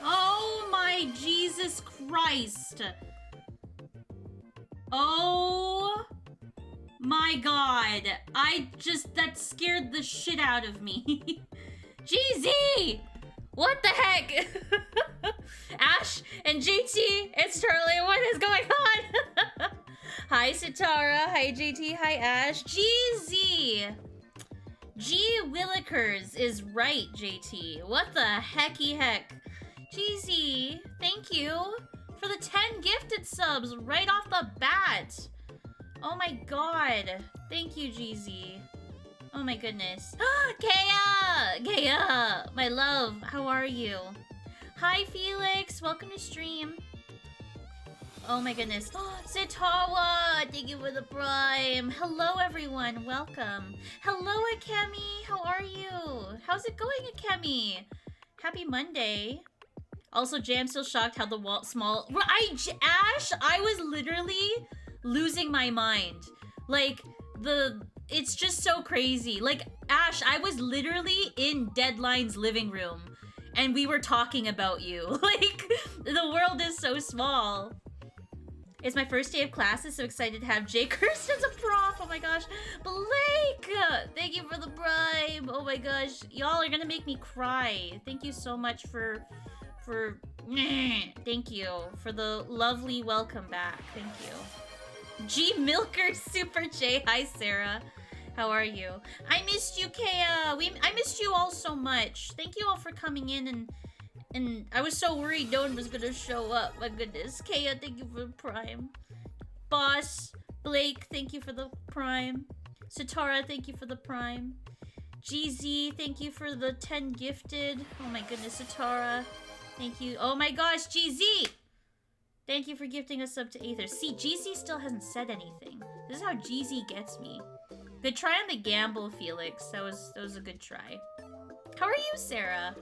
Oh my Jesus Christ. Oh my god. That scared the shit out of me. GZ! What the heck? Ash and JT, it's Charlie. What is going on? Hi, Sitara. Hi, JT. Hi, Ash. GZ! G Willikers is right, JT. What the hecky heck? GZ, thank you for the 10 gifted subs right off the bat. Oh my god. Thank you, GZ. Oh my goodness. Kea! Kea! My love, how are you? Hi, Felix. Welcome to stream. Oh my goodness. Sitawa! Thank you for the prime. Hello, everyone. Welcome. Hello, Akemi. How are you? How's it going, Akemi? Happy Monday. Also, Jam's still shocked how the wall small. Ash, I was literally losing my mind. Like, it's just so crazy. Like, Ash, I was literally in Deadline's living room and we were talking about you. Like, the world is so small. It's my first day of classes, so excited to have Jkirstyn as a prof. Oh my gosh. Blake! Thank you for the prime. Oh my gosh. Y'all are gonna make me cry. Thank you so much for thank you for the lovely welcome back. Thank you. G Milker Super J. Hi, Sarah. How are you? I missed you, Kea. I missed you all so much. Thank you all for coming in and I was so worried no one was gonna show up. My goodness. Kea, thank you for the prime. Boss, Blake, thank you for the prime. Sitara, thank you for the prime. GZ, thank you for the 10 gifted. Oh my goodness, Sitara. Thank you. Oh my gosh, GZ! Thank you for gifting a sub to Aether. See, GZ still hasn't said anything. This is how GZ gets me. Good try on the gamble, Felix. That was a good try. How are you, Sarah?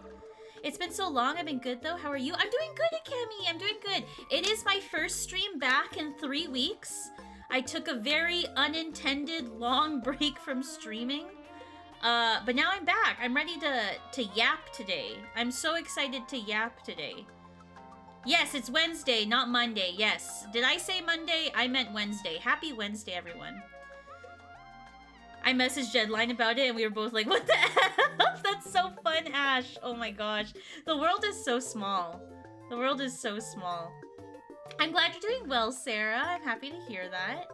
It's been so long. I've been good, though. How are you? I'm doing good, Akemi. I'm doing good. It is my first stream back in 3 weeks. I took a very unintended long break from streaming. But now I'm back. I'm ready to yap today. I'm so excited to yap today. Yes, it's Wednesday, not Monday. Yes. Did I say Monday? I meant Wednesday. Happy Wednesday, everyone. I messaged Deadline about it and we were both like, what the F? That's so fun, Ash. Oh my gosh. The world is so small. The world is so small. I'm glad you're doing well, Sarah. I'm happy to hear that.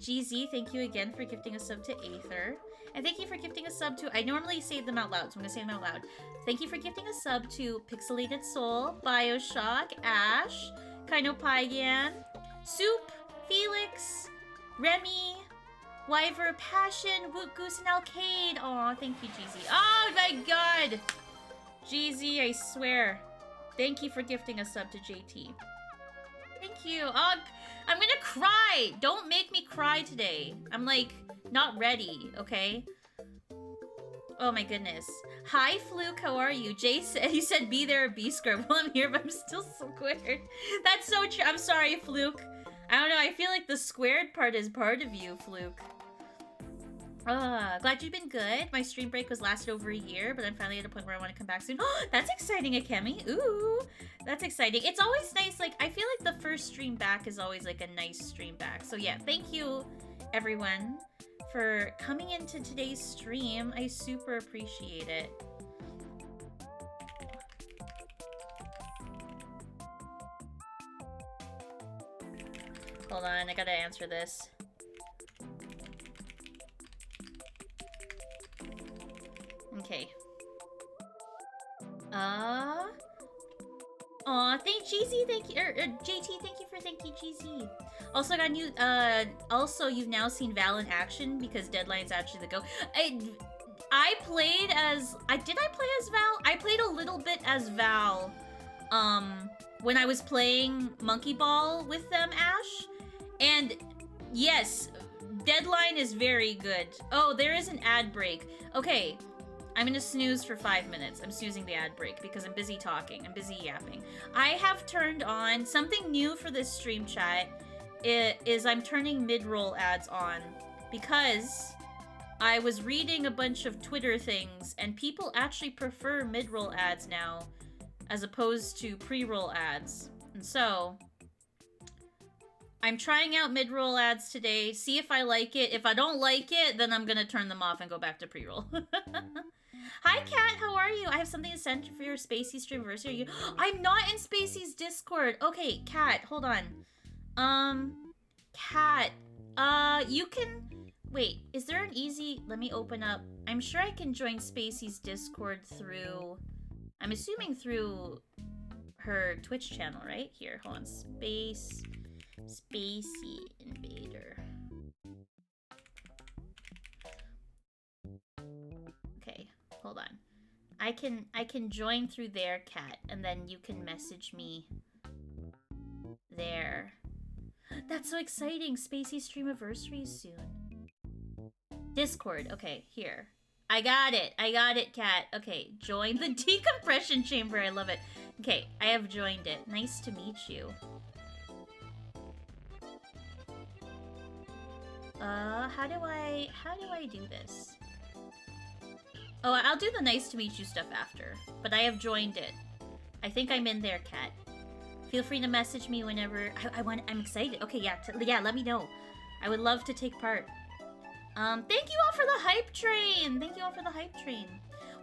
GZ, thank you again for gifting a sub to Aether. And thank you for gifting a sub to... I normally say them out loud, so I'm going to say them out loud. Thank you for gifting a sub to Pixelated Soul, Bioshock, Ash, Kainopaigan, Soup, Felix, Remy, Wyver, Passion, Woot Goose, and Alcade. Aw, thank you, GZ. Oh my god! GZ, I swear. Thank you for gifting a sub to JT. Thank you. Oh, I'm gonna cry! Don't make me cry today. I'm like... not ready, okay? Oh my goodness. Hi, Fluke, how are you? Jay said, he said be there or be square. Well, I'm here, but I'm still squared. That's so true. I'm sorry, Fluke. I don't know, I feel like the squared part is part of you, Fluke. Glad you've been good. My stream break was lasted over a year, but I'm finally at a point where I want to come back soon. Oh, that's exciting, Akemi. Ooh, that's exciting. It's always nice, like, I feel like the first stream back is always, like, a nice stream back. So yeah, thank you, everyone, for coming into today's stream. I super appreciate it. Hold on, I gotta answer this. Okay. Aw, thank GZ, thank you, JT, thank you for thanking GZ. Also got new, also you've now seen Val in action because Deadline's actually the go. I played as, did I play as Val? I played a little bit as Val, when I was playing Monkey Ball with them, Ash. And yes, Deadline is very good. Oh, there is an ad break. Okay. I'm gonna snooze for 5 minutes. I'm snoozing the ad break because I'm busy talking. I'm busy yapping. I have turned on something new for this stream chat is I'm turning mid-roll ads on because I was reading a bunch of Twitter things and people actually prefer mid-roll ads now as opposed to pre-roll ads. And so I'm trying out mid-roll ads today, see if I like it. If I don't like it, then I'm gonna turn them off and go back to pre-roll. Hi, Kat, how are you? I have something to send for your Spacey streamiversary. I'm not in Spacey's Discord. Okay, Kat, hold on. Kat, you can... Wait, is there an easy... Let me open up... I'm sure I can join Spacey's Discord through... I'm assuming through her Twitch channel, right? Here, hold on. Spacey Invader. Okay, hold on. I can join through there, Kat, and then you can message me there. That's so exciting! Spacey streamiversary is soon. Discord, okay, here. I got it, Kat. Okay, join the decompression chamber, I love it. Okay, I have joined it. Nice to meet you. How do I do this? Oh, I'll do the nice to meet you stuff after, but I have joined it. I think I'm in there, Kat. Feel free to message me whenever. I'm excited. Okay, yeah, let me know. I would love to take part. Thank you all for the hype train. Thank you all for the hype train.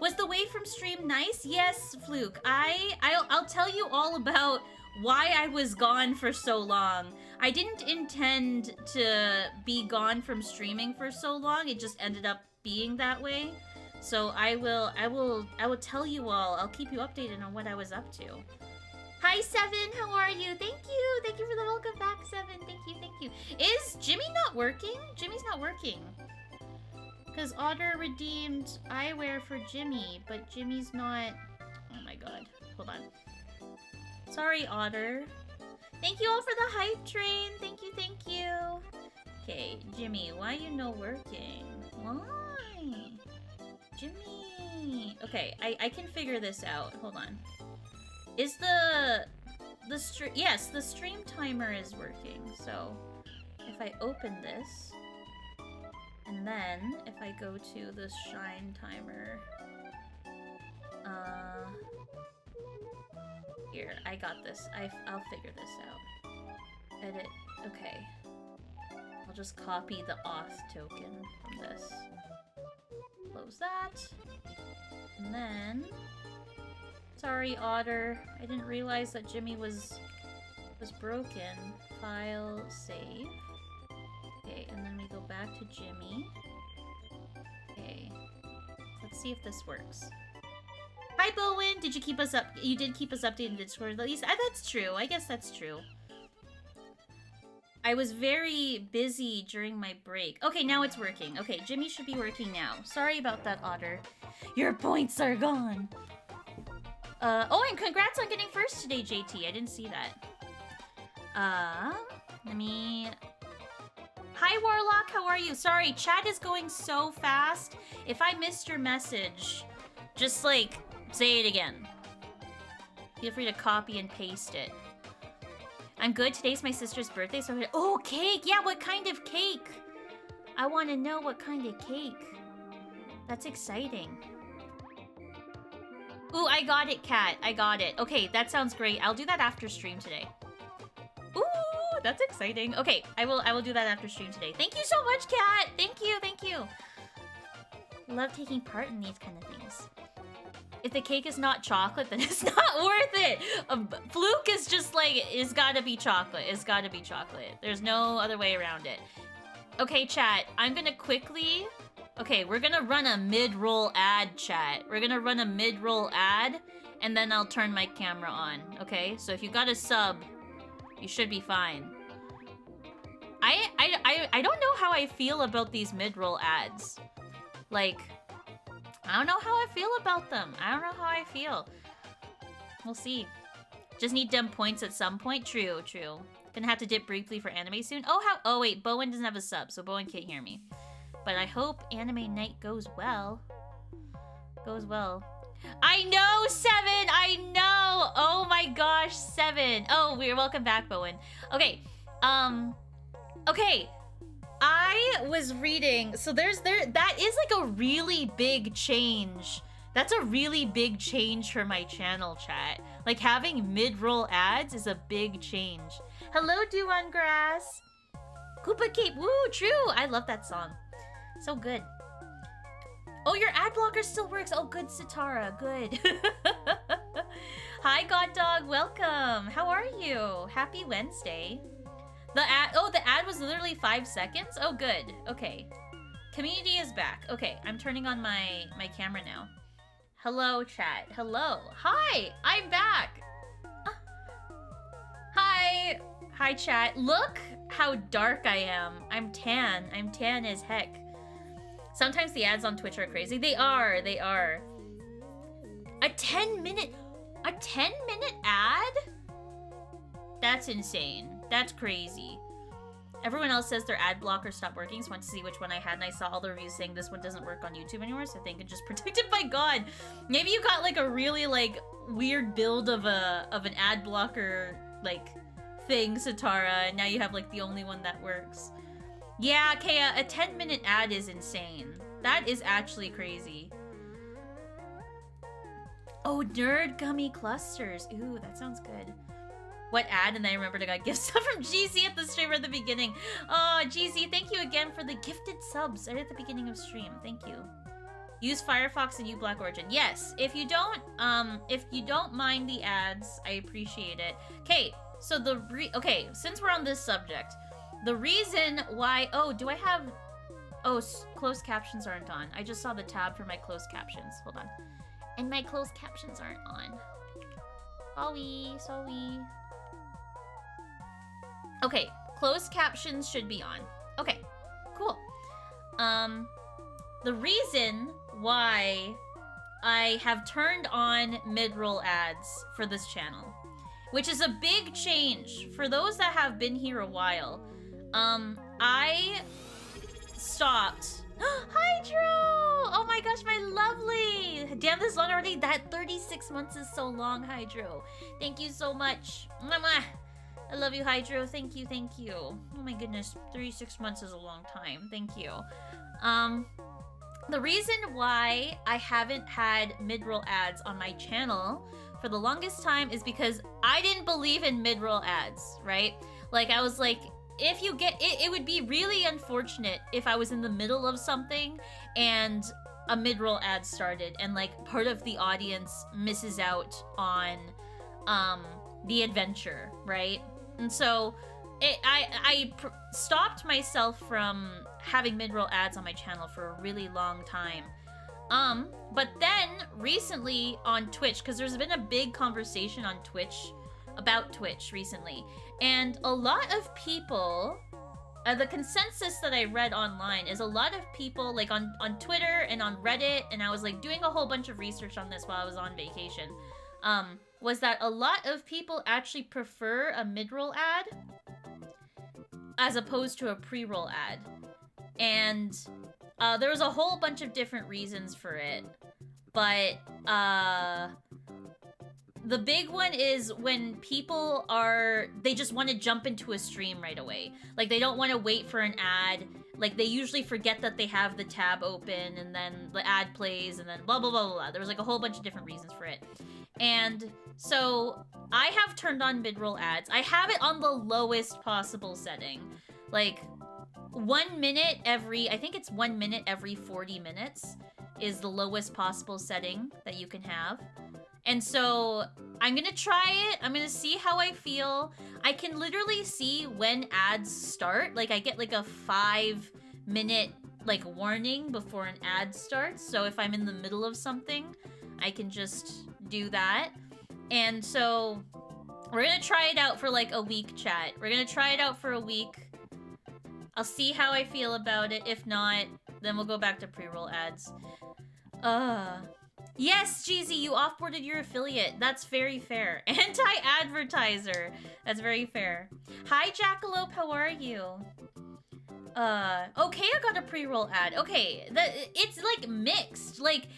Was the wave from stream nice? Yes, Fluke. I'll tell you all about why I was gone for so long. I didn't intend to be gone from streaming for so long. It just ended up being that way. So I will tell you all. I'll keep you updated on what I was up to. Hi, Seven. How are you? Thank you. Thank you for the welcome back, Seven. Thank you. Thank you. Is Jimmy not working? Jimmy's not working. Because Otter redeemed eyewear for Jimmy, but Jimmy's not... Oh my god. Hold on. Sorry, Otter. Thank you all for the hype train. Thank you, thank you. Okay, Jimmy, why you no working? Why? Jimmy. Okay, I can figure this out. Hold on. Is the stream... Yes, the stream timer is working. So, if I open this... And then, if I go to the shine timer... Here, I got this. I'll figure this out. Edit. Okay. I'll just copy the auth token from this. Close that. And then... Sorry, Otter. I didn't realize that Jimmy was broken. File, save. Okay, and then we go back to Jimmy. Okay. Let's see if this works. Hi, Bowen! Did you keep us up? You did keep us updated in Discord at least. That's true. I guess that's true. I was very busy during my break. Okay, now it's working. Okay, Jimmy should be working now. Sorry about that, Otter. Your points are gone! Oh, and congrats on getting first today, JT. I didn't see that. Let me... Hi, Warlock. How are you? Sorry, chat is going so fast. If I missed your message, just, like, say it again. Feel free to copy and paste it. I'm good. Today's my sister's birthday, so... Oh, cake! Yeah, what kind of cake? I want to know what kind of cake. That's exciting. Ooh, I got it, Kat. I got it. Okay, that sounds great. I'll do that after stream today. Ooh, that's exciting. Okay, I will do that after stream today. Thank you so much, Kat. Thank you, thank you. Love taking part in these kind of things. If the cake is not chocolate, then it's not worth it. Fluke is just like, it's gotta be chocolate. It's gotta be chocolate. There's no other way around it. Okay, chat. I'm gonna quickly... Okay, we're gonna run a mid-roll ad, chat. We're gonna run a mid-roll ad, and then I'll turn my camera on, okay? So if you got a sub, you should be fine. I don't know how I feel about these mid-roll ads. Like, I don't know how I feel about them. I don't know how I feel. We'll see. Just need them points at some point. True, true. Gonna have to dip briefly for anime soon. Oh, wait, Bowen doesn't have a sub, so Bowen can't hear me. But I hope anime night goes well. Goes well. I know, Seven! I know! Oh my gosh, Seven! Oh, we're welcome back, Bowen. Okay, Okay, I was reading, so that is like a really big change. That's a really big change for my channel, chat. Like, having mid-roll ads is a big change. Hello, Dew on Grass. Koopa Cape, woo, true. I love that song. So good. Oh, your ad blocker still works. Oh, good, Sitara, good. Hi, God Dog, welcome. How are you? Happy Wednesday. The ad was literally 5 seconds? Oh, good. Okay. Community is back. Okay, I'm turning on my camera now. Hello, chat. Hello. Hi, I'm back. Hi. Hi, chat. Look how dark I am. I'm tan. I'm tan as heck. Sometimes the ads on Twitch are crazy. They are. They are. A 10-minute ad? That's insane. That's crazy. Everyone else says their ad blocker stopped working, so I went to see which one I had, and I saw all the reviews saying this one doesn't work on YouTube anymore, so I think it's just protected by God. Maybe you got like a really like weird build of an ad blocker like thing, Sitara, and now you have like the only one that works. Yeah, Kea, a 10-minute ad is insane. That is actually crazy. Oh, nerd gummy clusters. Ooh, that sounds good. What ad? And then I remembered I got gift sub from GZ at the stream at the beginning. Oh, GZ, thank you again for the gifted subs right at the beginning of stream. Thank you. Use Firefox and uBlock Origin. Yes, if you don't mind the ads, I appreciate it. Okay, so okay, since we're on this subject, the reason why, closed captions aren't on. I just saw the tab for my closed captions. Hold on. And my closed captions aren't on. Sorry. Okay, closed captions should be on. Okay, cool. The reason why I have turned on mid-roll ads for this channel, which is a big change for those that have been here a while. I stopped. Hydro! Oh my gosh, my lovely! Damn, this long already? That 36 months is so long, Hydro. Thank you so much. Mwah. I love you, Hydro. Thank you, thank you. Oh my goodness, 36 months is a long time. Thank you. The reason why I haven't had mid-roll ads on my channel for the longest time is because I didn't believe in mid-roll ads, right? Like, I was like, if you get it, it would be really unfortunate if I was in the middle of something and a mid-roll ad started and like part of the audience misses out on the adventure, right? And so I stopped myself from having mid-roll ads on my channel for a really long time. But then recently on Twitch, because there's been a big conversation on Twitch about Twitch recently, and a lot of people, the consensus that I read online is a lot of people, like on Twitter and on Reddit, and I was like doing a whole bunch of research on this while I was on vacation, was that a lot of people actually prefer a mid-roll ad as opposed to a pre-roll ad. And there was a whole bunch of different reasons for it, but the big one is when people they just want to jump into a stream right away. Like, they don't want to wait for an ad. Like, they usually forget that they have the tab open, and then the ad plays, and then blah, blah, blah, blah, blah. There was like a whole bunch of different reasons for it. And so I have turned on mid-roll ads. I have it on the lowest possible setting. Like, 1 minute I think it's 1 minute every 40 minutes is the lowest possible setting that you can have. And so I'm gonna try it. I'm gonna see how I feel. I can literally see when ads start. Like, I get like a 5-minute like warning before an ad starts. So if I'm in the middle of something, I can just do that. And so we're gonna try it out for like a week, chat. We're gonna try it out for a week. I'll see how I feel about it. If not, then we'll go back to pre-roll ads. Yes, Jeezy, you offboarded your affiliate. That's very fair. Anti-advertiser. That's very fair. Hi, Jackalope. How are you? Okay, I got a pre-roll ad. Okay, it's like mixed. Like,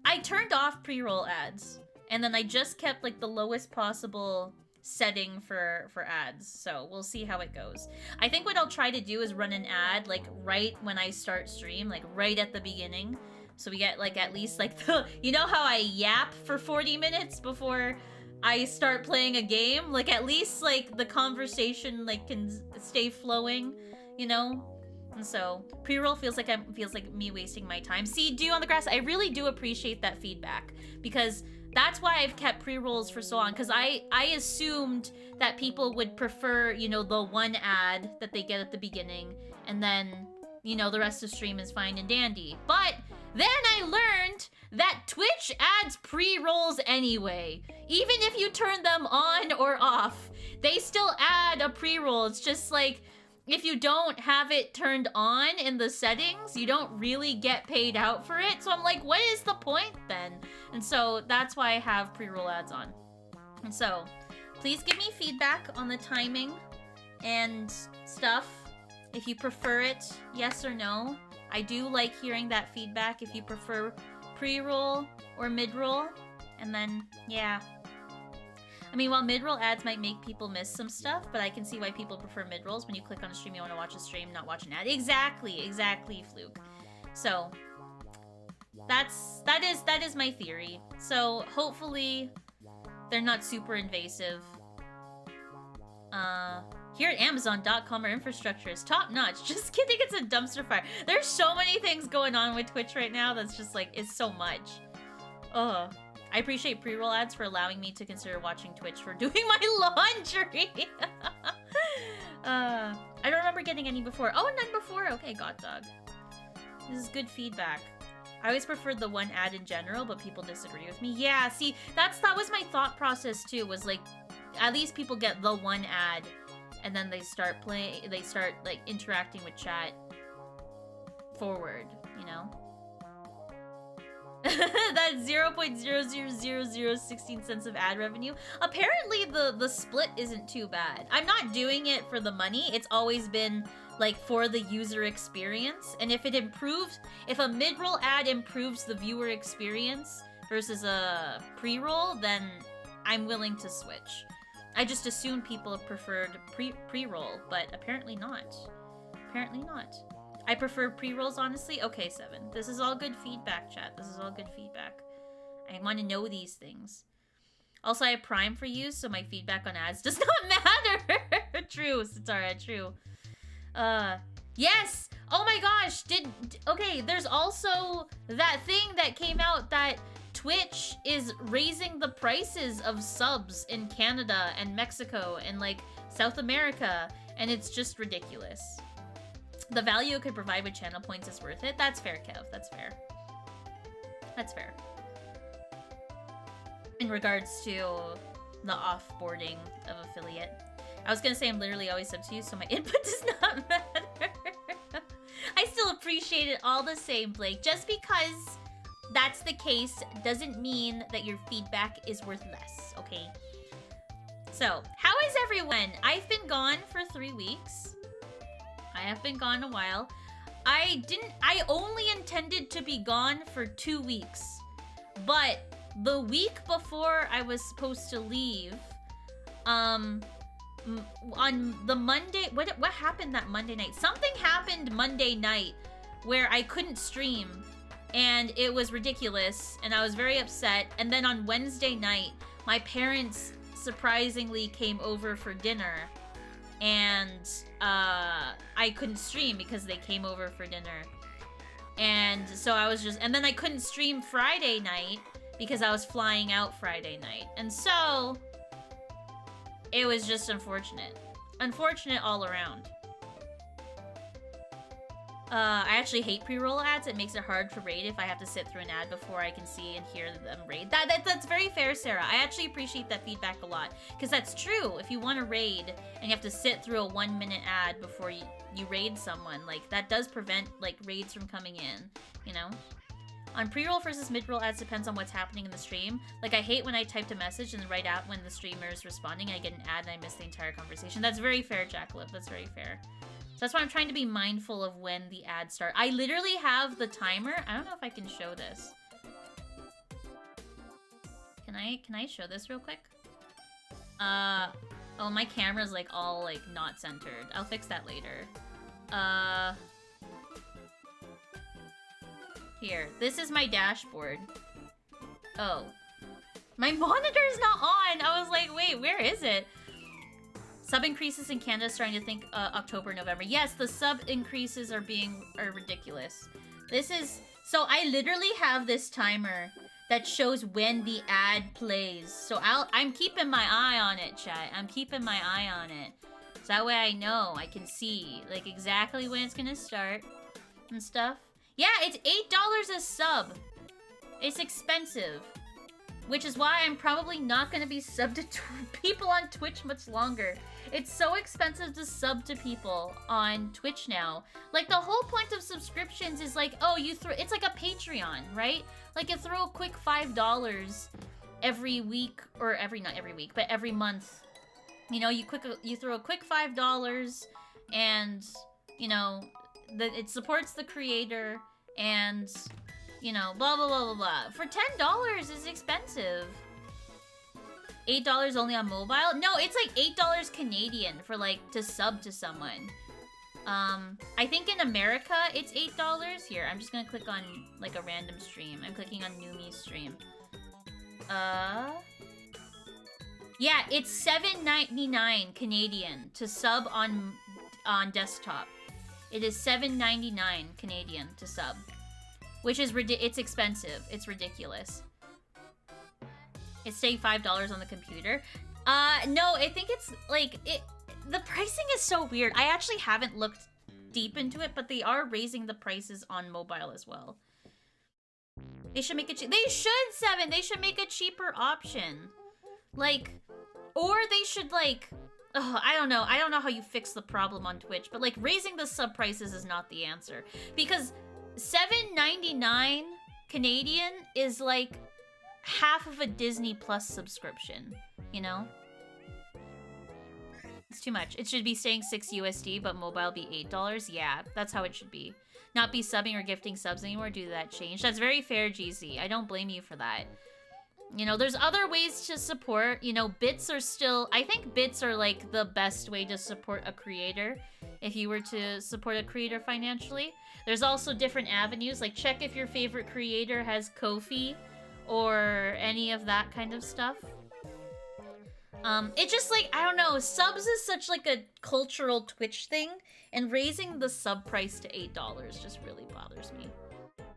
I turned off pre-roll ads, and then I just kept like the lowest possible setting for ads. So we'll see how it goes. I think what I'll try to do is run an ad like right when I start stream, like right at the beginning. So we get like at least like the, you know how I yap for 40 minutes before I start playing a game? Like at least like the conversation like can stay flowing, you know? And so pre-roll feels like me wasting my time. See, Dew on the Grass, I really do appreciate that feedback, because that's why I've kept pre-rolls for so long, because I assumed that people would prefer, you know, the one ad that they get at the beginning, and then, you know, the rest of the stream is fine and dandy. But then I learned that Twitch adds pre-rolls anyway. Even if you turn them on or off, they still add a pre-roll. It's just like, if you don't have it turned on in the settings, you don't really get paid out for it. So I'm like, what is the point then? And so that's why I have pre-roll ads on. And so please give me feedback on the timing and stuff. If you prefer it, yes or no. I do like hearing that feedback if you prefer pre-roll or mid-roll. And then, yeah. I mean, while mid-roll ads might make people miss some stuff, but I can see why people prefer mid-rolls. When you click on a stream, you want to watch a stream, not watch an ad. Exactly, Fluke. So, that is my theory. So, hopefully, they're not super invasive. Here at Amazon.com, our infrastructure is top-notch. Just kidding, it's a dumpster fire. There's so many things going on with Twitch right now that's just like, it's so much. Ugh. I appreciate pre-roll ads for allowing me to consider watching Twitch for doing my laundry. I don't remember getting any before. Oh, none before? Okay, God Dog. This is good feedback. I always preferred the one ad in general, but people disagree with me. Yeah, see, that was my thought process too, was like, at least people get the one ad, and then they start like interacting with chat forward, you know? That's 0.000016 cents of ad revenue. Apparently the split isn't too bad. I'm not doing it for the money. It's always been like for the user experience. And if a mid-roll ad improves the viewer experience versus a pre-roll, then I'm willing to switch. I just assumed people preferred pre-roll, but apparently not. Apparently not. I prefer pre-rolls, honestly. Okay, 7. This is all good feedback, chat. This is all good feedback. I want to know these things. Also, I have Prime for you, so my feedback on ads does not matter. True, Satara, true. Yes! Oh my gosh, okay, there's also that thing that came out that Twitch is raising the prices of subs in Canada and Mexico and, like, South America, and it's just ridiculous. The value it could provide with channel points is worth it. That's fair, Kev. That's fair. That's fair. In regards to the offboarding of affiliate. I was gonna say I'm literally always sub to you, so my input does not matter. I still appreciate it all the same, Blake. Just because that's the case doesn't mean that your feedback is worth less, okay? So, how is everyone? I've been gone for 3 weeks. I have been gone a while. I only intended to be gone for 2 weeks. But the week before I was supposed to leave, on the Monday, what happened that Monday night? Something happened Monday night where I couldn't stream, and it was ridiculous, and I was very upset. And then on Wednesday night, my parents surprisingly came over for dinner, and I couldn't stream because they came over for dinner. And so I was and then I couldn't stream Friday night because I was flying out Friday night. And so it was just unfortunate. Unfortunate all around. I actually hate pre-roll ads. It makes it hard to raid if I have to sit through an ad before I can see and hear them raid. That's very fair, Sarah. I actually appreciate that feedback a lot. Because that's true. If you want to raid and you have to sit through a 1-minute ad before you raid someone, like, that does prevent, like, raids from coming in, you know? On pre-roll versus mid-roll ads depends on what's happening in the stream. Like, I hate when I typed a message and right out when the streamer is responding, I get an ad and I miss the entire conversation. That's very fair, Jackalip. That's very fair. So that's why I'm trying to be mindful of when the ads start. I literally have the timer. I don't know if I can show this. Can I show this real quick? Oh, my camera's like all like not centered. I'll fix that later. Here, this is my dashboard. Oh. My monitor's not on! I was like, wait, where is it? Sub increases in Canada starting to think October, November. Yes, the sub increases are ridiculous. This is... So I literally have this timer that shows when the ad plays. So I'm keeping my eye on it, chat. I'm keeping my eye on it. So that way I know, I can see like exactly when it's gonna start and stuff. Yeah, it's $8 a sub. It's expensive. Which is why I'm probably not going to be subbed to people on Twitch much longer. It's so expensive to sub to people on Twitch now. Like, the whole point of subscriptions is like, oh, it's like a Patreon, right? Like, you throw a quick $5 every week, or not every week, but every month. You know, you throw a quick $5, and, you know, it supports the creator, and... You know, blah, blah, blah, blah, blah. For $10 is expensive. $8 only on mobile? No, it's like $8 Canadian for, like, to sub to someone. I think in America, it's $8. Here, I'm just gonna click on, like, a random stream. I'm clicking on Numi's stream. Yeah, it's $7.99 Canadian to sub on desktop. It is $7.99 Canadian to sub. Which is it's expensive. It's ridiculous. It's saying $5 on the computer. No, I think it's like the pricing is so weird. I actually haven't looked deep into it, but they are raising the prices on mobile as well. They should make it They should, Seven. They should make a cheaper option. Like, or they should like I don't know. I don't know how you fix the problem on Twitch, but like raising the sub prices is not the answer, because $7.99 Canadian is like half of a Disney Plus subscription, you know? It's too much. It should be staying $6 USD, but mobile be $8. Yeah, that's how it should be. Not be subbing or gifting subs anymore due to that change. That's very fair, GZ. I don't blame you for that. You know, there's other ways to support. You know, bits are still... I think bits are like the best way to support a creator if you were to support a creator financially. There's also different avenues, like check if your favorite creator has Ko-fi or any of that kind of stuff. It's just like, I don't know, subs is such like a cultural Twitch thing, and raising the sub price to $8 just really bothers me.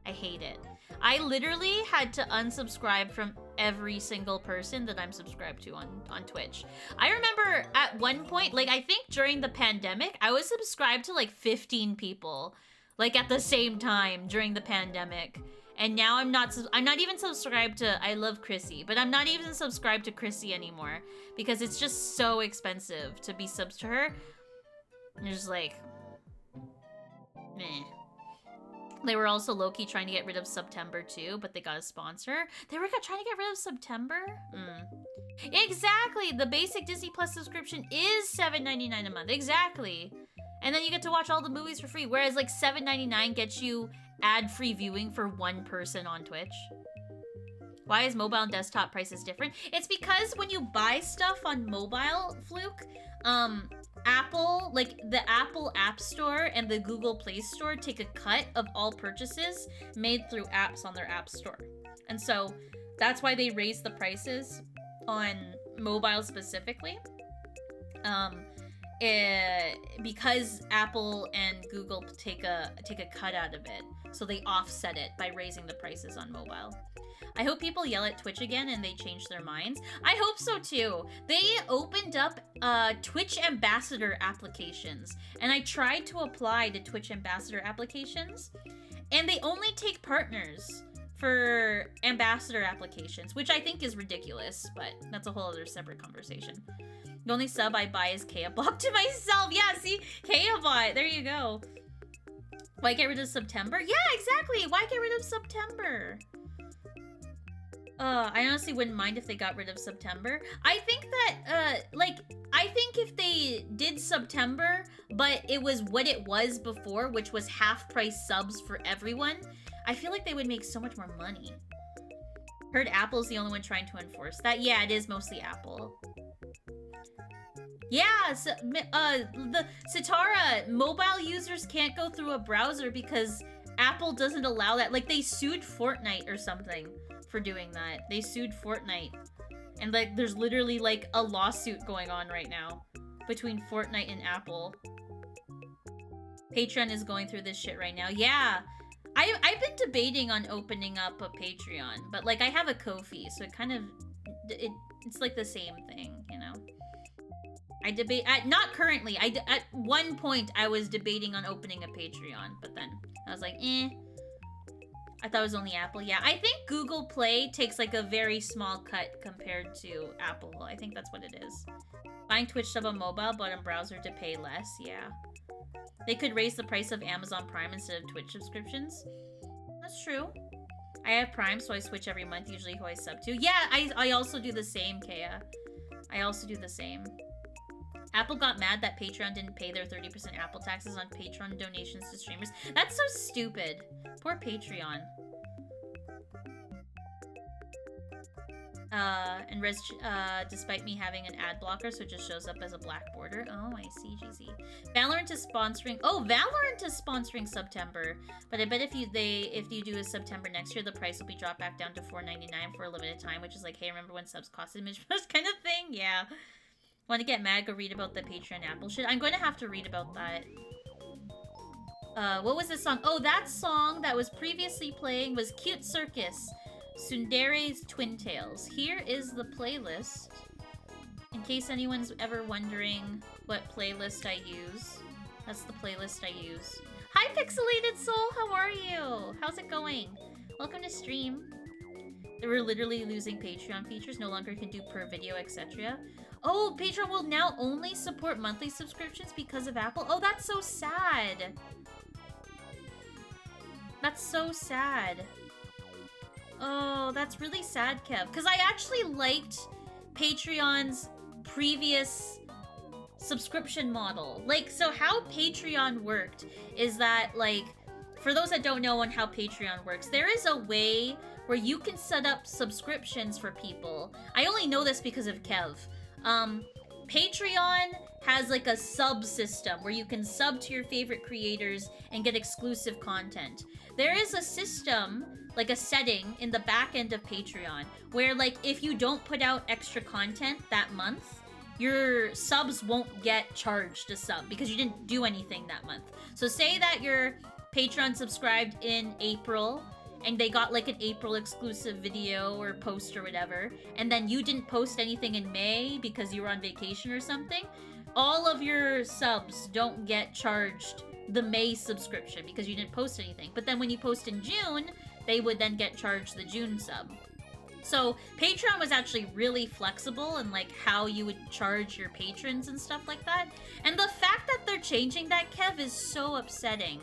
I hate it. I literally had to unsubscribe from every single person that I'm subscribed to on Twitch. I remember at one point, like I think during the pandemic, I was subscribed to like 15 people. Like at the same time during the pandemic, and now I'm not even subscribed to. I love Chrissy, but I'm not even subscribed to Chrissy anymore because it's just so expensive to be subs to her. And just like, meh. They were also low-key trying to get rid of September too, but they got a sponsor. They were trying to get rid of September? Exactly! The basic Disney Plus subscription is $7.99 a month. Exactly! And then you get to watch all the movies for free, whereas like $7.99 gets you ad-free viewing for one person on Twitch. Why is mobile and desktop prices different? It's because when you buy stuff on mobile, Fluke, Apple, like the Apple App Store and the Google Play Store take a cut of all purchases made through apps on their App Store. And so that's why they raise the prices on mobile specifically. Because Apple and Google take a cut out of it. So they offset it by raising the prices on mobile. I hope people yell at Twitch again and they change their minds. I hope so too. They opened up Twitch Ambassador applications, and I tried to apply to Twitch Ambassador applications, and they only take partners for Ambassador applications, which I think is ridiculous, but that's a whole other separate conversation. The only sub I buy is Kayabot to myself. Yeah, see? Kayabot. There you go. Why get rid of September? Yeah, exactly. Why get rid of September? I honestly wouldn't mind if they got rid of September. I think that, I think if they did September, but it was what it was before, which was half-price subs for everyone, I feel like they would make so much more money. Heard Apple's the only one trying to enforce that. Yeah, it is mostly Apple. Yeah, so, the Sitara, mobile users can't go through a browser because Apple doesn't allow that. Like, they sued Fortnite or something for doing that. They sued Fortnite. And, like, there's literally, like, a lawsuit going on right now between Fortnite and Apple. Patreon is going through this shit right now. Yeah. I've been debating on opening up a Patreon, but, like, I have a Ko-fi, so it kind of... It's like the same thing, you know? I debate... not currently. At one point, I was debating on opening a Patreon, but then I was like, eh. I thought it was only Apple. Yeah, I think Google Play takes, like, a very small cut compared to Apple. I think that's what it is. Buying Twitch sub on mobile, but on browser to pay less. Yeah. They could raise the price of Amazon Prime instead of Twitch subscriptions. That's true. I have Prime, so I switch every month, usually who I sub to. Yeah, I also do the same, Kea. I also do the same. Apple got mad that Patreon didn't pay their 30% Apple taxes on Patreon donations to streamers. That's so stupid. Poor Patreon. And despite me having an ad blocker, so it just shows up as a black border. Oh, I see, GZ. Valorant is sponsoring. Oh, Valorant is sponsoring September. But I bet if you do a September next year, the price will be dropped back down to $4.99 for a limited time, which is like, hey, remember when subs cost image post kind of thing? Yeah. Want to get mad? Go read about the Patreon Apple shit. I'm going to have to read about that. What was this song? Oh, that song that was previously playing was Cute Circus. Tsundere's Twin Tails. Here is the playlist. In case anyone's ever wondering what playlist I use. That's the playlist I use. Hi, Pixelated Soul! How are you? How's it going? Welcome to stream. They were literally losing Patreon features. No longer can do per video, etc. Oh, Patreon will now only support monthly subscriptions because of Apple? Oh, that's so sad. That's so sad. Oh, that's really sad, Kev. Because I actually liked Patreon's previous subscription model. Like, so how Patreon worked is that, like, for those that don't know on how Patreon works, there is a way where you can set up subscriptions for people. I only know this because of Kev. Patreon has like a sub system where you can sub to your favorite creators and get exclusive content. There is a system, like a setting in the back end of Patreon where, like, if you don't put out extra content that month, your subs won't get charged a sub because you didn't do anything that month. So say that your Patreon subscribed in April and they got like an April exclusive video or post or whatever, and then you didn't post anything in May because you were on vacation or something, all of your subs don't get charged the May subscription because you didn't post anything. But then when you post in June, they would then get charged the June sub. So Patreon was actually really flexible in like how you would charge your patrons and stuff like that. And the fact that they're changing that, Kev, is so upsetting.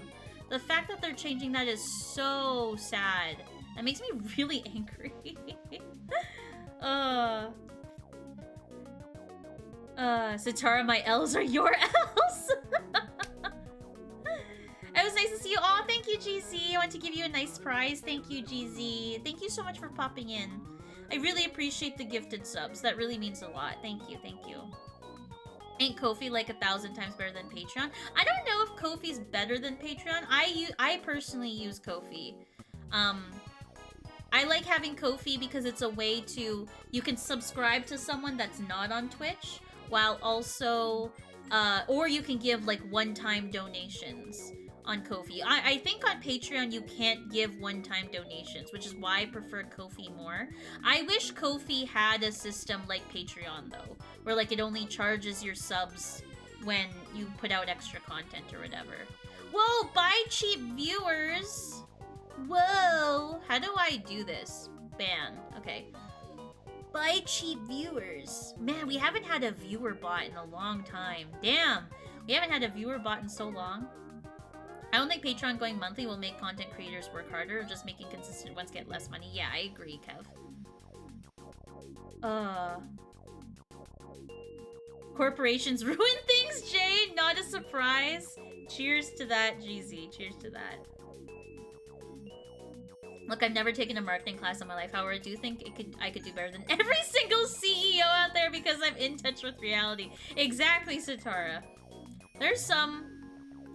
The fact that they're changing that is so sad. That makes me really angry. Sitara, my L's are your L's. It was nice to see you. Oh, thank you, GZ. I want to give you a nice prize. Thank you, GZ. Thank you so much for popping in. I really appreciate the gifted subs. That really means a lot. Thank you, thank you. Ain't Ko-fi like 1,000 times better than Patreon? I don't know if Ko-fi's better than Patreon. I personally use Ko-fi. I like having Ko-fi because it's a way to... You can subscribe to someone that's not on Twitch, while also... or you can give, like, one-time donations on Ko-fi. I think on Patreon you can't give one-time donations, which is why I prefer Ko-fi more. I wish Ko-fi had a system like Patreon, though, where, like, it only charges your subs when you put out extra content or whatever. Whoa, buy cheap viewers! Whoa! How do I do this? Ban. Okay. Buy cheap viewers. Man, we haven't had a viewer bot in a long time. Damn! We haven't had a viewer bot in so long. I don't think Patreon going monthly will make content creators work harder, just making consistent ones get less money. Yeah, I agree, Kev. Corporations ruin things, Jay! Not a surprise. Cheers to that, GZ. Cheers to that. Look, I've never taken a marketing class in my life. However, I do think I could do better than every single CEO out there because I'm in touch with reality. Exactly, Satara. There's some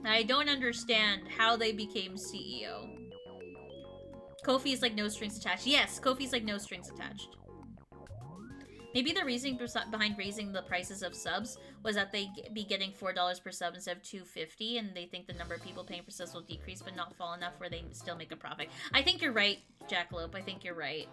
I don't understand how they became CEO. Kofi's like no strings attached. Yes, Kofi's like no strings attached. Maybe the reasoning behind raising the prices of subs was that they be getting $4 per sub instead of $2.50, and they think the number of people paying for subs will decrease but not fall enough where they still make a profit. I think you're right, Jackalope. I think you're right.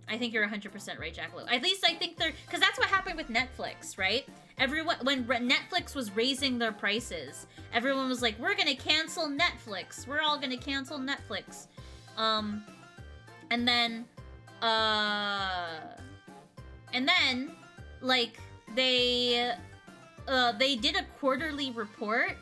I think you're 100% right, Jackalope. At least I think they're... Because that's what happened with Netflix, right? Everyone... When Netflix was raising their prices, everyone was like, we're gonna cancel Netflix. We're all gonna cancel Netflix. And then, like, they did a quarterly report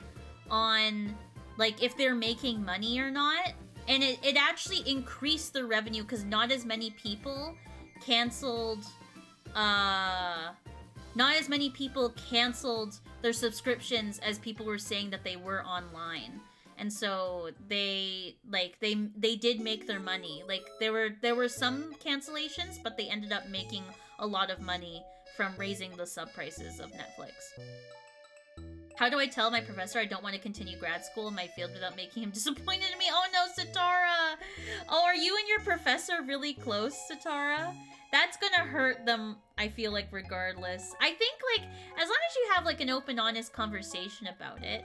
on, like, if they're making money or not. And it actually increased the revenue because not as many people canceled, not as many people canceled their subscriptions as people were saying that they were online. And so they did make their money. Like, there were some cancellations, but they ended up making a lot of money from raising the sub prices of Netflix. How do I tell my professor I don't want to continue grad school in my field without making him disappointed in me? Oh no, Satara! Oh, are you and your professor really close, Satara? That's gonna hurt them, I feel like, regardless. I think, like, as long as you have, like, an open, honest conversation about it.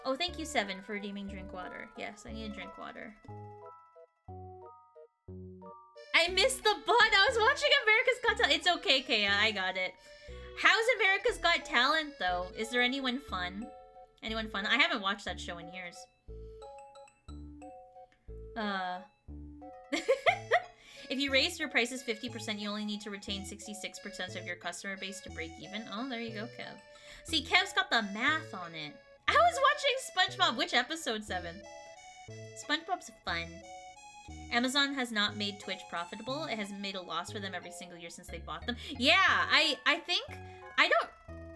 Oh, thank you, Seven, for redeeming drink water. Yes, I need to drink water. I missed the bot! I was watching America's Got Talent! It's okay, Kaya, I got it. How's America's Got Talent, though? Is there anyone fun? Anyone fun? I haven't watched that show in years. If you raise your prices 50%, you only need to retain 66% of your customer base to break even. Oh, there you go, Kev. See, Kev's got the math on it. I was watching SpongeBob. Which episode, 7? SpongeBob's fun. Amazon has not made Twitch profitable. It has made a loss for them every single year since they bought them. Yeah, I think...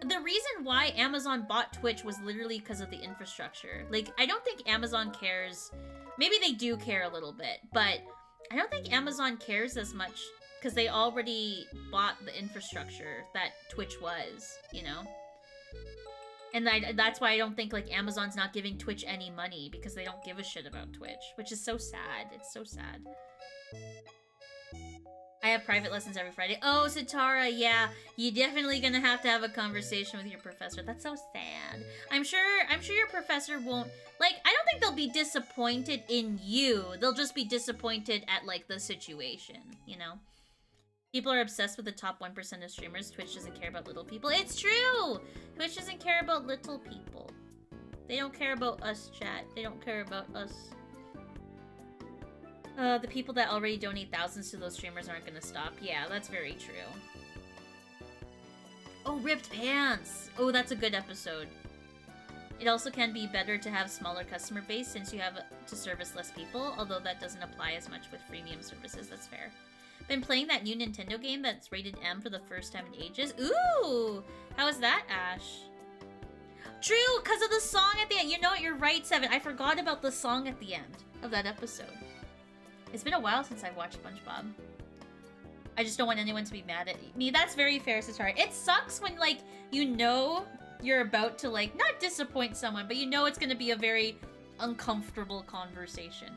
The reason why Amazon bought Twitch was literally because of the infrastructure. Like, I don't think Amazon cares... Maybe they do care a little bit, but I don't think Amazon cares as much because they already bought the infrastructure that Twitch was, you know? And that's why I don't think, like, Amazon's not giving Twitch any money, because they don't give a shit about Twitch, which is so sad. It's so sad. I have private lessons every Friday. Oh, Satara, yeah. You're definitely gonna have to have a conversation with your professor. That's so sad. I'm sure your professor won't... Like, I don't think they'll be disappointed in you. They'll just be disappointed at, like, the situation, you know? People are obsessed with the top 1% of streamers. Twitch doesn't care about little people. It's true! Twitch doesn't care about little people. They don't care about us, chat. They don't care about us. The people that already donate thousands to those streamers aren't gonna stop. Yeah, that's very true. Oh, Ripped Pants! Oh, that's a good episode. It also can be better to have smaller customer base since you have to service less people, although that doesn't apply as much with freemium services. That's fair. Been playing that new Nintendo game that's rated M for the first time in ages. Ooh! How is that, Ash? True, because of the song at the end. You know what? You're right, Seven. I forgot about the song at the end of that episode. It's been a while since I've watched SpongeBob. I just don't want anyone to be mad at me. That's very fair, Satara. It sucks when, like, you know you're about to, like, not disappoint someone, but you know it's going to be a very uncomfortable conversation.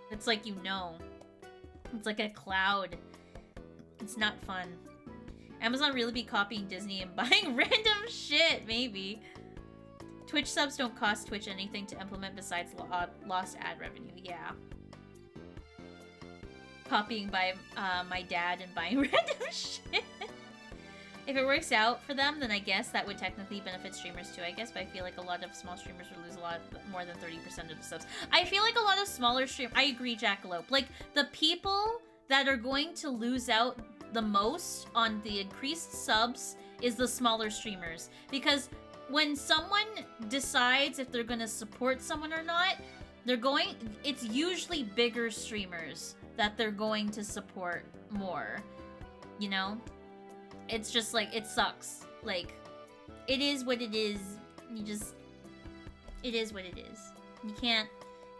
It's like, you know. It's like a cloud. It's not fun. Amazon really be copying Disney and buying random shit, maybe. Twitch subs don't cost Twitch anything to implement besides lost ad revenue. Yeah. Copying by my dad and buying random shit. If it works out for them, then I guess that would technically benefit streamers too, I guess. But I feel like a lot of small streamers would lose a lot more than 30% of the subs. I feel like a lot of smaller I agree, Jackalope. Like, the people that are going to lose out the most on the increased subs is the smaller streamers. Because when someone decides if they're going to support someone or not, it's usually bigger streamers that they're going to support more, you know? It's just, like, it sucks. Like, it is what it is. It is what it is. You can't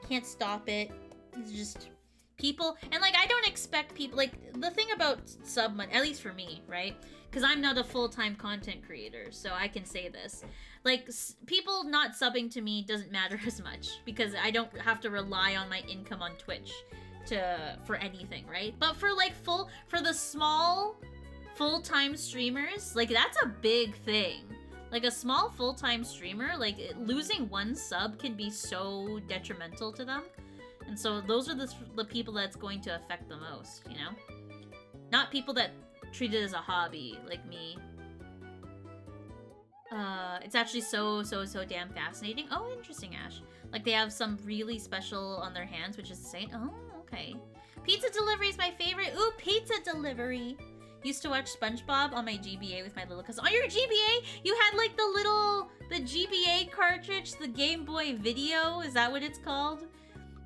Can't stop it. It's just people, and like I don't expect people, like the thing about sub money, at least for me, right? Because I'm not a full-time content creator, so I can say this. Like people not subbing to me doesn't matter as much because I don't have to rely on my income on Twitch for anything, right? But for like for the small full-time streamers, like that's a big thing. Like a small full-time streamer, like losing one sub can be so detrimental to them. And so those are the people that's going to affect the most, you know? Not people that treat it as a hobby, like me. It's actually so damn fascinating. Oh, interesting, Ash. Like they have some really special on their hands, which is insane. Oh, okay. Pizza delivery is my favorite. Ooh, pizza delivery. Used to watch SpongeBob on my GBA with my little cousin. On your GBA, you had like the GBA cartridge, the Game Boy Video. Is that what it's called?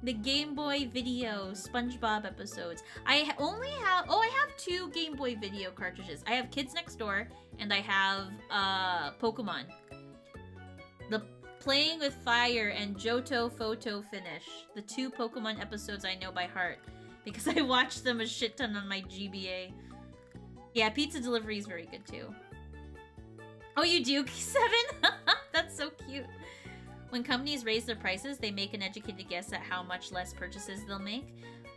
The Game Boy Video SpongeBob episodes. I only have, I have 2 Game Boy Video cartridges. I have Kids Next Door and I have Pokemon. The Playing with Fire and Johto Photo Finish. The 2 Pokemon episodes I know by heart because I watched them a shit ton on my GBA. Yeah, pizza delivery is very good too. Oh, you do, 7? That's so cute. When companies raise their prices, they make an educated guess at how much less purchases they'll make.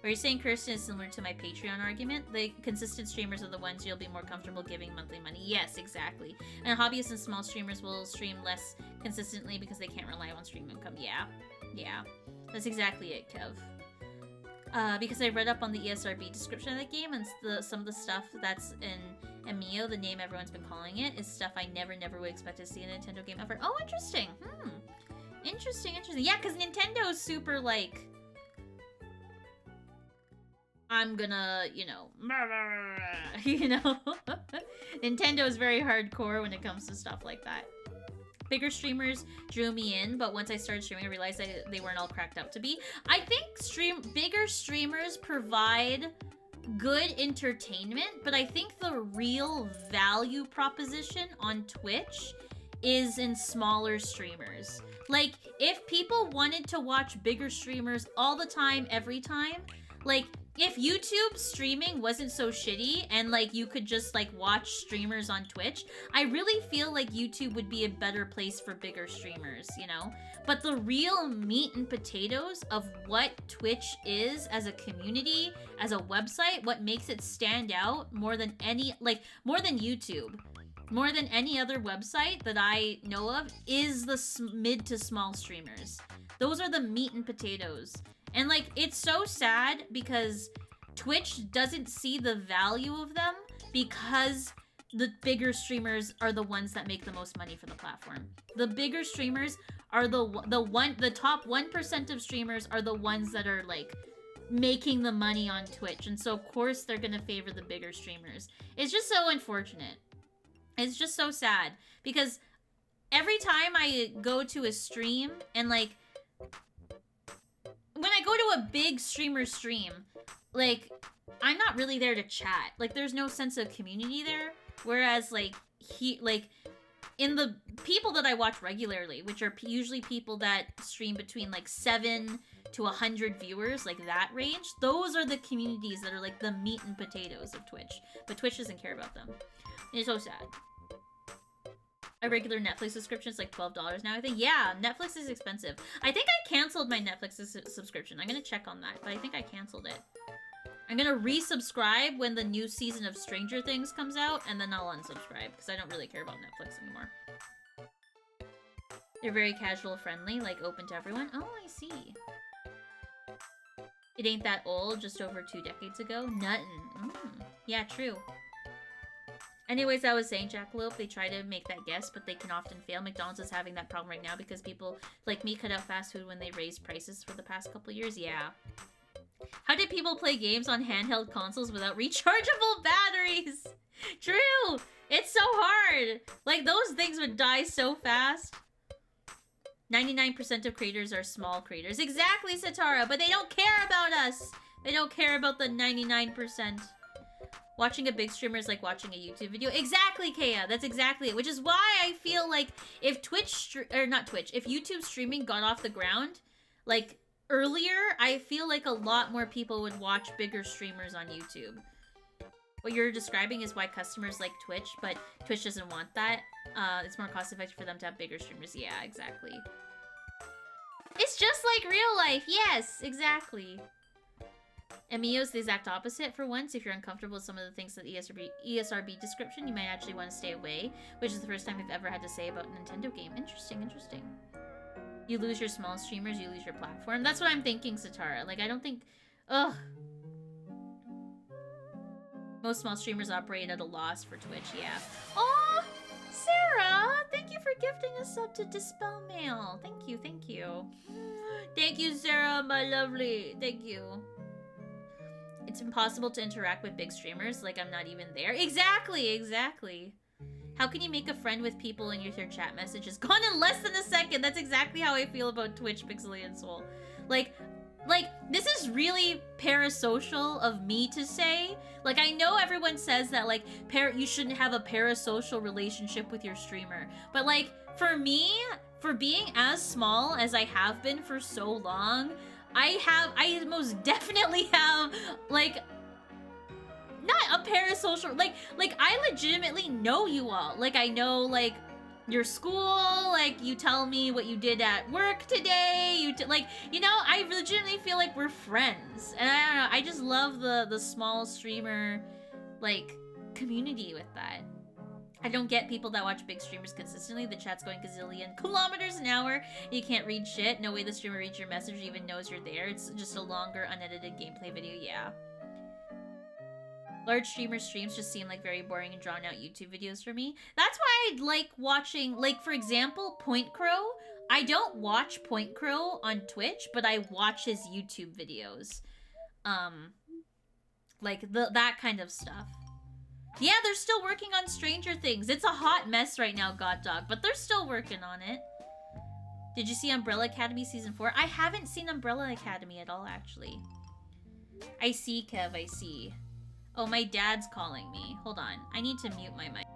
Are you saying Jkirstyn is similar to my Patreon argument? The consistent streamers are the ones you'll be more comfortable giving monthly money. Yes, exactly. And hobbyists and small streamers will stream less consistently because they can't rely on stream income. Yeah. That's exactly it, Kev. Because I read up on the ESRB description of the game, and some of the stuff that's in Amiyo, the name everyone's been calling it, is stuff I never would expect to see in a Nintendo game ever. Oh, interesting. Interesting. Yeah, because Nintendo's super, like... I'm gonna, you know... Nintendo is very hardcore when it comes to stuff like that. Bigger streamers drew me in, but once I started streaming, I realized that they weren't all cracked up to be. I think bigger streamers provide good entertainment, but I think the real value proposition on Twitch is in smaller streamers. Like, if people wanted to watch bigger streamers all the time, every time, like, if YouTube streaming wasn't so shitty and, like, you could just, like, watch streamers on Twitch, I really feel like YouTube would be a better place for bigger streamers, you know? But the real meat and potatoes of what Twitch is as a community, as a website, what makes it stand out more than YouTube, more than any other website that I know of, is the mid to small streamers. Those are the meat and potatoes. And, like, it's so sad because Twitch doesn't see the value of them because the bigger streamers are the ones that make the most money for the platform. The bigger streamers are the top 1% of streamers are the ones that are, like, making the money on Twitch. And so, of course, they're gonna favor the bigger streamers. It's just so unfortunate. It's just so sad because every time I go to a stream and, like, when I go to a big streamer stream, like, I'm not really there to chat. Like, there's no sense of community there. Whereas, like, in the people that I watch regularly, which are usually people that stream between, like, 7 to 100 viewers, like that range, those are the communities that are, like, the meat and potatoes of Twitch. But Twitch doesn't care about them. It's so sad. A regular Netflix subscription is like $12 now, I think. Yeah, Netflix is expensive. I think I canceled my Netflix subscription. I'm gonna check on that, but I think I canceled it. I'm gonna resubscribe when the new season of Stranger Things comes out, and then I'll unsubscribe, because I don't really care about Netflix anymore. They're very casual friendly, like open to everyone. Oh, I see. It ain't that old, just over 2 decades ago. Nuttin'. Yeah, true. Anyways, I was saying, Jackalope, they try to make that guess, but they can often fail. McDonald's is having that problem right now because people like me cut out fast food when they raised prices for the past couple years. Yeah. How did people play games on handheld consoles without rechargeable batteries? True! It's so hard! Like, those things would die so fast. 99% of creators are small creators. Exactly, Satara, but they don't care about us! They don't care about the 99%. Watching a big streamer is like watching a YouTube video. Exactly, Kea. That's exactly it. Which is why I feel like if if YouTube streaming got off the ground, like, earlier, I feel like a lot more people would watch bigger streamers on YouTube. What you're describing is why customers like Twitch, but Twitch doesn't want that. It's more cost effective for them to have bigger streamers. Yeah, exactly. It's just like real life. Yes, exactly. MEO is the exact opposite. For once, if you're uncomfortable with some of the things that ESRB description, you might actually want to stay away, which is the first time I've ever had to say about a Nintendo game. Interesting, interesting. You lose your small streamers, you lose your platform. That's what I'm thinking, Satara. Like, I don't think... Ugh. Most small streamers operate at a loss for Twitch, yeah. Oh, Sarah! Thank you for gifting a sub to Dispel Mail. Thank you, thank you. Thank you, Sarah, my lovely. Thank you. It's impossible to interact with big streamers, like I'm not even there. Exactly, exactly. How can you make a friend with people and your chat message is gone in less than a second? That's exactly how I feel about Twitch, Pixelian Soul. Like, this is really parasocial of me to say. Like, I know everyone says that, like, you shouldn't have a parasocial relationship with your streamer. But, like, for me, for being as small as I have been for so long, I most definitely have, like, not a parasocial, like, I legitimately know you all. Like, I know, like, your school, like, you tell me what you did at work today, like, you know, I legitimately feel like we're friends. And I don't know, I just love the small streamer, like, community with that. I don't get people that watch big streamers consistently. The chat's going gazillion kilometers an hour. You can't read shit. No way the streamer reads your message or even knows you're there. It's just a longer, unedited gameplay video. Yeah. Large streams just seem like very boring and drawn out YouTube videos for me. That's why I like watching, like, for example, Point Crow. I don't watch Point Crow on Twitch, but I watch his YouTube videos. Like, that kind of stuff. Yeah, they're still working on Stranger Things. It's a hot mess right now, God Dog, but they're still working on it. Did you see Umbrella Academy Season 4? I haven't seen Umbrella Academy at all, actually. I see, Kev, I see. Oh, my dad's calling me. Hold on. I need to mute my mic.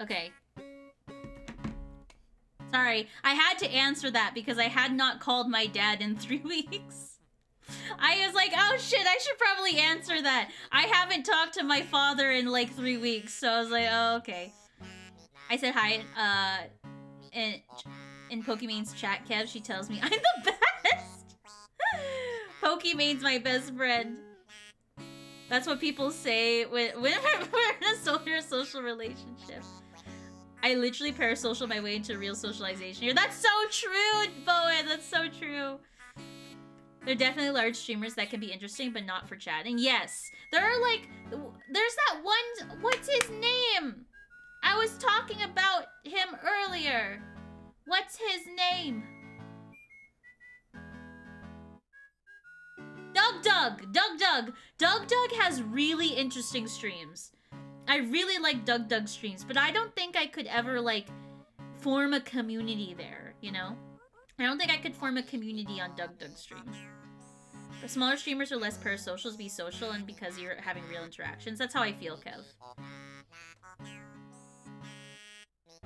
Okay. Sorry, I had to answer that because I had not called my dad in 3 weeks. I was like, oh shit, I should probably answer that. I haven't talked to my father in like 3 weeks, so I was like, oh, okay. I said hi, in Pokemon's chat, Kev, she tells me I'm the best! Pokemon's my best friend. That's what people say when we're in a social relationship. I literally parasocial my way into real socialization here. That's so true, Bowen. That's so true. There are definitely large streamers that can be interesting, but not for chatting. Yes. There are like... There's that one... What's his name? I was talking about him earlier. What's his name? Doug. Doug has really interesting streams. I really like Doug streams, but I don't think I could ever, like, form a community there, you know? I don't think I could form a community on Doug streams. The smaller streamers are less parasocial to be social and because you're having real interactions. That's how I feel, Kev.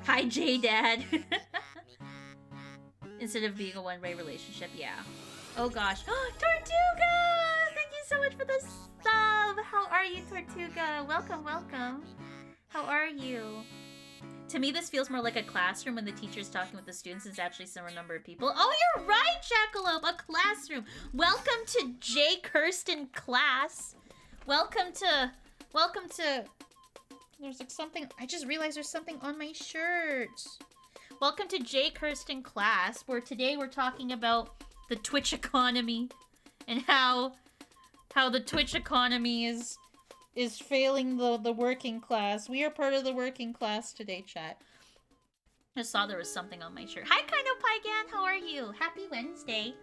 Hi, J-Dad. Instead of being a one-way relationship, yeah. Oh gosh. Tortuga! Thank you so much for the sub! How are you, Tortuga? Welcome, welcome. How are you? To me, this feels more like a classroom when the teacher's talking with the students. It's actually a similar number of people. Oh, you're right, Jackalope! A classroom! Welcome to Jkirstyn class. Welcome to... There's like something... I just realized there's something on my shirt. Welcome to Jkirstyn class, where today we're talking about the Twitch economy and how the Twitch economy is failing the working class. We are part of the working class today, chat. I saw there was something on my shirt. Hi, Kino Pygan, how are you? Happy Wednesday.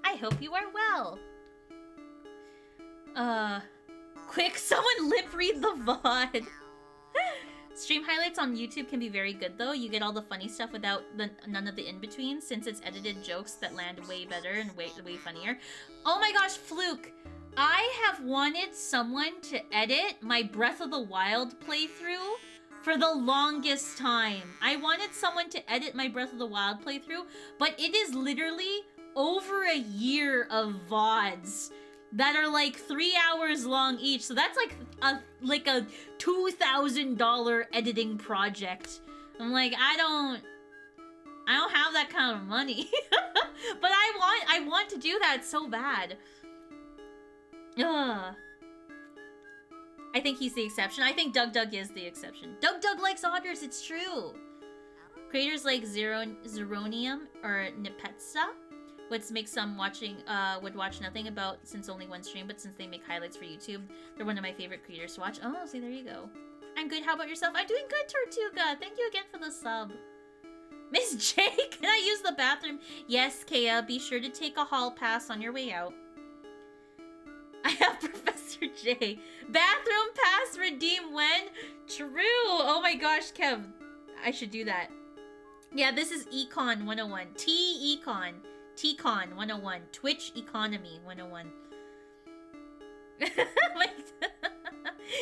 I hope you are well. Quick, someone lip read the VOD. Stream highlights on YouTube can be very good though. You get all the funny stuff without none of the in-between, since it's edited jokes that land way better and way funnier. Oh my gosh, Fluke! I have wanted someone to edit my Breath of the Wild playthrough for the longest time. I wanted someone to edit my Breath of the Wild playthrough, but it is literally over a year of VODs that are like 3 hours long each. So that's like a $2,000 editing project. I'm like, I don't have that kind of money. But I want to do that so bad. Ugh. I think he's the exception. I think Doug is the exception. Doug likes otters, it's true. Creators like Zeronium or Nipetsa would make some would watch nothing about since only one stream, but since they make highlights for YouTube, they're one of my favorite creators to watch. Oh, see, there you go. I'm good. How about yourself? I'm doing good, Tortuga. Thank you again for the sub. Miss J, can I use the bathroom? Yes, Kea. Be sure to take a hall pass on your way out. I have Professor J. Bathroom pass redeem when? True. Oh my gosh, Kev. I should do that. Yeah, this is Econ 101. T-Econ. T-Con 101. Twitch Economy 101.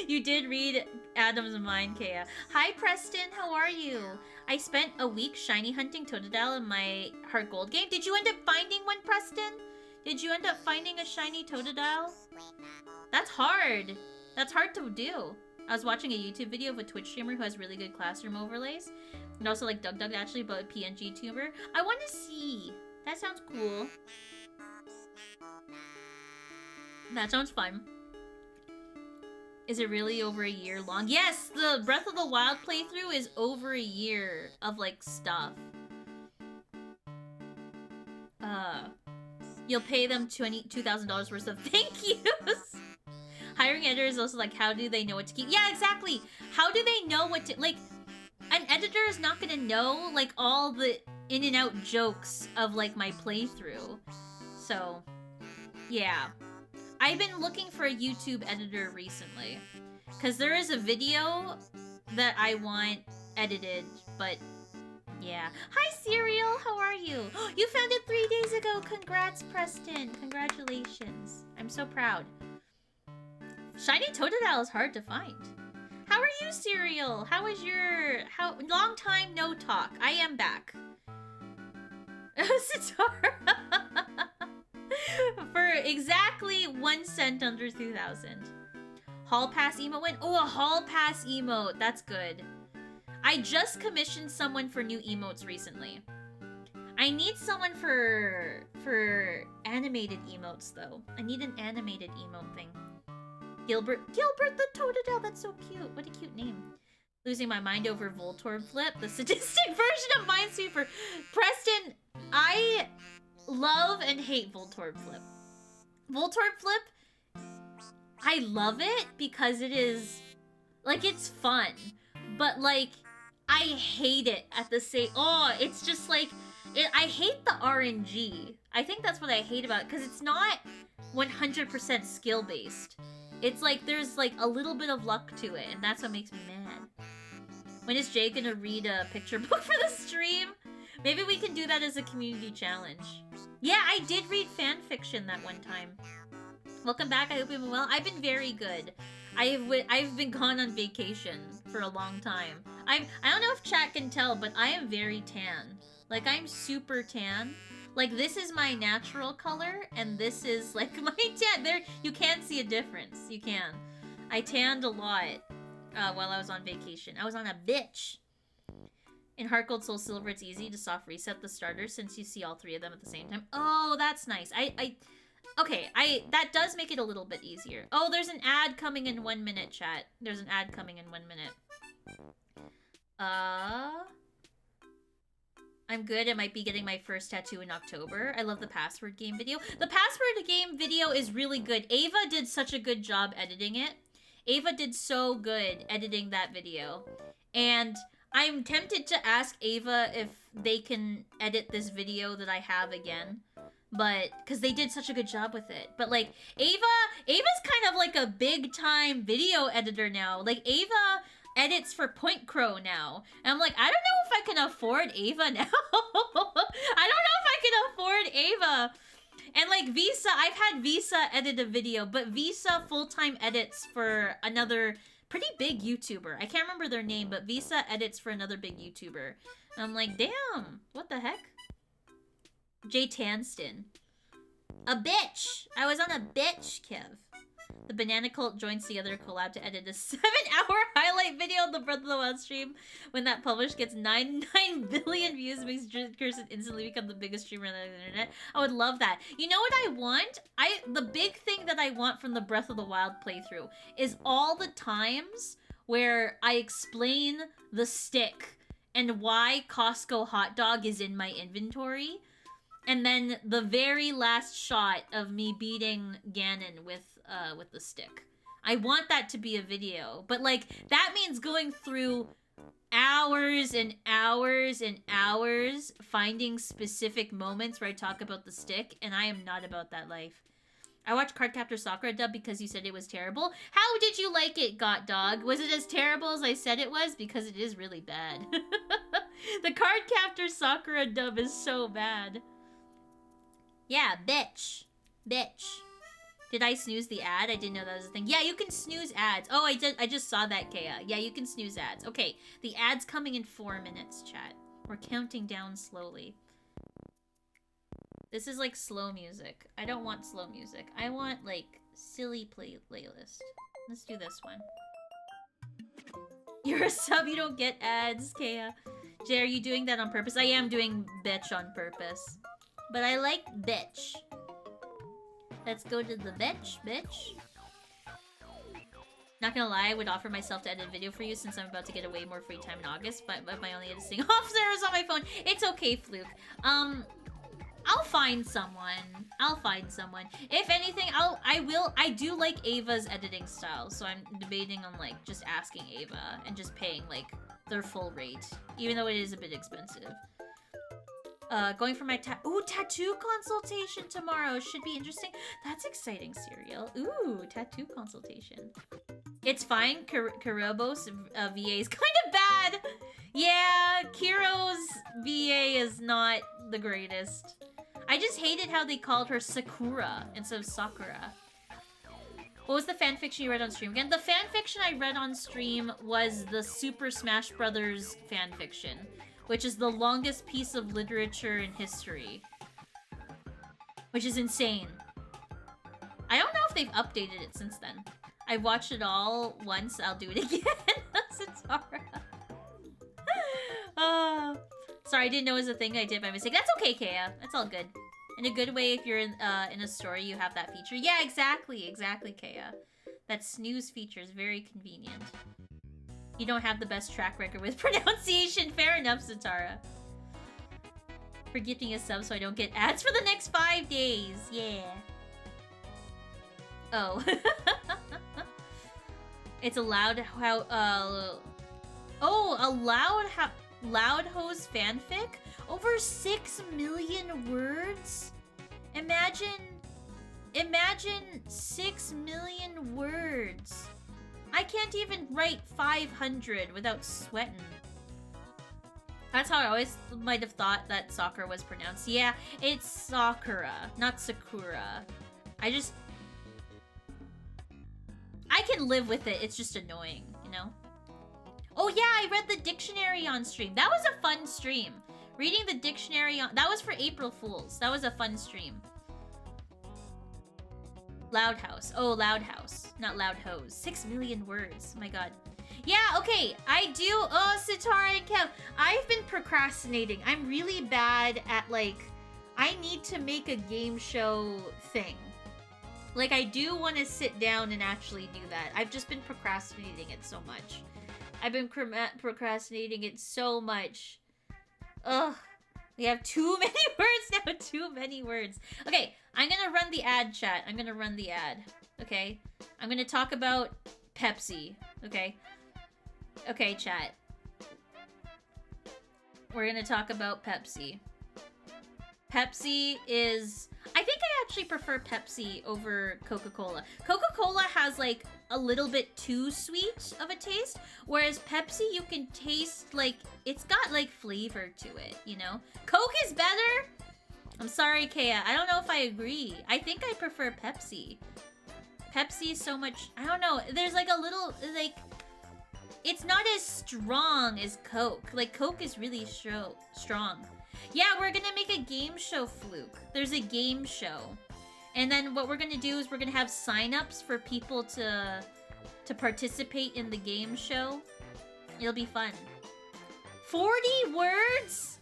You did read Adam's mind, Kea. Hi, Preston. How are you? I spent a week shiny hunting Totodile in my Heart Gold game. Did you end up finding one, Preston? Did you end up finding a shiny Totodile? That's hard. That's hard to do. I was watching a YouTube video of a Twitch streamer who has really good classroom overlays. And also like Doug actually, but a PNG tuber. I want to see. That sounds cool. That sounds fun. Is it really over a year long? Yes, the Breath of the Wild playthrough is over a year of like stuff. You'll pay them $2,000 worth of thank yous. Hiring editors is also like, how do they know what to keep? Yeah, exactly. How do they know what to, like, an editor is not gonna know, like, all the in and out jokes of, like, my playthrough. So, yeah. I've been looking for a YouTube editor recently. Because there is a video that I want edited, but yeah. Hi, Serial! How are you? You found it 3 days ago! Congrats, Preston! Congratulations. I'm so proud. Shiny Totodile is hard to find. How are you, Serial? How is your... long time no talk. I am back. Sitar. For exactly 1 cent under 2,000. Hall Pass emote win? Oh, a Hall Pass emote. That's good. I just commissioned someone for new emotes recently. I need someone for animated emotes, though. I need an animated emote thing. Gilbert the Totodile, that's so cute. What a cute name. Losing my mind over Voltorb Flip, the sadistic version of Minesweeper. Preston, I love and hate Voltorb Flip. Voltorb Flip, I love it because it is, like, it's fun. But, like, I hate it at the same... Oh, it's just, like... I hate the RNG. I think that's what I hate about it, because it's not 100% skill-based. It's like, there's, like, a little bit of luck to it, and that's what makes me mad. When is Jay gonna read a picture book for the stream? Maybe we can do that as a community challenge. Yeah, I did read fan fiction that one time. Welcome back, I hope you've been well. I've been very good. I've been gone on vacation for a long time. I don't know if chat can tell, but I am very tan. Like, I'm super tan. Like, this is my natural color, and this is, like, my tan. There, you can't see a difference. You can. I tanned a lot while I was on vacation. I was on a bitch. In Heart Gold Soul Silver, it's easy to soft reset the starter since you see all 3 of them at the same time. Oh, that's nice. Okay, that does make it a little bit easier. Oh, there's an ad coming in 1 minute, chat. There's an ad coming in 1 minute. I'm good. I might be getting my first tattoo in October. I love the password game video. The password game video is really good. Ava did such a good job editing it. Ava did so good editing that video. And I'm tempted to ask Ava if they can edit this video that I have again. But, because they did such a good job with it. But, like, Ava's kind of like a big-time video editor now. Like, Ava edits for Point Crow now. And I'm like, I don't know if I can afford Ava now. I don't know if I can afford Ava. And, like, Visa, I've had Visa edit a video, but Visa full-time edits for another pretty big YouTuber. I can't remember their name, but Visa edits for another big YouTuber. And I'm like, damn, what the heck? Jkirstyn. A bitch! I was on a bitch, Kev. The Banana Cult joins together collab to edit a 7-hour highlight video of the Breath of the Wild stream. When that published gets 99 billion views, makes Jkirstyn instantly become the biggest streamer on the internet. I would love that. You know what I want? The big thing that I want from the Breath of the Wild playthrough is all the times where I explain the stick and why Costco hot dog is in my inventory. And then the very last shot of me beating Ganon with the stick. I want that to be a video. But, like, that means going through hours and hours and hours finding specific moments where I talk about the stick, and I am not about that life. I watched Cardcaptor Sakura dub because you said it was terrible. How did you like it, Got Dog? Was it as terrible as I said it was? Because it is really bad. The Cardcaptor Sakura dub is so bad. Yeah, bitch. Bitch. Did I snooze the ad? I didn't know that was a thing. Yeah, you can snooze ads. Oh, I just saw that, Kea. Yeah, you can snooze ads. Okay, the ad's coming in 4 minutes, chat. We're counting down slowly. This is like slow music. I don't want slow music. I want, like, silly playlist. Let's do this one. You're a sub, you don't get ads, Kea. Jay, are you doing that on purpose? I am doing bitch on purpose. But I like bitch. Let's go to the bitch. Not gonna lie, I would offer myself to edit a video for you since I'm about to get way more free time in August, but my only editing off Sarah's on my phone. It's okay, Fluke. I'll find someone. If anything, I do like Ava's editing style, so I'm debating on, like, just asking Ava and just paying, like, their full rate, even though it is a bit expensive. Going for my tattoo consultation tomorrow. Should be interesting. That's exciting, Serial. Ooh, tattoo consultation. It's fine. Kirobos VA is kind of bad. Yeah, Kiro's VA is not the greatest. I just hated how they called her Sakura instead of Sakura. What was the fanfiction you read on stream again? The fanfiction I read on stream was the Super Smash Brothers fanfiction, which is the longest piece of literature in history. Which is insane. I don't know if they've updated it since then. I watched it all once, I'll do it again. Satara. Sorry, I didn't know it was a thing I did by mistake. That's okay, Kea. That's all good. In a good way, if you're in a story, you have that feature. Yeah, exactly, Kea. That snooze feature is very convenient. You don't have the best track record with pronunciation. Fair enough, Satara. For gifting a sub so I don't get ads for the next 5 days. Yeah. Oh. It's a loud how oh, a loud hose fanfic? Over 6 million words? Imagine 6 million words. I can't even write 500 without sweating. That's how I always might have thought that Sakura was pronounced. Yeah, it's Sakura, not Sakura. I can live with it. It's just annoying, you know? Oh yeah, I read the dictionary on stream. That was a fun stream. Reading the dictionary on... That was for April Fools. That was a fun stream. Loud House. Oh, Loud House. Not Loud Hose. 6 million words. Oh my god. Yeah, okay, I do. Oh, Sitara and Kev. I've been procrastinating. I'm really bad at, like, I need to make a game show thing. Like, I do want to sit down and actually do that. I've just been procrastinating it so much. I've been procrastinating it so much. Ugh. We have too many words now. Too many words. Okay, I'm gonna run the ad, chat. I'm gonna run the ad. Okay? I'm gonna talk about Pepsi. Okay? Okay, chat. We're gonna talk about Pepsi. Pepsi is... I think I actually prefer Pepsi over Coca-Cola. Coca-Cola has, like, a little bit too sweet of a taste, whereas Pepsi, you can taste, like, it's got, like, flavor to it, you know? Coke is better? I'm sorry, Kea. I don't know if I agree. I think I prefer Pepsi. Pepsi is so much... I don't know. There's, like, a little, like... It's not as strong as Coke. Like, Coke is really strong. Yeah, we're gonna make a game show, Fluke. There's a game show. And then what we're gonna do is we're gonna have sign-ups for people to participate in the game show. It'll be fun. 40 words?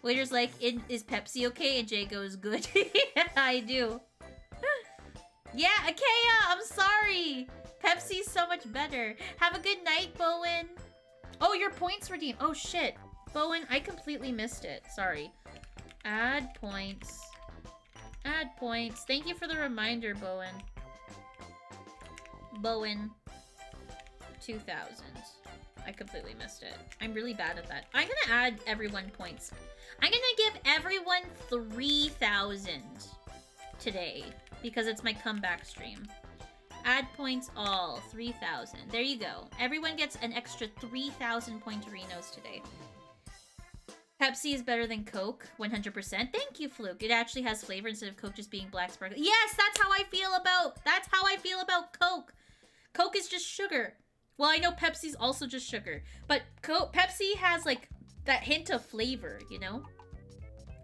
Waiter's like, is Pepsi okay? And Jay goes, good. Yeah, I do. Yeah, Akea, I'm sorry. Pepsi's so much better. Have a good night, Bowen. Oh, your points redeemed. Oh, shit. Bowen, I completely missed it. Sorry. Add points. Add points. Thank you for the reminder, Bowen. Bowen. 2000. I completely missed it. I'm really bad at that. I'm gonna add everyone points. I'm gonna give everyone 3,000 today because it's my comeback stream. Add points all. 3,000. There you go. Everyone gets an extra 3,000 pointerinos today. Pepsi is better than Coke, 100%. Thank you, Fluke. It actually has flavor instead of Coke just being black sparkling. Yes, that's how I feel about Coke. Coke is just sugar. Well, I know Pepsi's also just sugar, but Pepsi has like that hint of flavor, you know?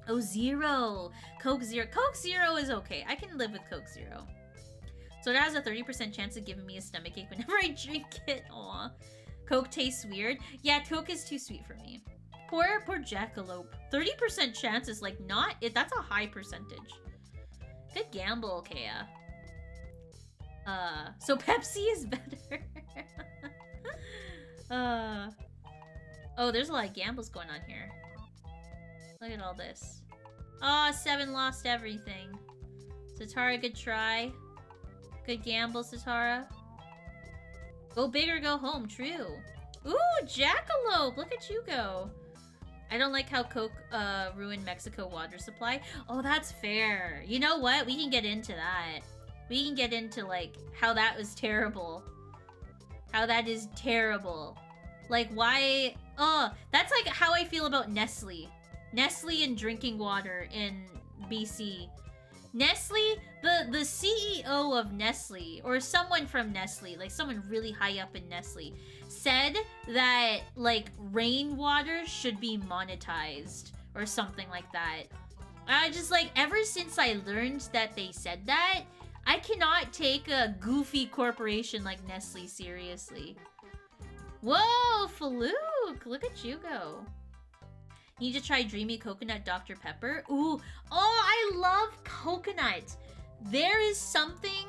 Oh, Zero. Coke Zero. Coke Zero is okay. I can live with Coke Zero. So it has a 30% chance of giving me a stomachache whenever I drink it. Aw. Coke tastes weird. Yeah, Coke is too sweet for me. Poor Jackalope. 30% chance is like not it. That's a high percentage. Good gamble, Kea. So Pepsi is better. Oh, there's a lot of gambles going on here. Look at all this. Oh, 7 lost everything. Satara, good try. Good gamble, Satara. Go big or go home, true. Ooh, Jackalope, look at you go. I don't like how Coke ruined Mexico water supply. Oh, that's fair. You know what? We can get into that. We can get into, like, how that was terrible. How that is terrible. Like, why... Oh, that's like how I feel about Nestle. Nestle and drinking water in BC. Nestle, the CEO of Nestle, or someone from Nestle, like someone really high up in Nestle, said that, like, rainwater should be monetized, or something like that. I just, like, ever since I learned that they said that, I cannot take a goofy corporation like Nestle seriously. Whoa, Faluke! Look at you go. You need to try Dreamy Coconut Dr. Pepper. Ooh, oh, I love coconut. There is something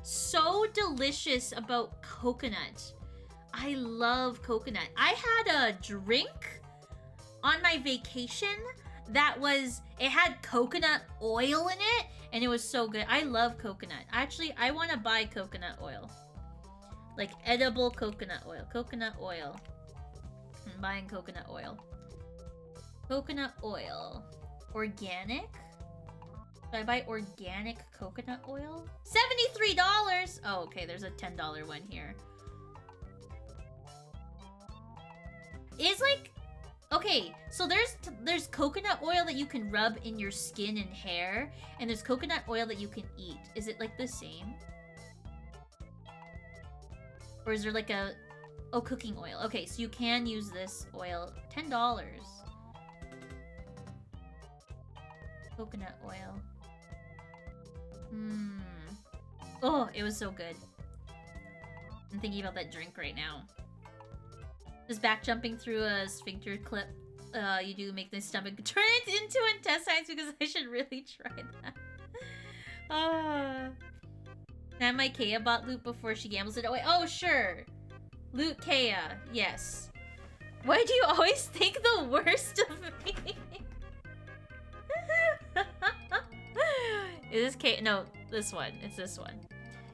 so delicious about coconut. I love coconut. I had a drink on my vacation that was, it had coconut oil in it, and it was so good. I love coconut. Actually, I want to buy coconut oil. Like edible coconut oil. Coconut oil. I'm buying coconut oil. Coconut oil. Organic? Should I buy organic coconut oil? $73! Oh, okay, there's a $10 one here. Is like... Okay, so there's coconut oil that you can rub in your skin and hair, and there's coconut oil that you can eat. Is it like the same? Or is there like a... Oh, cooking oil. Okay, so you can use this oil. $10. Coconut oil. Oh, it was so good. I'm thinking about that drink right now. Just back jumping through a sphincter clip. You do make the stomach turn it into intestines because I should really try that. Have my Kea bot loot before she gambles it away. Oh, sure. Loot Kea. Yes. Why do you always think the worst of me? Is this Kea? No, this one. It's this one.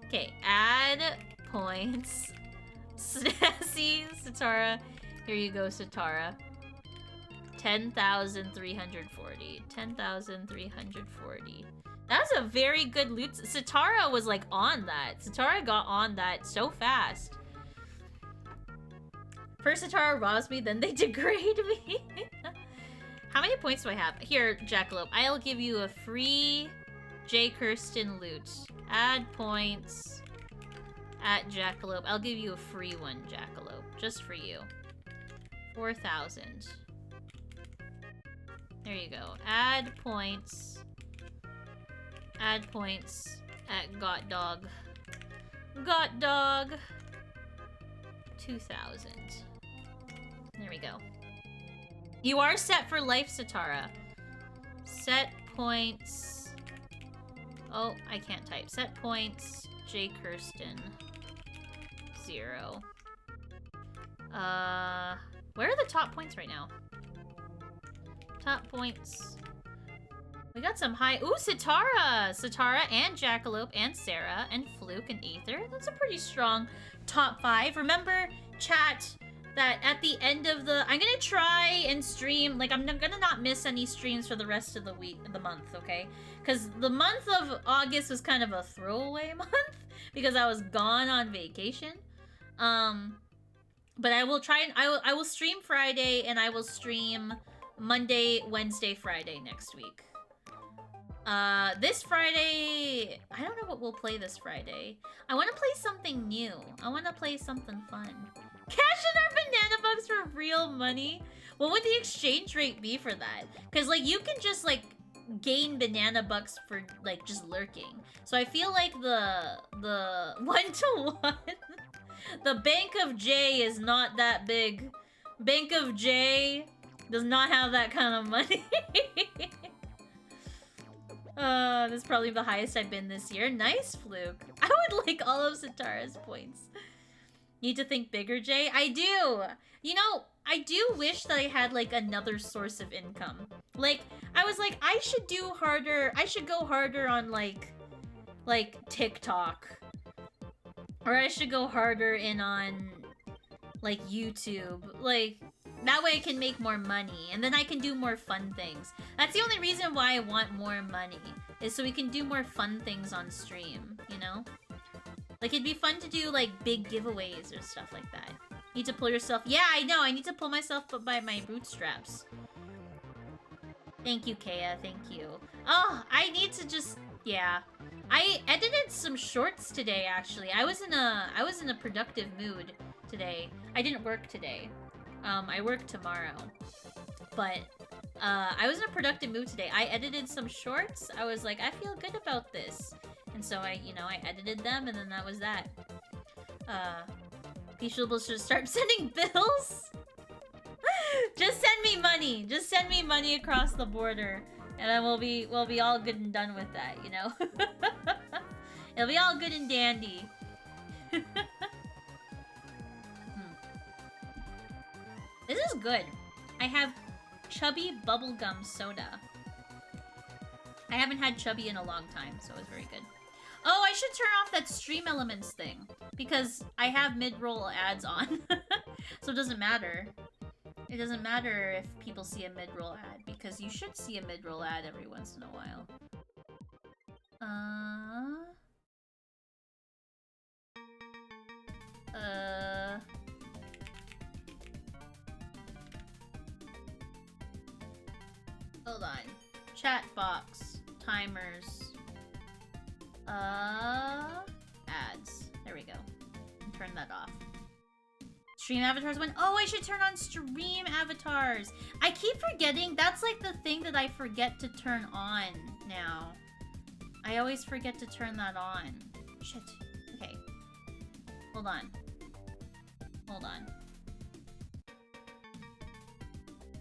Okay, add points. Sassy Satara. Here you go, Satara. 10,340. 10,340. That's a very good loot. Satara was like on that. Satara got on that so fast. First Satara robs me, then they degrade me. How many points do I have? Here, Jackalope. I'll give you a free Jkirstyn loot. Add points at Jackalope. I'll give you a free one, Jackalope. Just for you. 4,000. There you go. Add points. Add points at Got Dog. Got Dog. 2,000. There we go. You are set for life, Satara. Set points. Oh, I can't type. Set points. Jkirstyn. 0. Where are the top points right now? Top points. We got some high... Ooh, Satara! Satara and Jackalope and Sarah and Fluke and Aether. That's a pretty strong top 5. Remember, chat, that at the end of the... I'm gonna try and stream... Like, I'm gonna not miss any streams for the rest of the week, the month, okay? Because the month of August was kind of a throwaway month because I was gone on vacation. But I will try and... I will stream Friday and I will stream Monday, Wednesday, Friday next week. This Friday... I don't know what we'll play this Friday. I want to play something new. I want to play something fun. Cash in our banana bucks for real money? What would the exchange rate be for that? Because, like, you can just, like, gain banana bucks for, like, just lurking. So I feel like the 1-to-1... the Bank of J is not that big. Bank of J does not have that kind of money. This is probably the highest I've been this year. Nice, Fluke. I would like all of Satara's points. Need to think bigger, Jay? I do! You know, I do wish that I had, like, another source of income. Like, I was like, I should do harder. I should go harder on, like TikTok. Or I should go harder in on, like, YouTube. Like, that way I can make more money. And then I can do more fun things. That's the only reason why I want more money. Is so we can do more fun things on stream, you know? Like, it'd be fun to do, like, big giveaways or stuff like that. Need to pull yourself... Yeah, I know! I need to pull myself up by my bootstraps. Thank you, Kea. Thank you. Oh, I need to just... Yeah. I edited some shorts today, actually. I was in a productive mood today. I didn't work today. I work tomorrow. But, I was in a productive mood today. I edited some shorts. I was like, I feel good about this. And so I edited them, and then that was that. People should start sending bills. Just send me money. Just send me money across the border. And then we'll be all good and done with that, you know? It'll be all good and dandy. This is good. I have chubby bubblegum soda. I haven't had chubby in a long time, so it's very good. Oh, I should turn off that Stream Elements thing. Because I have mid-roll ads on. So it doesn't matter. It doesn't matter if people see a mid-roll ad, because you should see a mid-roll ad every once in a while. Hold on. Chat box. Timers. Ads. There we go. Turn that off. Stream avatars went. Oh, I should turn on stream avatars. I keep forgetting. That's like the thing that I forget to turn on now. I always forget to turn that on. Shit. Okay. Hold on. Hold on.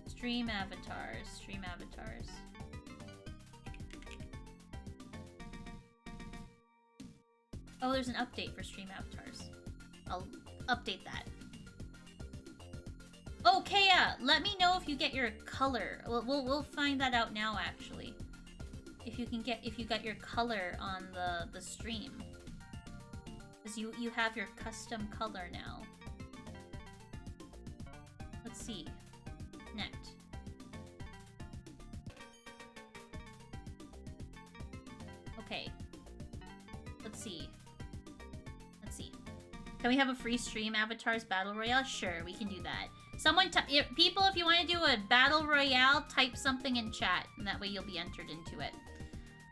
Stream avatars. Stream avatars. Oh, there's an update for stream avatars. I'll update that. Oh, Kea, let me know if you get your color. We'll find that out now, actually. If you got your color on the stream, because you have your custom color now. Let's see. Net. Okay. Let's see. Let's see. Can we have a free stream avatars battle royale? Sure, we can do that. Someone, people, if you want to do a battle royale, type something in chat, and that way you'll be entered into it.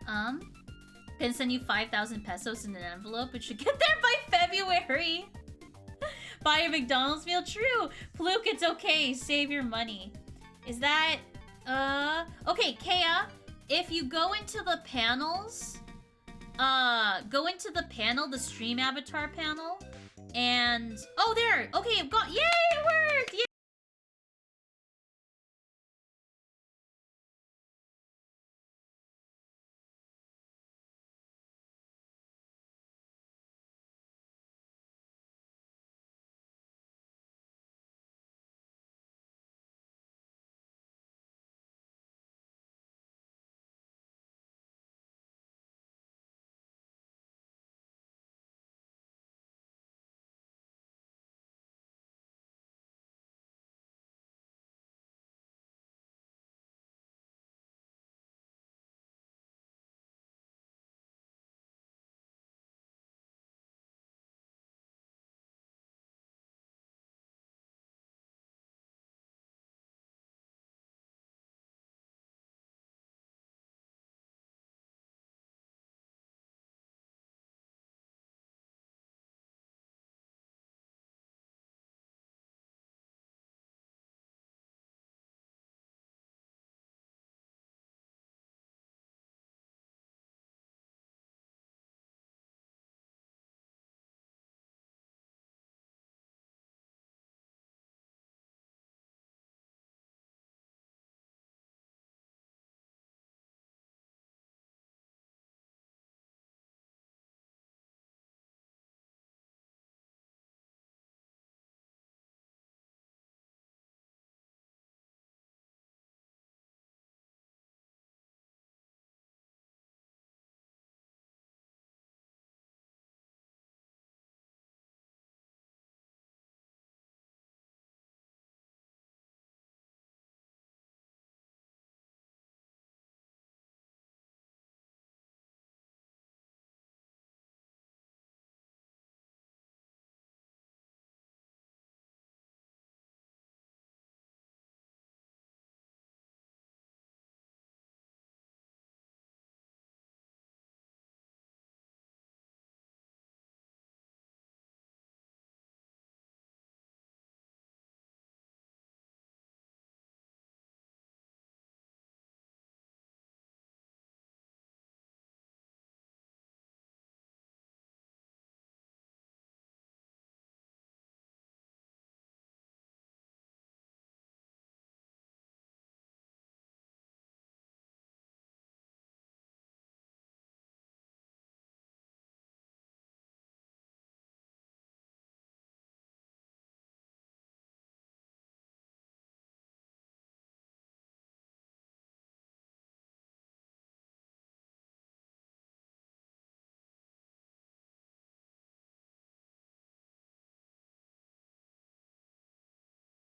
Gonna send you 5,000 pesos in an envelope. It should get there by February. Buy a McDonald's meal. True. Fluke, it's okay. Save your money. Is that, okay, Kea, if you go into the panels, go into the panel, the stream avatar panel, and, oh, there. Okay, I've got, yay, it worked. Yay.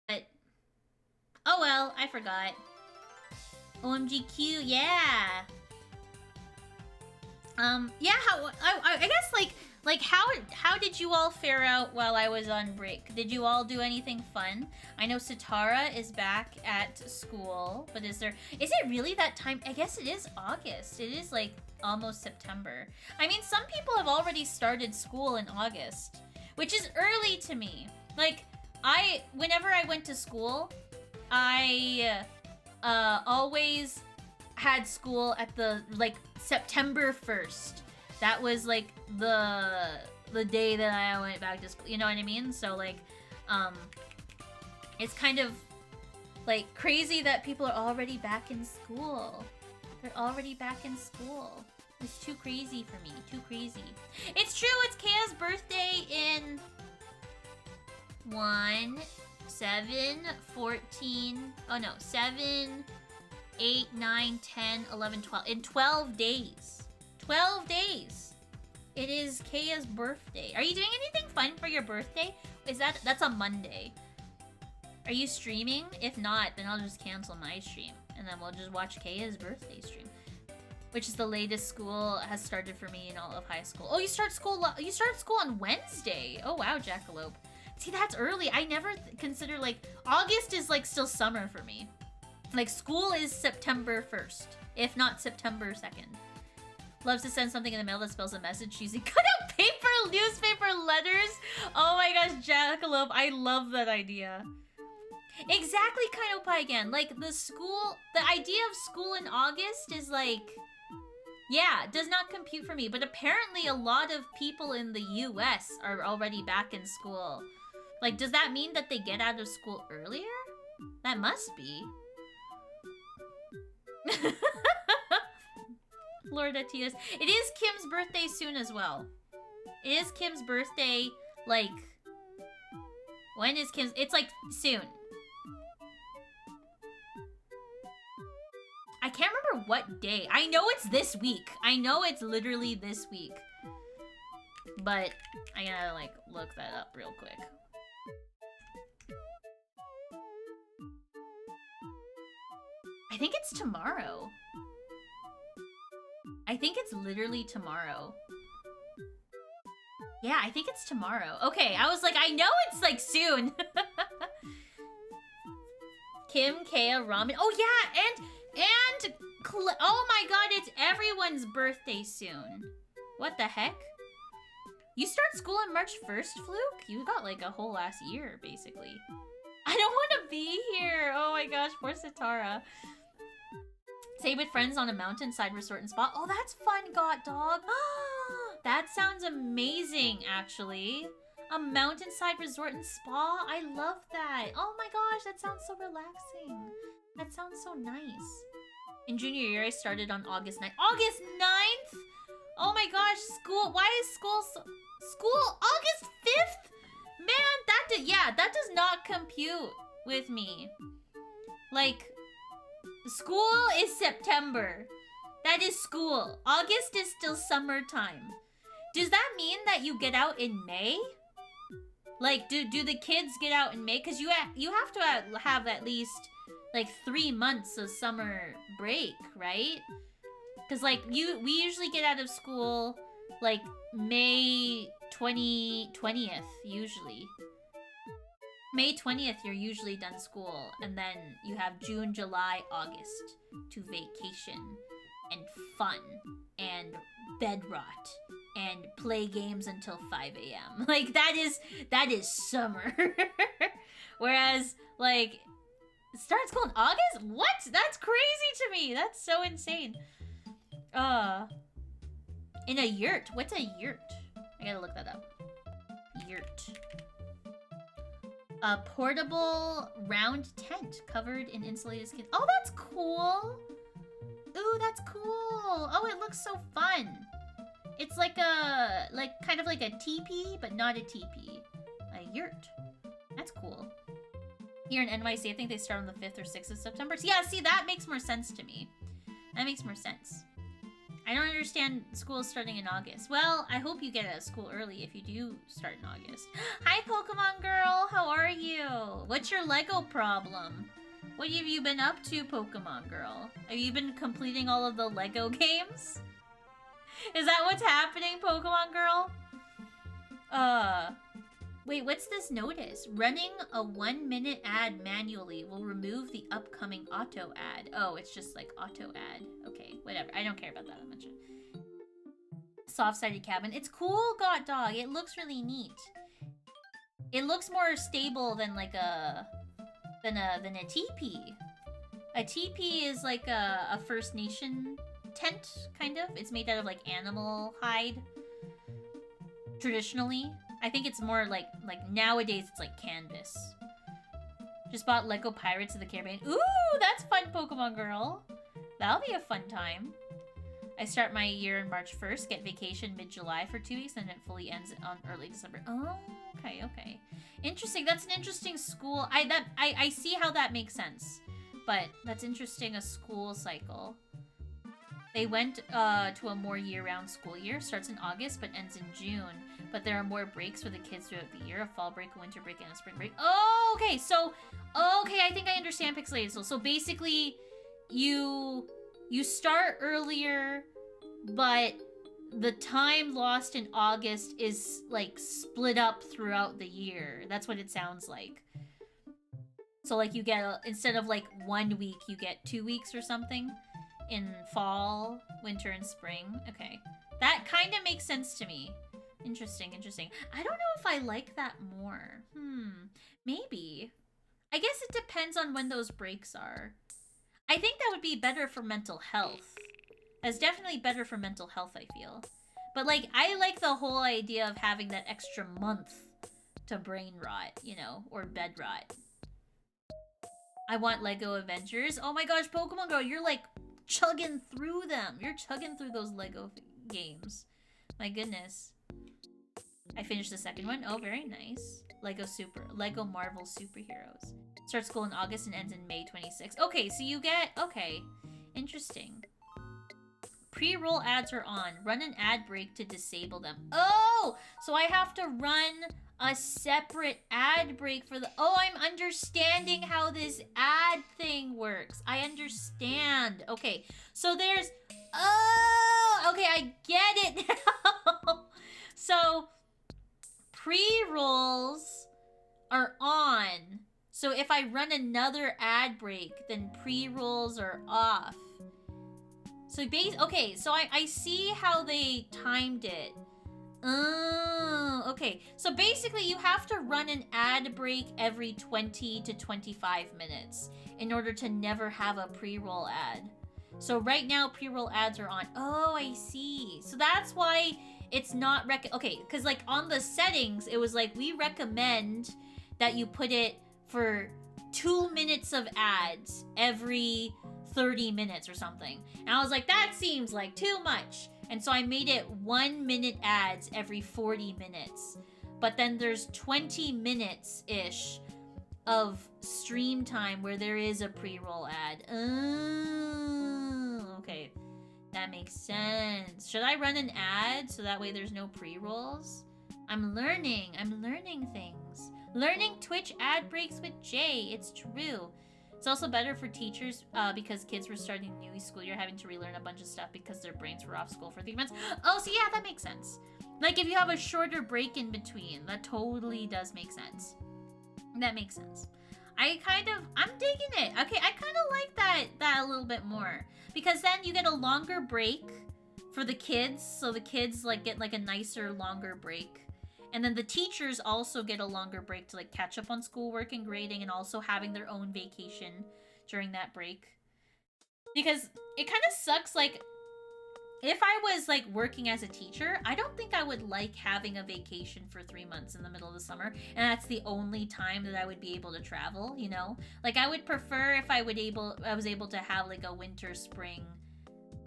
But, oh well, I forgot. OMGQ, yeah. Yeah, I guess, like, how did you all fare out while I was on break? Did you all do anything fun? I know Satara is back at school, but is it really that time? I guess it is August. It is, like, almost September. I mean, some people have already started school in August, which is early to me. Like, whenever I went to school, I always had school at the, like, September 1st. That was, like, the day that I went back to school, you know what I mean? So, like, It's kind of like crazy that people are already back in school. They're already back in school. It's too crazy for me. Too crazy. It's true, it's Kaya's birthday in 1, 7, 14. Oh no, 7, 8, 9, 10, 11, 12. In 12 days. 12 days. It is Kaya's birthday. Are you doing anything fun for your birthday? That's a Monday. Are you streaming? If not, then I'll just cancel my stream. And then we'll just watch Kaya's birthday stream. Which is the latest school has started for me in all of high school. Oh, you start school on Wednesday. Oh wow, Jackalope. See, that's early. I never consider, like, August is like still summer for me. Like, school is September 1st, if not September 2nd. Loves to send something in the mail that spells a message using cut out paper, newspaper, letters. Oh my gosh, Jackalope, I love that idea. Exactly, Kaiopai again. Like, the idea of school in August is like, yeah, it does not compute for me. But apparently a lot of people in the US are already back in school. Like, does that mean that they get out of school earlier? That must be. Lord Atias. It is Kim's birthday soon as well. It is Kim's birthday, like... When is Kim's... It's, like, soon. I can't remember what day. I know it's this week. I know it's literally this week. But I gotta, like, look that up real quick. I think it's tomorrow. I think it's literally tomorrow. Yeah, I think it's tomorrow. Okay, I was like, I know it's like soon. Kim, Kea, Ramen. Oh yeah, and oh my god, it's everyone's birthday soon. What the heck? You start school on March 1st, Fluke? You got like a whole last year, basically. I don't want to be here. Oh my gosh, poor Sitara. Stay with friends on a mountainside resort and spa. Oh, that's fun, Got Dog. That sounds amazing, actually. A mountainside resort and spa? I love that. Oh my gosh, that sounds so relaxing. That sounds so nice. In junior year, I started on August 9th. August 9th? Oh my gosh, school. Why is school August 5th? Man, that does not compute with me. Like, school is September. That is school. August is still summertime. Does that mean that you get out in May? Like, do the kids get out in May? Because you have to have at least, like, 3 months of summer break, right? Because, like, we usually get out of school, like, May 20th, usually. May 20th, you're usually done school, and then you have June, July, August to vacation and fun and bed rot and play games until 5 a.m. Like, that is summer. Whereas, like, start school in August? What? That's crazy to me. That's so insane. In a yurt. What's a yurt? I gotta look that up. Yurt. A portable round tent covered in insulated skin. Oh, that's cool. Ooh, that's cool. Oh, it looks so fun. It's like kind of like a teepee, but not a teepee. A yurt. That's cool. Here in NYC, I think they start on the 5th or 6th of September. So yeah, see, that makes more sense to me. That makes more sense. I don't understand school starting in August. Well, I hope you get out of school early if you do start in August. Hi, Pokemon Girl. How are you? What's your Lego problem? What have you been up to, Pokemon Girl? Have you been completing all of the Lego games? Is that what's happening, Pokemon Girl? Wait, what's this notice? Running a 1-minute ad manually will remove the upcoming auto ad. Oh, it's just like auto ad. Okay, whatever. I don't care about that much. Soft-sided cabin. It's cool, Got Dog. It looks really neat. It looks more stable than like than a teepee. A teepee is like a First Nation tent, kind of. It's made out of like animal hide. Traditionally. I think it's more like nowadays it's like canvas. Just bought Lego Pirates of the Caribbean. Ooh, that's fun, Pokemon girl. That'll be a fun time. I start my year on March 1st, get vacation mid-July for 2 weeks, and it fully ends on early December. Oh, okay, okay. Interesting. That's an interesting school. I see how that makes sense. But that's interesting, a school cycle. They went to a more year-round school year. Starts in August, but ends in June. But there are more breaks for the kids throughout the year. A fall break, a winter break, and a spring break. Oh, okay. So, okay, I think I understand Pixelated Soul. So basically, you start earlier, but the time lost in August is, like, split up throughout the year. That's what it sounds like. So, like, you get, instead of, like, 1 week, you get 2 weeks or something in fall, winter, and spring. Okay. That kind of makes sense to me. Interesting, interesting. I don't know if I like that more. Maybe. I guess it depends on when those breaks are. I think that would be better for mental health. That's definitely better for mental health, I feel. But, like, I like the whole idea of having that extra month to brain rot, you know, or bed rot. I want Lego Avengers. Oh my gosh, Pokemon Go, you're, like, chugging through them. You're chugging through those Lego games. My goodness. I finished the second one. Oh, very nice. Lego Marvel Superheroes. Starts school in August and ends in May 26th. Okay, so you get... Okay. Interesting. Pre-roll ads are on. Run an ad break to disable them. Oh! So I have to run a separate ad break for the... Oh, I'm understanding how this ad thing works. I understand. Okay, so there's... Oh! Okay, I get it now. So, pre-rolls are on. So if I run another ad break, then pre-rolls are off. So okay, so I see how they timed it. Oh, okay. So basically you have to run an ad break every 20 to 25 minutes in order to never have a pre-roll ad. So right now pre-roll ads are on. Oh, I see. So that's why it's not okay, because like on the settings, it was like we recommend that you put it for 2 minutes of ads every 30 minutes or something. And I was like, that seems like too much. And so I made it 1 minute ads every 40 minutes. But then there's 20 minutes-ish of stream time where there is a pre-roll ad. Oh, okay. That makes sense. Should I run an ad so that way there's no pre-rolls? I'm learning things. Learning Twitch ad breaks with Jay. It's true. It's also better for teachers because kids were starting a new school year having to relearn a bunch of stuff because their brains were off school for 3 months. Oh, so yeah, that makes sense. Like if you have a shorter break in between, that totally does make sense. That makes sense. I'm digging it. Okay, I kind of like that a little bit more because then you get a longer break for the kids, so the kids like get like a nicer longer break. And then the teachers also get a longer break to like catch up on schoolwork and grading and also having their own vacation during that break. Because it kind of sucks, like, if I was like working as a teacher, I don't think I would like having a vacation for 3 months in the middle of the summer. And that's the only time that I would be able to travel, you know? Like I would prefer if I was able to have like a winter, spring,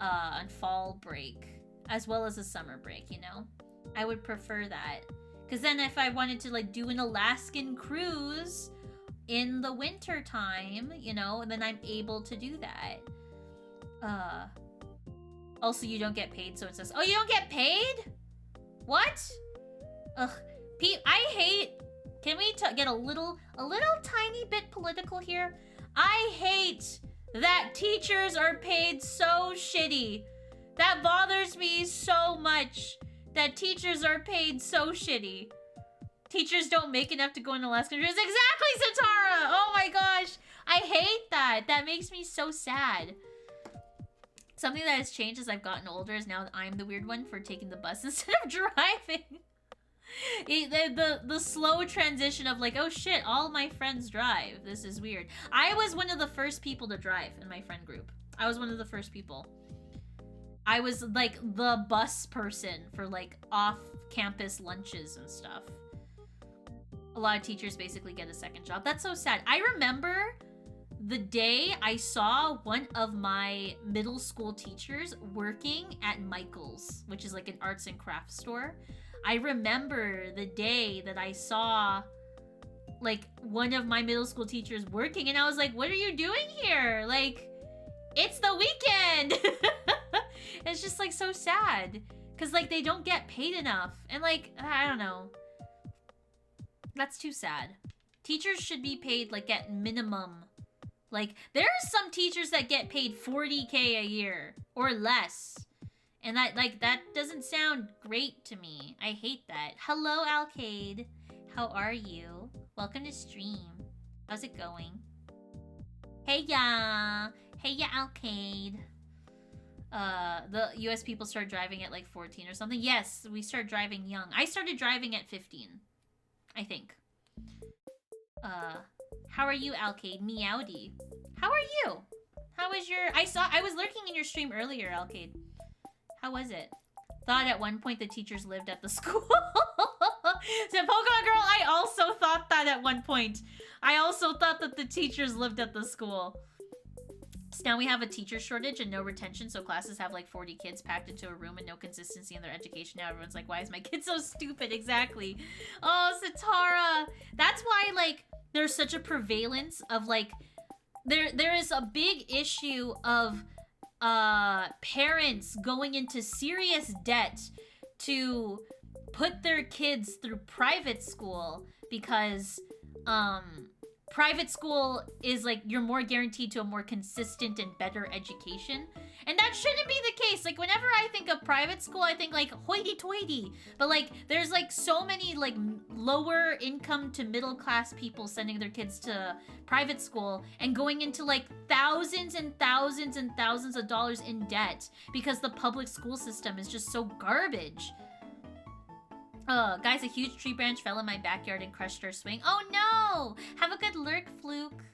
and fall break, as well as a summer break, you know? I would prefer that. Because then if I wanted to, like, do an Alaskan cruise in the winter time, you know, and then I'm able to do that. Also, you don't get paid, so it says... Oh, you don't get paid? What? Ugh. I hate... Can we get a little tiny bit political here? I hate that teachers are paid so shitty. That bothers me so much. That teachers are paid so shitty. Teachers don't make enough to go on Alaskan cruise. Exactly, Satara! Oh my gosh! I hate that. That makes me so sad. Something that has changed as I've gotten older is now I'm the weird one for taking the bus instead of driving. The slow transition of like, oh shit, all my friends drive. This is weird. I was one of the first people to drive in my friend group. I was one of the first people. I was like the bus person for like off-campus lunches and stuff. a lot of teachers basically get a second job. That's so sad. I remember the day I saw one of my middle school teachers working at Michael's, which is like an arts and crafts store. I remember the day that I saw like one of my middle school teachers working, and I was like, what are you doing here? Like, it's the weekend. It's just like so sad because like they don't get paid enough, and like I don't know, that's too sad. Teachers should be paid like at minimum. Like there are some teachers that get paid 40K a year or less, and that doesn't sound great to me. I hate that. Hello, Alcade. How are you? Welcome to stream. How's it going? Hey ya! Hey ya, Alcade. The US people start driving at like 14 or something. Yes, we start driving young. I started driving at 15, I think. How are you, Alcade? Meowdy. How are you? How was your... I was lurking in your stream earlier, Alcade. How was it? Thought at one point the teachers lived at the school. So Pokemon Girl, I also thought that at one point. I also thought that the teachers lived at the school. So now we have a teacher shortage and no retention, so classes have like 40 kids packed into a room and no consistency in their education. Now everyone's like, why is my kid so stupid? Exactly. Oh, Satara. That's why, like, there's such a prevalence of, like, there is a big issue of parents going into serious debt to put their kids through private school because private school is like you're more guaranteed to a more consistent and better education, and that shouldn't be the case. Like whenever I think of private school, I think like hoity-toity, but like there's like so many like lower income to middle class people sending their kids to private school and going into like thousands and thousands and thousands of dollars in debt because the public school system is just so garbage. Guys, a huge tree branch fell in my backyard and crushed our swing. Oh no! Have a good lurk, Fluke.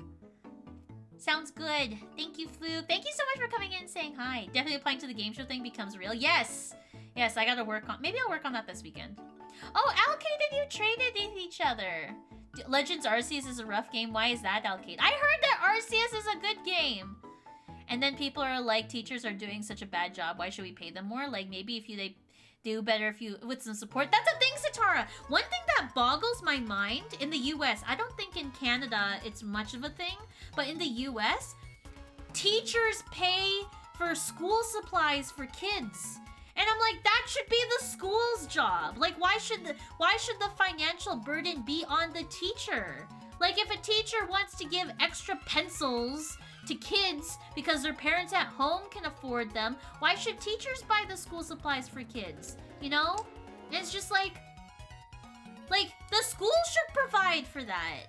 Sounds good. Thank you, Fluke. Thank you so much for coming in and saying hi. Definitely applying to the game show thing becomes real. Yes! Yes, I gotta work on... Maybe I'll work on that this weekend. Oh, Alcade and you traded with each other. Legends Arceus is a rough game. Why is that, Alcade? I heard that Arceus is a good game. And then people are like, teachers are doing such a bad job. Why should we pay them more? Like, maybe if they do better if you with some support. That's a thing, Satara. One thing that boggles my mind in the US, I don't think in Canada it's much of a thing, but in the US, teachers pay for school supplies for kids. And I'm like, that should be the school's job. Like, why should the financial burden be on the teacher? Like, if a teacher wants to give extra pencils to kids because their parents at home can afford them, why should teachers buy the school supplies for kids? You know? It's just like the school should provide for that.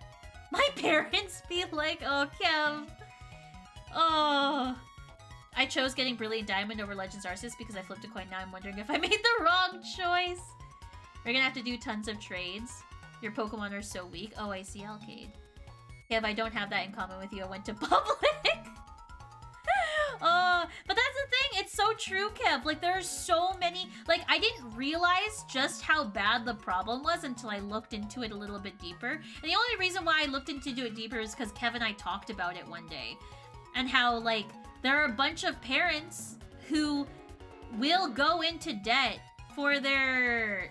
My parents be like, oh, Kev. Oh. I chose getting Brilliant Diamond over Legends Arceus because I flipped a coin. Now I'm wondering if I made the wrong choice. We're gonna have to do tons of trades. Your Pokemon are so weak. Oh, I see, Alcade. Kev, I don't have that in common with you. I went to public. But that's the thing. It's so true, Kev. Like, there are so many... Like, I didn't realize just how bad the problem was until I looked into it a little bit deeper. And the only reason why I looked into it deeper is because Kev and I talked about it one day. And how, like, there are a bunch of parents who will go into debt for their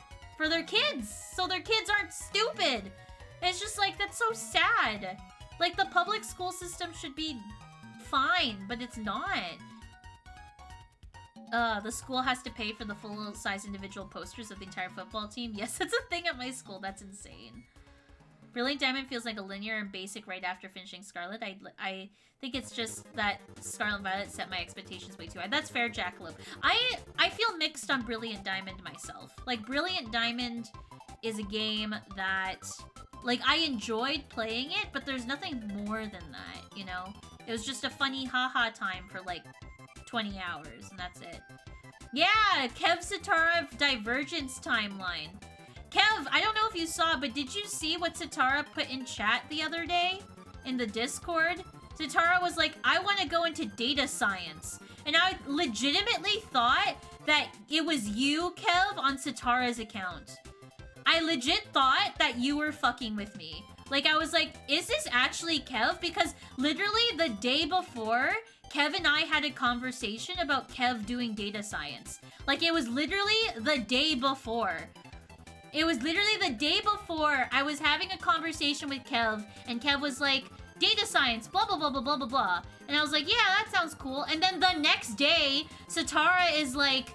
kids. So their kids aren't stupid. It's just like, that's so sad. Like, the public school system should be fine, but it's not. The school has to pay for the full-size individual posters of the entire football team. Yes, that's a thing at my school. That's insane. Brilliant Diamond feels like a linear and basic right after finishing Scarlet. I think it's just that Scarlet and Violet set my expectations way too high. That's fair, Jackalope. I feel mixed on Brilliant Diamond myself. Like, Brilliant Diamond is a game that... Like, I enjoyed playing it, but there's nothing more than that, you know? It was just a funny haha time for, like, 20 hours, and that's it. Yeah, Kev Satara Divergence timeline. Kev, I don't know if you saw, but did you see what Satara put in chat the other day? In the Discord? Satara was like, I want to go into data science. And I legitimately thought that it was you, Kev, on Satara's account. I legit thought that you were fucking with me. Like, I was like, is this actually Kev? Because literally the day before, Kev and I had a conversation about Kev doing data science. Like, it was literally the day before. It was literally the day before I was having a conversation with Kev, and Kev was like, data science, blah, blah, blah, blah, blah, blah, blah. And I was like, yeah, that sounds cool. And then the next day, Satara is like,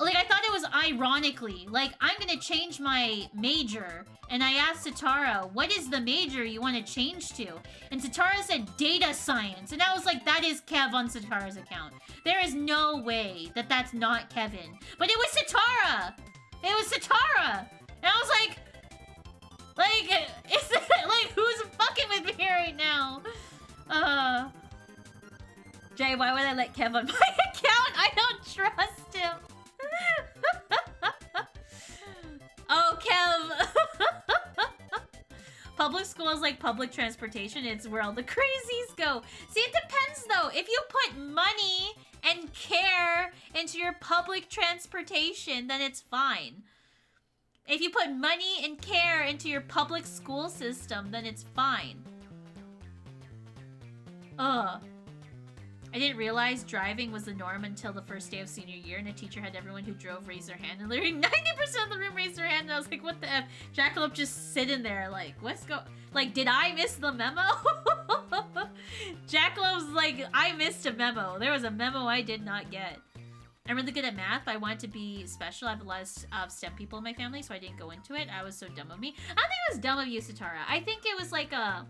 I thought it was ironically, like, I'm gonna change my major. And I asked Satara, what is the major you want to change to? And Satara said data science. And I was like, that is Kev on Satara's account. There is no way that that's not Kevin. But it was Satara! It was Satara! And I was like, is it, like, who's fucking with me right now? Jay, why would I let Kev on my account? I don't trust him. Oh, Kev. Public school is like public transportation. It's where all the crazies go. See, it depends, though. If you put money and care into your public transportation, then it's fine. If you put money and care into your public school system, then it's fine. Ugh. I didn't realize driving was the norm until the first day of senior year, and a teacher had everyone who drove raise their hand, and literally 90% of the room raised their hand, and I was like, what the F? Jackalope just sitting there like, what's go... Like, did I miss the memo? Jackalope's like, I missed a memo. There was a memo I did not get. I'm really good at math, but I wanted to be special. I have a lot of STEM people in my family, so I didn't go into it. I was so dumb of me. I don't think it was dumb of you, Satara. I think it was like a...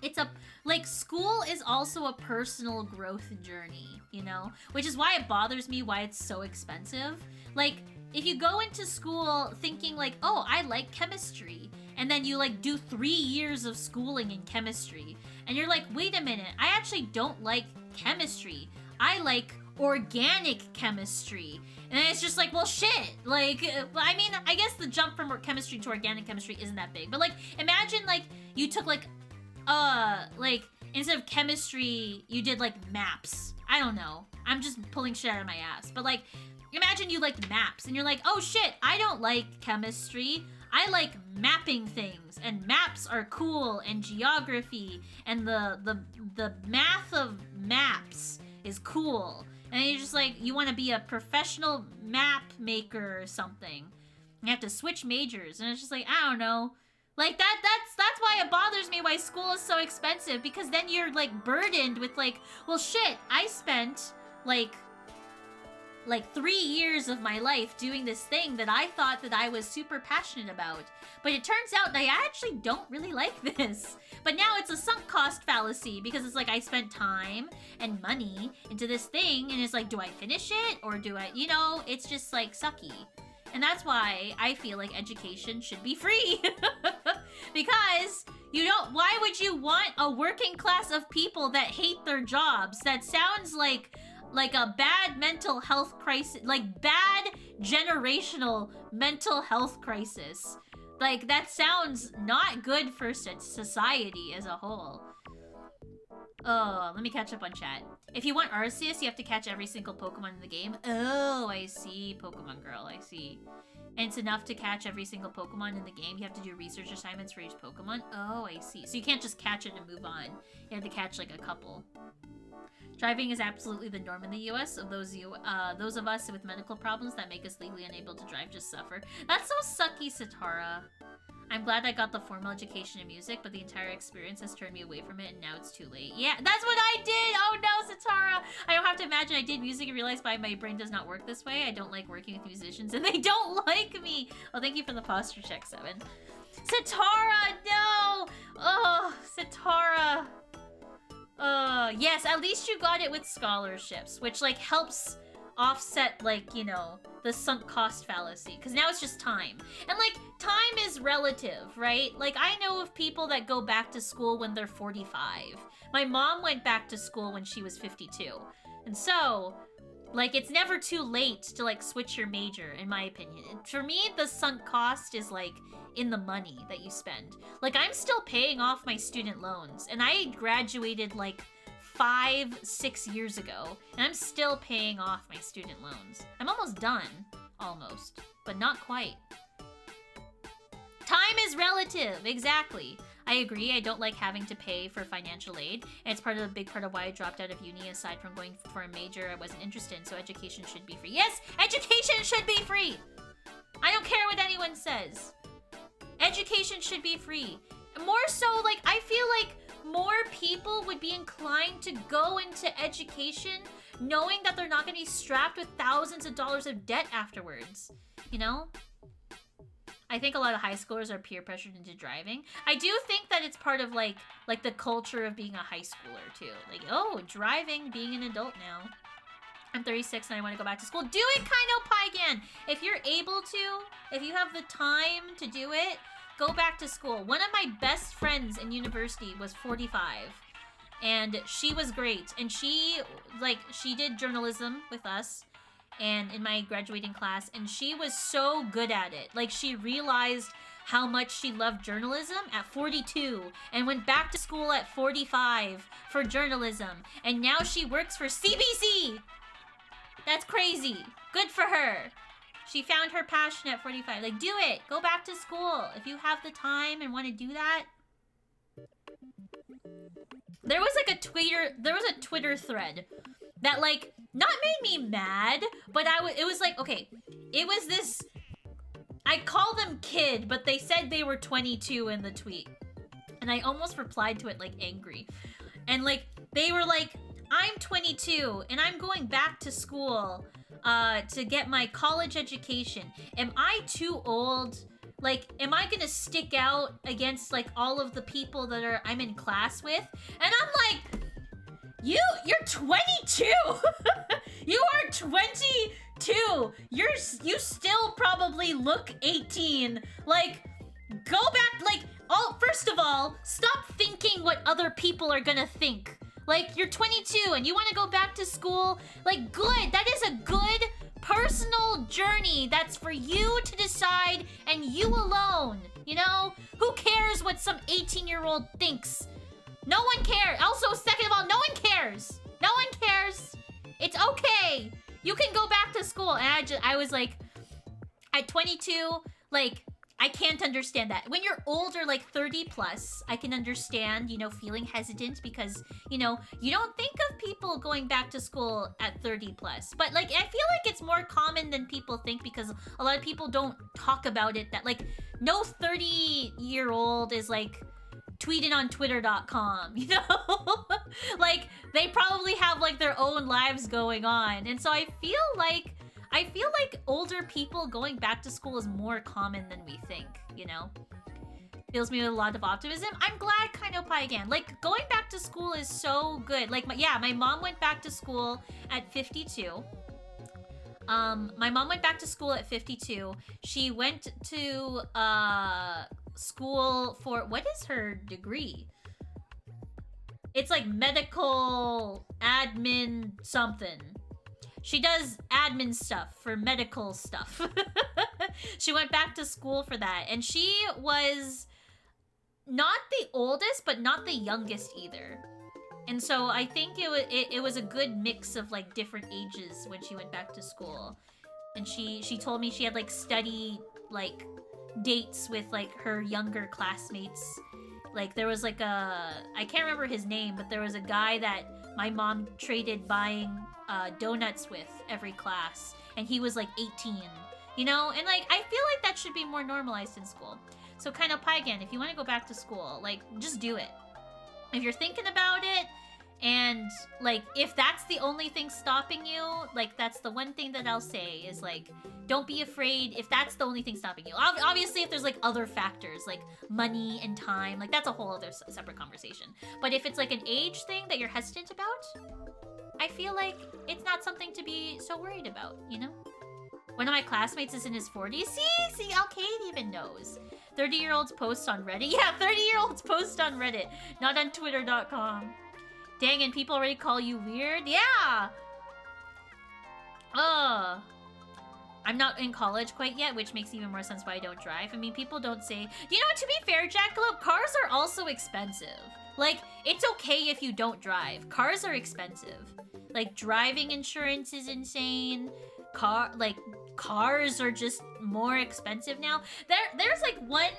It's a, like, school is also a personal growth journey, you know? Which is why it bothers me why it's so expensive. Like, if you go into school thinking like, oh, I like chemistry, and then you, like, do 3 years of schooling in chemistry, and you're like, wait a minute, I actually don't like chemistry. I like organic chemistry. And it's just like, well, shit. Like, I mean, I guess the jump from chemistry to organic chemistry isn't that big. But, like, imagine, like, you took, like, instead of chemistry, you did, like, maps. I don't know. I'm just pulling shit out of my ass. But, like, imagine you liked maps, and you're like, oh, shit, I don't like chemistry. I like mapping things, and maps are cool, and geography, and the math of maps is cool. And you're just like, you want to be a professional map maker or something. You have to switch majors, and it's just like, I don't know. Like, that's why it bothers me why school is so expensive, because then you're, like, burdened with, like, well, shit, I spent, like 3 years of my life doing this thing that I thought that I was super passionate about. But it turns out that I actually don't really like this. But now it's a sunk cost fallacy, because it's like I spent time and money into this thing, and it's like, do I finish it? Or do I, you know, it's just, like, sucky. And that's why I feel like education should be free. Because you don't, why would you want a working class of people that hate their jobs? That sounds like a bad mental health crisis, like bad generational mental health crisis. Like, that sounds not good for society as a whole. Oh, let me catch up on chat. If you want Arceus, you have to catch every single Pokemon in the game. Oh, I see, Pokemon girl, I see. And it's enough to catch every single Pokemon in the game. You have to do research assignments for each Pokemon. Oh, I see. So you can't just catch it and move on. You have to catch, like, a couple. Driving is absolutely the norm in the US. Of those of us with medical problems that make us legally unable to drive just suffer. That's so sucky, Satara. I'm glad I got the formal education in music, but the entire experience has turned me away from it, and now it's too late. Yeah, that's what I did! Oh no, Satara! I don't have to imagine I did music and realized why my brain does not work this way. I don't like working with musicians, and they don't like me! Oh, thank you for the posture check, 7. Satara, no! Oh, Satara. Yes, at least you got it with scholarships, which, like, helps offset, like, you know, the sunk cost fallacy, because now it's just time. And, like, time is relative, right? Like, I know of people that go back to school when they're 45. My mom went back to school when she was 52. And so, like, it's never too late to, like, switch your major, in my opinion. For me, the sunk cost is, like, in the money that you spend. Like, I'm still paying off my student loans, and I graduated, like, 5-6 years ago, and I'm still paying off my student loans. I'm almost done. Almost. But not quite. Time is relative, exactly. I agree. I don't like having to pay for financial aid, and it's part of the big part of why I dropped out of uni. Aside from going for a major I wasn't interested in, so education should be free. Yes, education should be free. I don't care what anyone says. Education should be free. More so, like, I feel like more people would be inclined to go into education knowing that they're not going to be strapped with thousands of dollars of debt afterwards. You know? I think a lot of high schoolers are peer pressured into driving. I do think that it's part of, like the culture of being a high schooler, too. Like, oh, driving, being an adult now. I'm 36 and I want to go back to school. Do it, Kaino Paigan! If you're able to, if you have the time to do it, go back to school. One of my best friends in university was 45. And she was great. And she did journalism with us. And in my graduating class, and she was so good at it. Like, she realized how much she loved journalism at 42 and went back to school at 45 for journalism. And now she works for CBC. That's crazy. Good for her. She found her passion at 45. Like, do it. Go back to school. If you have the time and want to do that. There was like a Twitter thread that, like, not made me mad, but it was like, okay, it was this, I call them kid, but they said they were 22 in the tweet. And I almost replied to it, like, angry. And, like, they were like, I'm 22, and I'm going back to school to get my college education. Am I too old? Like, am I gonna stick out against, like, all of the people that I'm in class with? And I'm like, you're 22! You are 22! You still probably look 18. Like, go back, like, first of all, stop thinking what other people are gonna think. Like, you're 22 and you want to go back to school. Like, good. That is a good personal journey that's for you to decide and you alone. You know? Who cares what some 18-year-old thinks? No one cares. Also, second of all, no one cares. No one cares. It's okay. You can go back to school. And I was like, at 22, like, I can't understand that. When you're older, like 30 plus, I can understand, you know, feeling hesitant because, you know, you don't think of people going back to school at 30 plus. But, like, I feel like it's more common than people think because a lot of people don't talk about it. That, like, no 30-year-old is, like, tweeting on twitter.com, you know? Like, they probably have, like, their own lives going on. And so I feel like older people going back to school is more common than we think, you know? Fills me with a lot of optimism. I'm glad Kaino Pai again. Like, going back to school is so good. Like, my mom went back to school at 52. My mom went back to school at 52. She went to, school for, what is her degree? It's like medical admin something. She does admin stuff for medical stuff. She went back to school for that. And she was not the oldest, but not the youngest either. And so I think it was a good mix of, like, different ages when she went back to school. And she told me she had, like, study, like, dates with, like, her younger classmates. Like, there was, like, I can't remember his name, but there was a guy that my mom traded buying donuts with every class, and he was like 18, you know? And, like, I feel like that should be more normalized in school. So Kaino Pai again, if you want to go back to school, like, just do it. If you're thinking about it, and, like, if that's the only thing stopping you, like, that's the one thing that I'll say is, like, don't be afraid if that's the only thing stopping you. Obviously, if there's, like, other factors, like money and time, like, that's a whole other separate conversation. But if it's, like, an age thing that you're hesitant about, I feel like it's not something to be so worried about, you know? One of my classmates is in his 40s. See, Alcade even knows. 30-year-olds post on Reddit. Yeah, 30-year-olds post on Reddit, not on twitter.com. Dang, and people already call you weird? Yeah! I'm not in college quite yet, which makes even more sense why I don't drive. I mean, people don't say... You know what, to be fair, Jackalope, cars are also expensive. Like, it's okay if you don't drive. Cars are expensive. Like, driving insurance is insane. cars are just more expensive now. There's like one,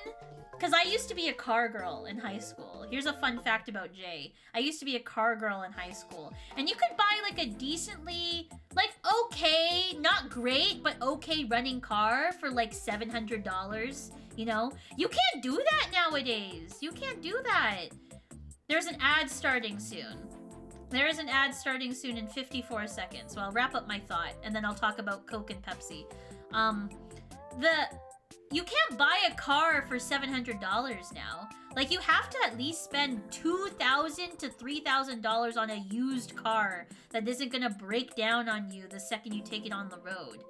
because I used to be a car girl in high school. Here's a fun fact about Jay. I used to be a car girl in high school. And you could buy like a decently, like okay, not great, but okay running car for like $700, you know? You can't do that nowadays. You can't do that. There's an ad starting soon. There is an ad starting soon in 54 seconds. So I'll wrap up my thought and then I'll talk about Coke and Pepsi. You can't buy a car for $700 now. Like, you have to at least spend $2,000 to $3,000 on a used car that isn't gonna break down on you the second you take it on the road.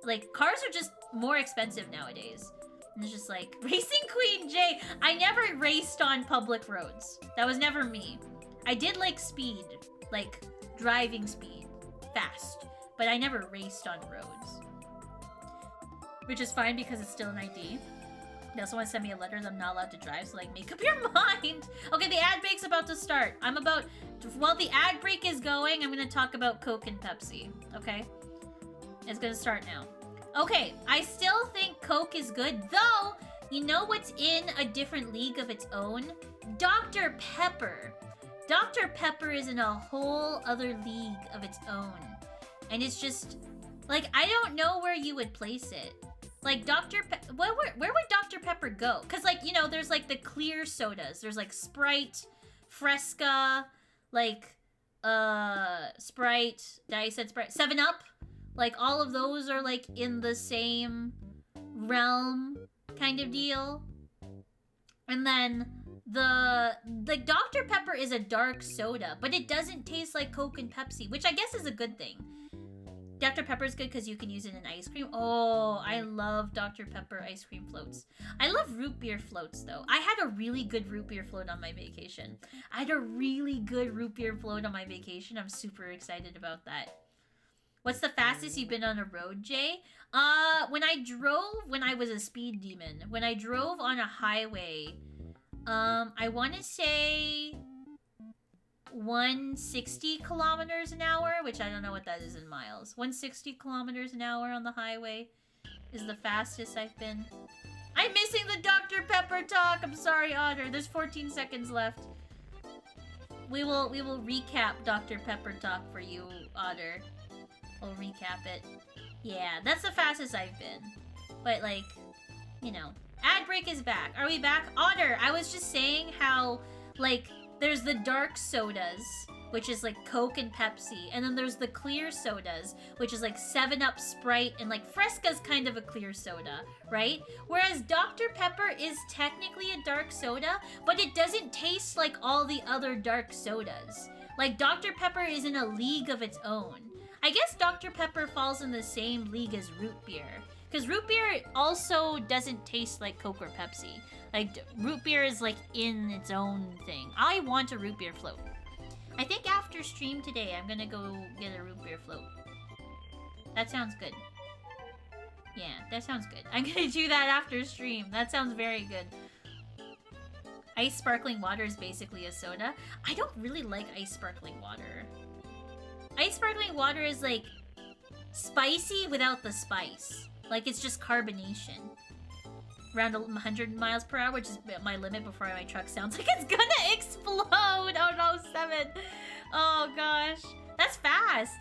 Like, cars are just more expensive nowadays. And it's just like, Racing Queen J, I never raced on public roads. That was never me. I did like speed, like driving speed, fast, but I never raced on roads. Which is fine because it's still an ID. They also want to send me a letter that I'm not allowed to drive, so like, make up your mind. Okay, the ad break's about to start. While the ad break is going, I'm gonna talk about Coke and Pepsi, okay? It's gonna start now. Okay, I still think Coke is good, though, you know what's in a different league of its own? Dr. Pepper. Dr. Pepper is in a whole other league of its own. And it's just, like, I don't know where you would place it. Like, where would Dr. Pepper go? Because, like, you know, there's, like, the clear sodas. There's, like, Sprite, Fresca, like, Sprite, I said Sprite, 7-Up. Like, all of those are, like, in the same realm kind of deal. And then the Dr. Pepper is a dark soda, but it doesn't taste like Coke and Pepsi, which I guess is a good thing. Dr. Pepper is good because you can use it in ice cream. Oh, I love Dr. Pepper ice cream floats. I love root beer floats, though. I had a really good root beer float on my vacation. I'm super excited about that. What's the fastest you've been on a road, Jay? When I was a speed demon, when I drove on a highway, I want to say 160 kilometers an hour, which I don't know what that is in miles. 160 kilometers an hour on the highway is the fastest I've been. I'm missing the Dr. Pepper talk. I'm sorry, Otter. There's 14 seconds left. We will recap Dr. Pepper talk for you, Otter. We'll recap it. Yeah, that's the fastest I've been. But, like, you know, ad break is back. Are we back? Otter, I was just saying how, like, there's the dark sodas, which is like Coke and Pepsi, and then there's the clear sodas, which is like 7-Up, Sprite, and like Fresca's kind of a clear soda, right? Whereas Dr. Pepper is technically a dark soda, but it doesn't taste like all the other dark sodas. Like, Dr. Pepper is in a league of its own. I guess Dr. Pepper falls in the same league as root beer, because root beer also doesn't taste like Coke or Pepsi. Like, root beer is, like, in its own thing. I want a root beer float. I think after stream today, I'm gonna go get a root beer float. That sounds good. Yeah, that sounds good. I'm gonna do that after stream. That sounds very good. Ice sparkling water is basically a soda. I don't really like ice sparkling water. Ice sparkling water is, like, spicy without the spice. Like, it's just carbonation. Around 100 miles per hour, which is my limit before my truck sounds like it's gonna explode. Oh no, 7. Oh gosh. That's fast.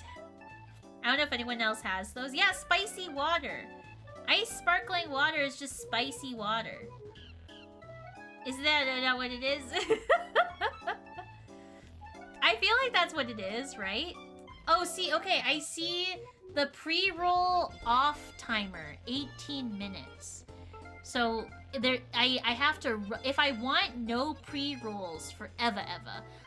I don't know if anyone else has those. Yeah, spicy water. Ice sparkling water is just spicy water. Is that what it is? I feel like that's what it is, right? Oh, see, okay, I see the pre-roll off timer, 18 minutes. So there, I have to, if I want no pre-rolls forever,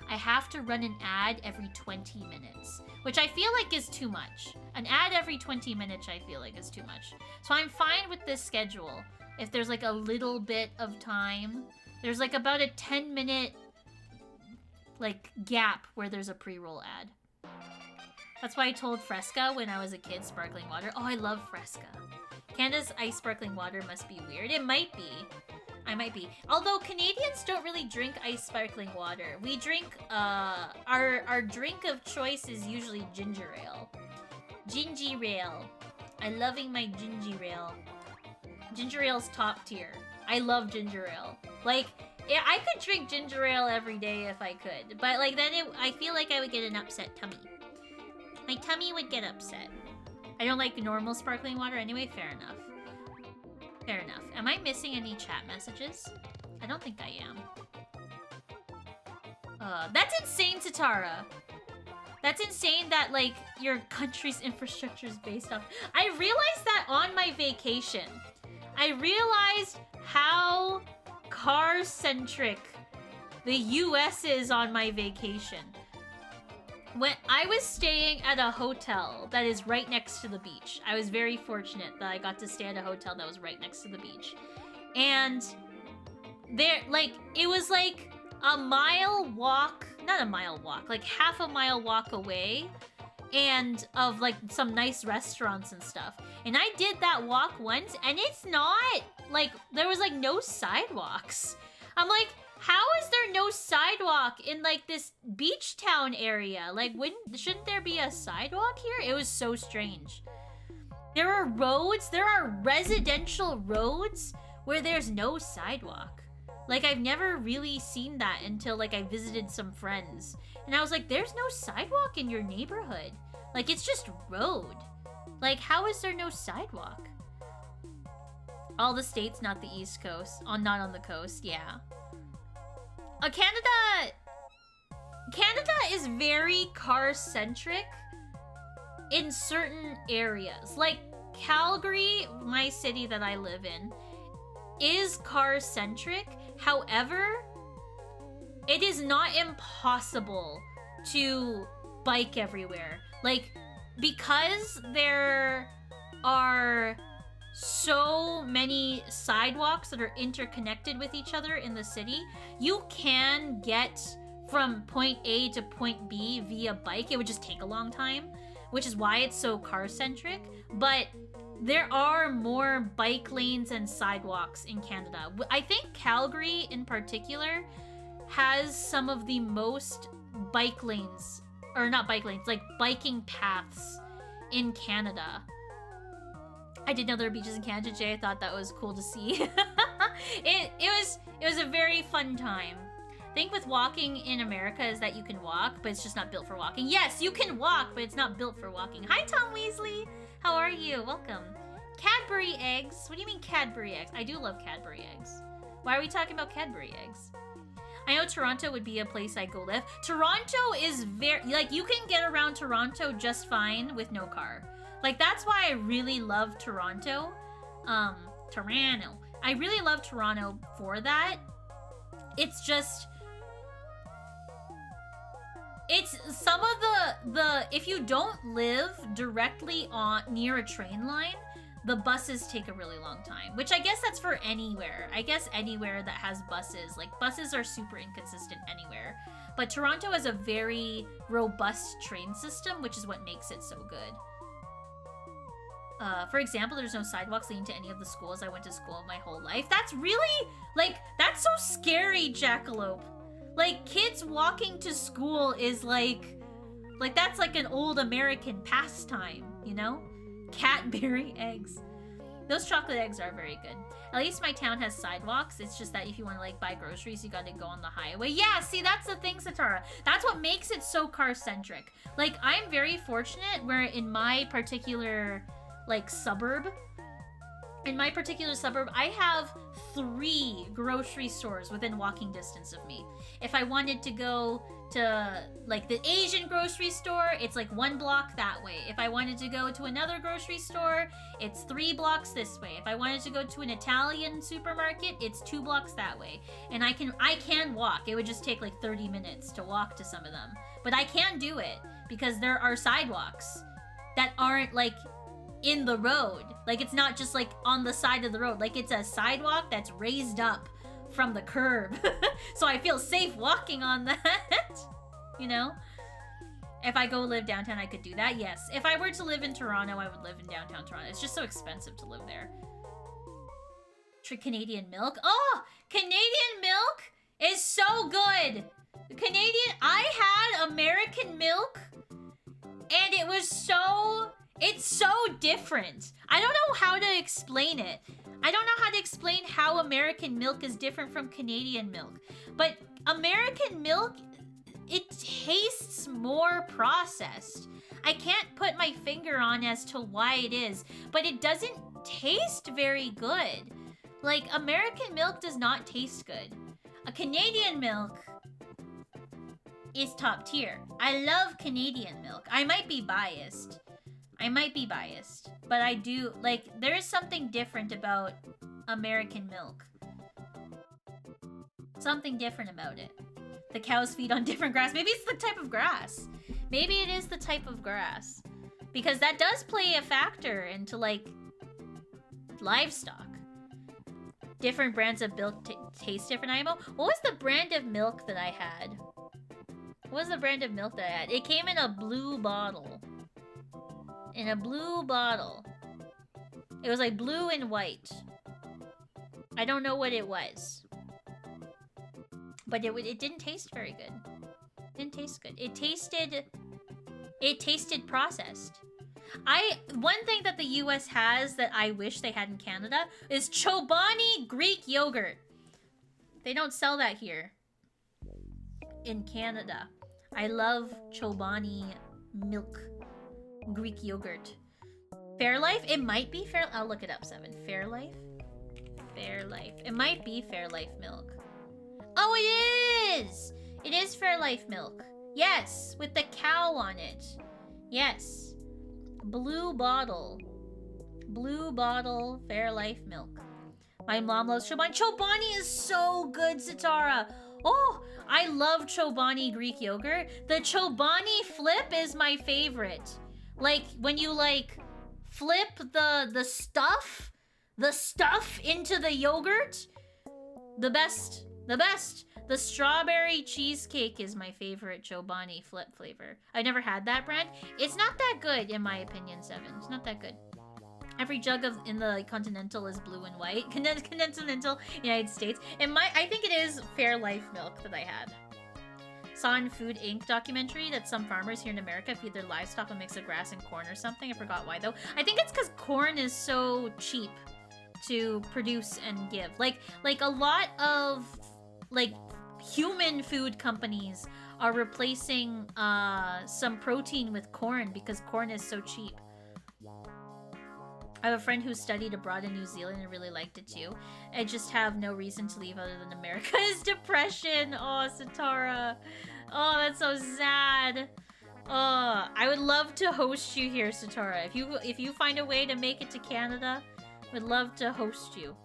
I have to run an ad every 20 minutes, which I feel like is too much. An ad every 20 minutes, I feel like is too much. So I'm fine with this schedule. If there's like a little bit of time, there's like about a 10-minute like gap where there's a pre-roll ad. That's why I told Fresca when I was a kid, sparkling water. Oh, I love Fresca. Canada's ice sparkling water must be weird. It might be. I might be. Although Canadians don't really drink ice sparkling water. We drink, our drink of choice is usually ginger ale. Ginger ale. I'm loving my ginger ale. Ginger ale's top tier. I love ginger ale. Like, yeah, I could drink ginger ale every day if I could. But, like, then I feel like I would get an upset tummy. My tummy would get upset. I don't like normal sparkling water anyway. Fair enough. Fair enough. Am I missing any chat messages? I don't think I am. That's insane, Tatara. That's insane that, like, your country's infrastructure is based off... I realized that on my vacation. I realized how car-centric the US is on my vacation. When I was staying at a hotel that is right next to the beach. I was very fortunate that I got to stay at a hotel that was right next to the beach. And there, like, it was like a mile walk, not a mile walk, like half a mile walk away, and of like some nice restaurants and stuff. And I did that walk once, and it's not like there was like no sidewalks. I'm like, how is there no sidewalk in like this beach town area? Like, shouldn't there be a sidewalk here? It was so strange. There are roads, there are residential roads where there's no sidewalk. Like, I've never really seen that until, like, I visited some friends. And I was like, there's no sidewalk in your neighborhood. Like, it's just road. Like, how is there no sidewalk? All the states, not the East Coast. Not on the coast, yeah. Canada is very car-centric in certain areas. Like, Calgary, my city that I live in, is car-centric. However, it is not impossible to bike everywhere. Like, because there are so many sidewalks that are interconnected with each other in the city, you can get from point A to point B via bike. It would just take a long time, which is why it's so car-centric. But there are more bike lanes and sidewalks in Canada. I think Calgary in particular has some of the most bike lanes, or not bike lanes, like biking paths in Canada. I didn't know there were beaches in Canada, Jay. I thought that was cool to see. it was a very fun time. I think with walking in America is that you can walk, but it's just not built for walking. Yes, you can walk, but it's not built for walking. Hi, Tom Weasley. How are you? Welcome. Cadbury eggs. What do you mean Cadbury eggs? I do love Cadbury eggs. Why are we talking about Cadbury eggs? I know Toronto would be a place I'd go live. Toronto is very, like, you can get around Toronto just fine with no car. Like, that's why I really love Toronto. Toronto. I really love Toronto for that. It's just... It's some of the if you don't live directly near a train line, the buses take a really long time, which I guess that's for anywhere. I guess anywhere that has buses, like buses are super inconsistent anywhere. But Toronto has a very robust train system, which is what makes it so good. For example, there's no sidewalks leading to any of the schools I went to school my whole life. That's really, like, that's so scary, Jackalope. Like, kids walking to school is like that's like an old American pastime, you know? Cadbury eggs. Those chocolate eggs are very good. At least my town has sidewalks. It's just that if you want to, like, buy groceries, you gotta go on the highway. Yeah, see, that's the thing, Satara. That's what makes it so car-centric. Like, I'm very fortunate where in my particular, like, suburb, I have 3 grocery stores within walking distance of me. If I wanted to go to, like, the Asian grocery store, it's like 1 block that way. If I wanted to go to another grocery store, it's 3 blocks this way. If I wanted to go to an Italian supermarket, it's 2 blocks that way. And I can walk. It would just take like 30 minutes to walk to some of them. But I can do it because there are sidewalks that aren't, like, in the road. Like, it's not just like on the side of the road. Like, it's a sidewalk that's raised up from the curb. So I feel safe walking on that. You know? If I go live downtown, I could do that. Yes. If I were to live in Toronto, I would live in downtown Toronto. It's just so expensive to live there. Canadian milk. Oh! Canadian milk is so good! I had American milk, and it was so It's so different. I don't know how to explain it. I don't know how to explain how American milk is different from Canadian milk. But American milk, it tastes more processed. I can't put my finger on as to why it is, but it doesn't taste very good. Like, American milk does not taste good. A Canadian milk is top tier. I love Canadian milk. I might be biased. But I do, like, there is something different about American milk. Something different about it. The cows feed on different grass. Maybe it's the type of grass. Maybe it is the type of grass. Because that does play a factor into, like, livestock. Different brands of milk taste different, IMO. What was the brand of milk that I had? It came in a blue bottle. It was like blue and white. I don't know what it was. But it didn't taste very good. It tasted processed. One thing that the US has that I wish they had in Canada is Chobani Greek yogurt. They don't sell that here in Canada. I love Chobani milk Greek yogurt. Fairlife? It might be Fair. I'll look it up, 7. Fairlife? It might be Fairlife milk. Oh, it is! It is Fairlife milk. Yes, with the cow on it. Yes. Blue bottle, Fairlife milk. My mom loves Chobani. Chobani is so good, Sitara. Oh, I love Chobani Greek yogurt. The Chobani flip is my favorite. Like, when you, like, flip the stuff into the yogurt. The best. The strawberry cheesecake is my favorite Chobani flip flavor. I've never had that brand. It's not that good, in my opinion, 7. It's not that good. Every jug in the Continental is blue and white. Continental United States. I think it is Fairlife milk that I had. Saw in Food Inc. documentary that some farmers here in America feed their livestock a mix of grass and corn or something. I forgot why though. I think it's because corn is so cheap to produce and give. Like a lot of like human food companies are replacing some protein with corn because corn is so cheap. I have a friend who studied abroad in New Zealand and really liked it too. I just have no reason to leave other than America is depression. Oh, Satara. Oh, that's so sad. Oh, I would love to host you here, Satara. If you find a way to make it to Canada, would love to host you.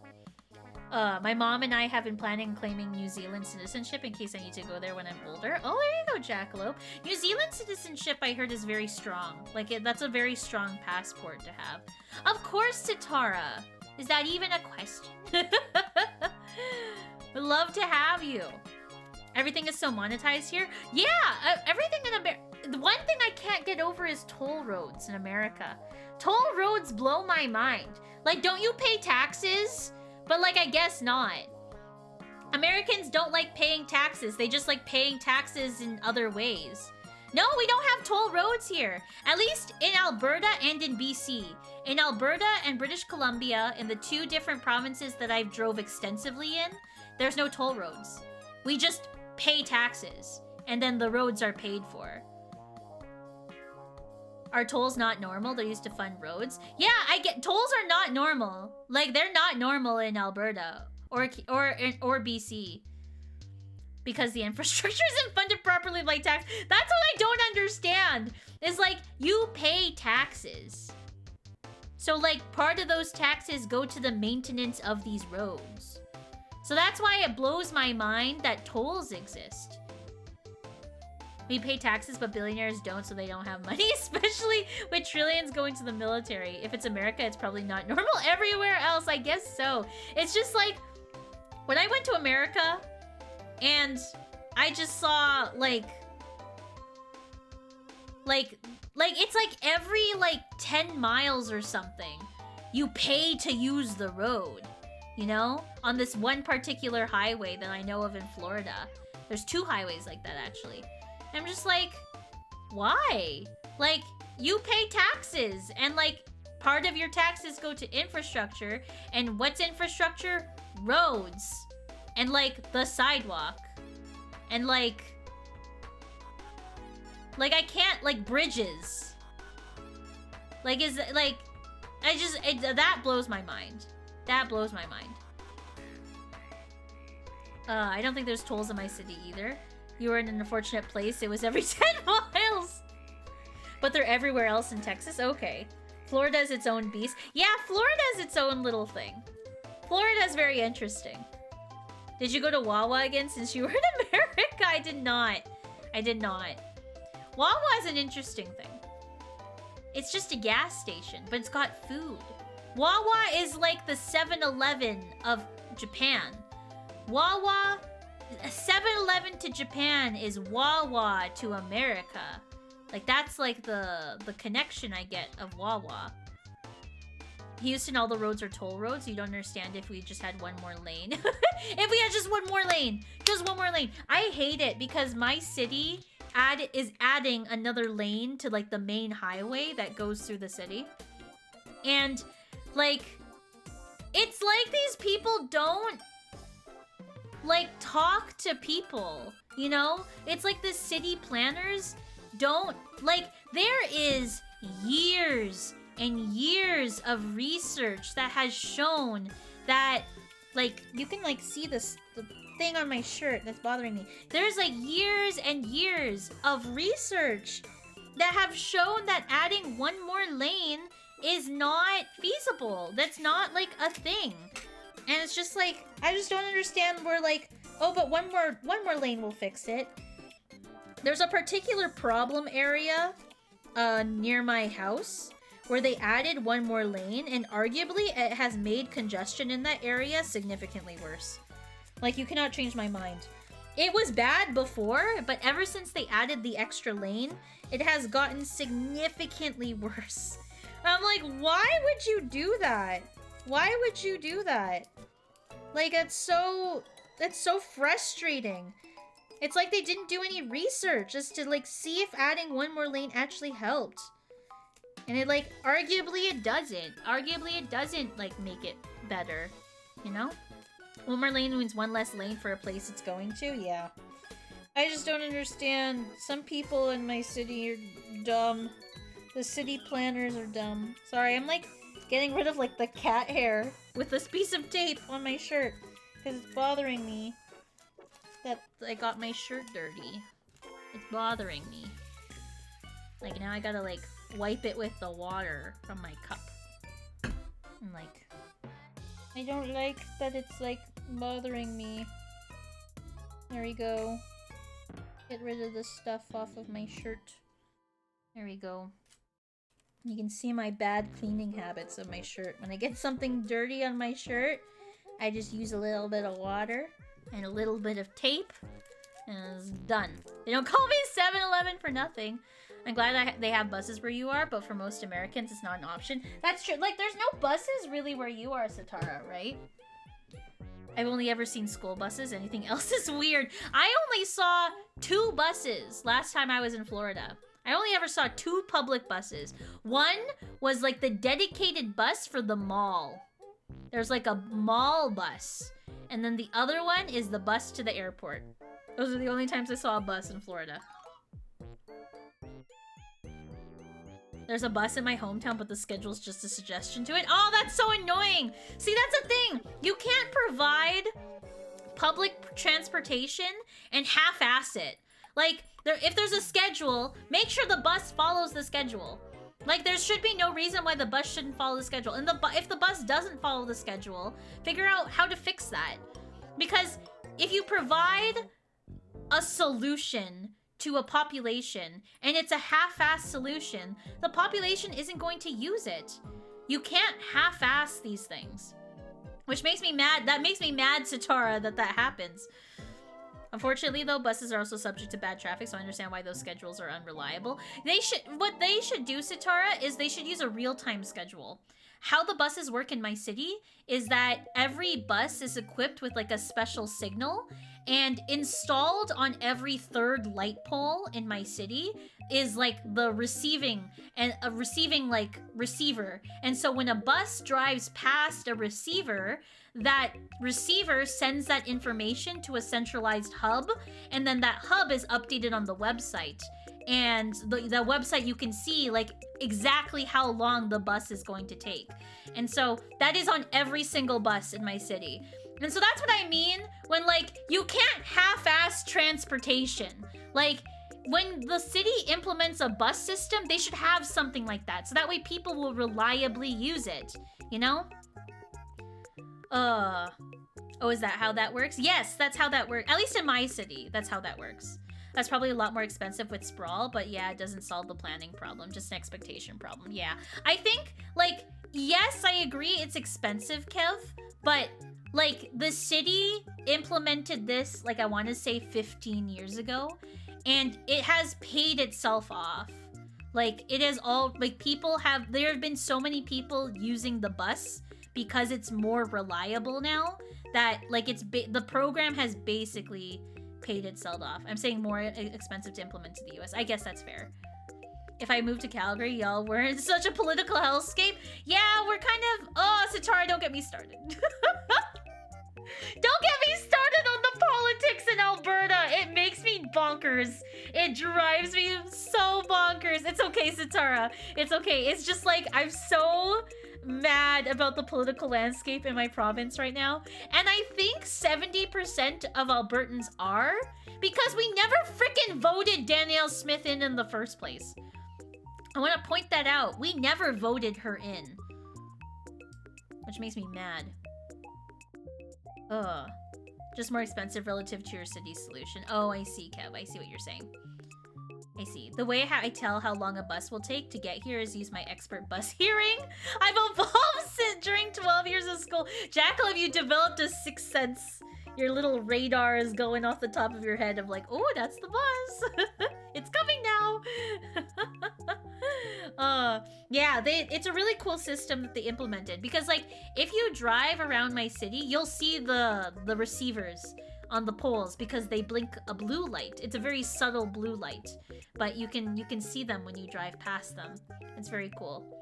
My mom and I have been planning on claiming New Zealand citizenship in case I need to go there when I'm older. Oh, there you go, Jackalope. New Zealand citizenship, I heard, is very strong. Like, that's a very strong passport to have. Of course, Satara. Is that even a question? Would love to have you. Everything is so monetized here. Yeah, everything in America. The one thing I can't get over is toll roads in America. Toll roads blow my mind. Like, don't you pay taxes? But, like, I guess not. Americans don't like paying taxes. They just like paying taxes in other ways. No, we don't have toll roads here. At least in Alberta and in BC. In Alberta and British Columbia, in the 2 different provinces that I've drove extensively in, there's no toll roads. We just pay taxes. And then the roads are paid for. Are tolls not normal? They're used to fund roads. Yeah, I get tolls are not normal. Like, they're not normal in Alberta or BC because the infrastructure isn't funded properly like tax. That's what I don't understand. Is like you pay taxes, so like part of those taxes go to the maintenance of these roads. So that's why it blows my mind that tolls exist. We pay taxes, but billionaires don't, so they don't have money, especially with trillions going to the military. If it's America, it's probably not normal. Everywhere else, I guess so. It's just like, when I went to America, and I just saw, like, it's like every, 10 miles or something, you pay to use the road, you know? On this one particular highway that I know of in Florida. There's 2 highways like that, actually. I'm just like, why? Like, you pay taxes, and like part of your taxes go to infrastructure, and what's infrastructure? Roads, and like the sidewalk, and like I can't, like, bridges. Like, is like, that blows my mind. That blows my mind. I don't think there's tolls in my city either. You were in an unfortunate place. It was every 10 miles. But they're everywhere else in Texas? Okay. Florida's its own beast. Yeah, Florida's its own little thing. Florida's very interesting. Did you go to Wawa again since you were in America? I did not. I did not. Wawa is an interesting thing. It's just a gas station, but it's got food. Wawa is like the 7-Eleven of Japan. Wawa, 7-Eleven to Japan is Wawa to America. Like, that's like the connection I get of Wawa. Houston, all the roads are toll roads. You don't understand if we just had one more lane. If we had just one more lane. Just one more lane. I hate it because my city is adding another lane to like the main highway that goes through the city. And like, it's like these people don't like talk to people, you know? It's like the city planners don't, like, there is years and years of research that has shown that, like, you can like see this, the thing on my shirt that's bothering me. There's like years and years of research that have shown that adding one more lane is not feasible. That's not like a thing. And it's just like, I just don't understand where like, oh, but one more lane will fix it. There's a particular problem area near my house where they added one more lane, and arguably it has made congestion in that area significantly worse. Like, you cannot change my mind. It was bad before, but ever since they added the extra lane, it has gotten significantly worse. I'm like, why would you do that? Why would you do that? Like, that's so frustrating. It's like they didn't do any research as to, like, see if adding one more lane actually helped. And it, like, arguably it doesn't. Arguably it doesn't, like, make it better. You know? One more lane means one less lane for a place it's going to? Yeah. I just don't understand. Some people in my city are dumb. The city planners are dumb. Sorry, I'm, like, getting rid of, like, the cat hair with this piece of tape on my shirt. Because it's bothering me that I got my shirt dirty. It's bothering me. Like, now I gotta, like, wipe it with the water from my cup. And, like, I don't like that it's, like, bothering me. There we go. Get rid of the stuff off of my shirt. There we go. You can see my bad cleaning habits of my shirt. When I get something dirty on my shirt, I just use a little bit of water and a little bit of tape, and it's done. They don't call me 7-Eleven for nothing. I'm glad they have buses where you are, but for most Americans, it's not an option. That's true. Like, there's no buses really where you are, Satara, right? I've only ever seen school buses. Anything else is weird. I only saw 2 buses last time I was in Florida. I only ever saw 2 public buses. One was like the dedicated bus for the mall. There's like a mall bus. And then the other one is the bus to the airport. Those are the only times I saw a bus in Florida. There's a bus in my hometown, but the schedule's just a suggestion to it. Oh, that's so annoying. See, that's the thing. You can't provide public transportation and half-ass it. Like, if there's a schedule, make sure the bus follows the schedule. Like, there should be no reason why the bus shouldn't follow the schedule. And if the bus doesn't follow the schedule, figure out how to fix that. Because if you provide a solution to a population and it's a half-ass solution, the population isn't going to use it. You can't half-ass these things. Which makes me mad. That makes me mad, Satara, that happens. Unfortunately, though, buses are also subject to bad traffic, so I understand why those schedules are unreliable. What they should do, Satara, is they should use a real-time schedule. How the buses work in my city is that every bus is equipped with, like, a special signal, And installed on every third light pole in my city is like the receiving like receiver. And so when a bus drives past a receiver, that receiver sends that information to a centralized hub, and then that hub is updated on the website. And the website, you can see like exactly how long the bus is going to take. And so that is on every single bus in my city. And so that's what I mean when, like, you can't half-ass transportation. Like, when the city implements a bus system, they should have something like that. So that way people will reliably use it, you know? Oh, is that how that works? Yes, that's how that works. At least in my city, that's how that works. That's probably a lot more expensive with sprawl, but yeah, it doesn't solve the planning problem, just an expectation problem. Yeah, I think, like, yes, I agree it's expensive, Kev, but, like, the city implemented this, like, I want to say 15 years ago, and it has paid itself off. Like, it is all, like, there have been so many people using the bus because it's more reliable now that, like, the program has basically paid itself off. I'm saying more expensive to implement to the US. I guess that's fair. If I moved to Calgary, y'all were in such a political hellscape. Yeah, we're kind of... Oh, Satara, don't get me started. Don't get me started on the politics in Alberta. It makes me bonkers. It drives me so bonkers. It's okay, Satara. It's okay. It's just like, I'm so mad about the political landscape in my province right now. And I think 70% of Albertans are, because we never freaking voted Danielle Smith in the first place. I want to point that out. We never voted her in. Which makes me mad. Ugh. Just more expensive relative to your city solution. Oh, I see, Kev. I see what you're saying. I see. The way I tell how long a bus will take to get here is use my expert bus hearing. I've evolved since during 12 years of school. Jackal, have you developed a sixth sense? Your little radar is going off the top of your head of like, oh, that's the bus. It's coming now. Yeah, it's a really cool system that they implemented, because like if you drive around my city, you'll see the receivers on the poles because they blink a blue light. It's a very subtle blue light, but you can see them when you drive past them. It's very cool.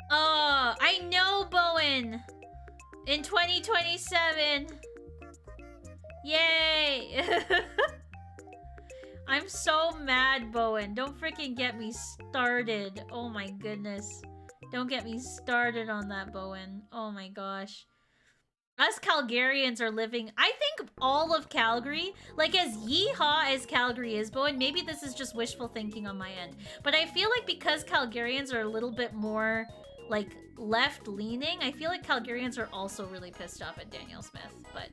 Oh, I know, Bowen. In 2027. Yay. I'm so mad, Bowen. Don't freaking get me started. Oh my goodness. Don't get me started on that, Bowen. Oh my gosh. Us Calgarians are living... I think all of Calgary, like as yeehaw as Calgary is, Bowen, maybe this is just wishful thinking on my end, but I feel like because Calgarians are a little bit more, like, left-leaning, I feel like Calgarians are also really pissed off at Danielle Smith, but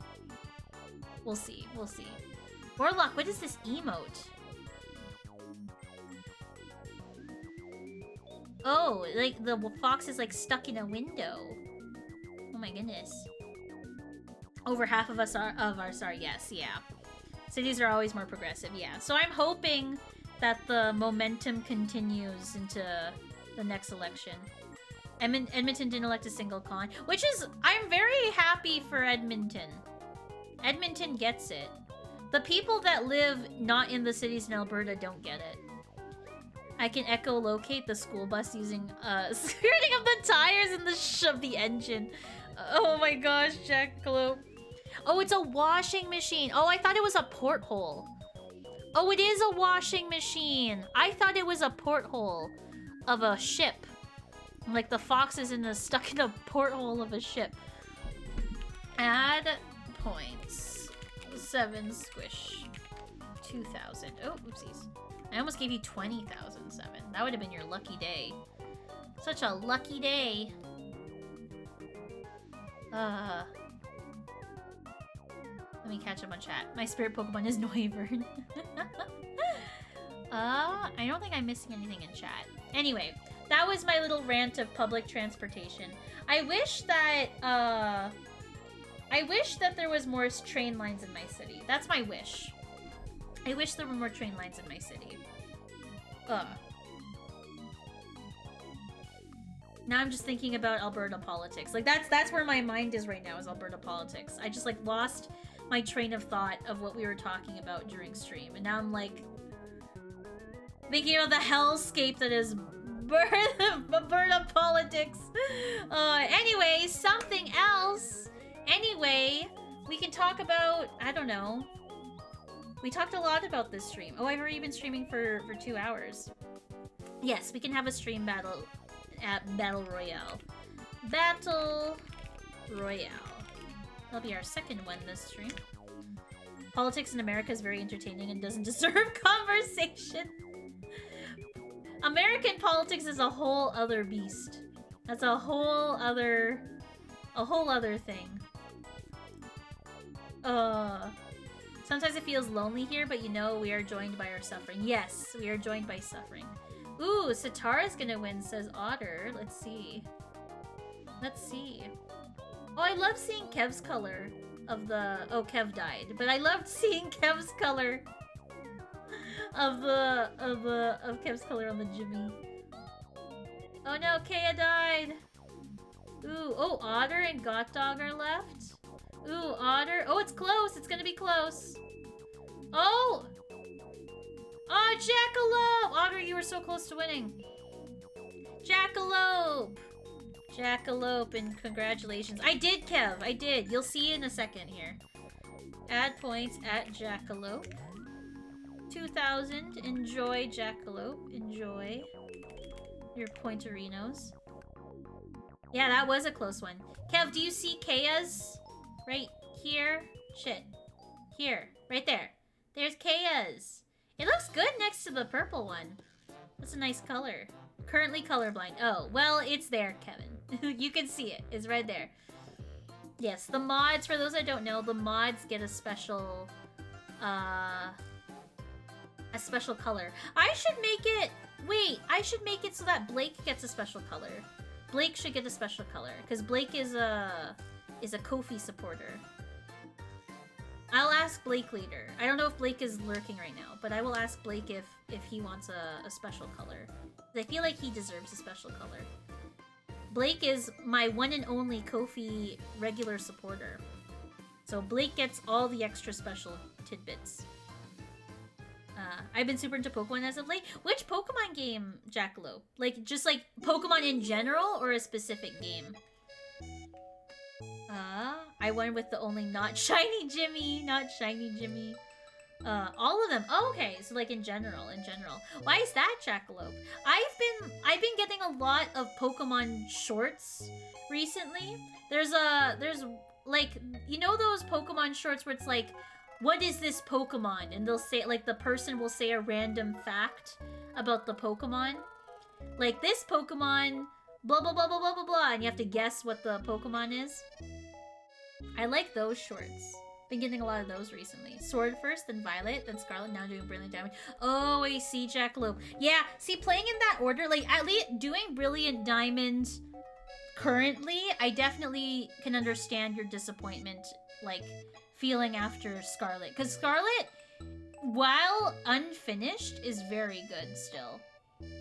we'll see. We'll see. Warlock, what is this emote? Oh, like the fox is like stuck in a window. Oh my goodness. Over half of us are yes, yeah. Cities are always more progressive, yeah. So I'm hoping that the momentum continues into the next election. Edmonton didn't elect a single con, which is, I'm very happy for Edmonton. Edmonton gets it. The people that live not in the cities in Alberta don't get it. I can echolocate the school bus using skirting of the tires and the of the engine. Oh my gosh, Jackalope. Oh, it's a washing machine. Oh, I thought it was a porthole. Oh, it is a washing machine. I thought it was a porthole of a ship. Like the fox is stuck in a porthole of a ship. Add points. 7 squish. 2,000. Oh, oopsies. I almost gave you 20,007. That would have been your lucky day. Such a lucky day. Let me catch up on chat. My spirit Pokemon is Noivern. I don't think I'm missing anything in chat. Anyway, that was my little rant of public transportation. I wish that there was more train lines in my city. That's my wish. I wish there were more train lines in my city. Now I'm just thinking about Alberta politics. Like that's where my mind is right now, is Alberta politics. I just like lost my train of thought of what we were talking about during stream. And now I'm like thinking of the hellscape that is Burna politics. Anyway, something else. Anyway, we can talk about, I don't know. We talked a lot about this stream. Oh, I've already been streaming for 2 hours. Yes, we can have a stream battle at Battle Royale. Battle Royale. That'll be our second one this stream. Politics in America is very entertaining and doesn't deserve conversation. American politics is a whole other beast. That's a whole other thing. Sometimes it feels lonely here, but you know we are joined by our suffering. Yes, we are joined by suffering. Ooh, Satara's gonna win, says Otter. Let's see. Let's see. Oh, I love seeing Kev's color of the... Oh, Kev died. But I loved seeing Kev's color of Kev's color on the Jimmy. Oh no, Kea died. Ooh, oh, Otter and Gotdog are left. Ooh, Otter. Oh, it's close. It's gonna be close. Oh! Oh, Jackalope! Otter, you were so close to winning. Jackalope! Jackalope, and congratulations. I did, Kev. I did. You'll see in a second here. Add points at Jackalope. 2,000. Enjoy, Jackalope. Enjoy your pointerinos. Yeah, that was a close one. Kev, do you see Kea's? Right here? Shit. Here. Right there. There's Kea's. It looks good next to the purple one. That's a nice color. Currently colorblind. Oh, well, it's there, Kevin. You can see it. It's right there. Yes, the mods, for those that don't know, the mods get a special color. I should make it... Wait, I should make it so that Blake gets a special color. Blake should get a special color, because Blake is a Kofi supporter. I'll ask Blake later. I don't know if Blake is lurking right now, but I will ask Blake if he wants a special color. I feel like he deserves a special color. Blake is my one and only Kofi regular supporter. So Blake gets all the extra special tidbits. I've been super into Pokemon as of late. Which Pokemon game, Jackalope? Like, just like Pokemon in general or a specific game? I won with the only not shiny Jimmy. Not shiny Jimmy. All of them. Oh, okay. So like in general. Why is that, Jackalope? I've been getting a lot of Pokemon shorts recently. There's like, you know those Pokemon shorts where it's like, what is this Pokemon? And they'll say, like, the person will say a random fact about the Pokemon. Like, this Pokemon, blah, blah, blah, blah, blah, blah, blah, and you have to guess what the Pokemon is. I like those shorts. Been getting a lot of those recently. Sword first, then Violet, then Scarlet, now doing Brilliant Diamond. Oh, I see, Jackalope. Yeah, see, playing in that order, like, at least doing Brilliant Diamond currently, I definitely can understand your disappointment, like, feeling after Scarlet. Because Scarlet, while unfinished, is very good still.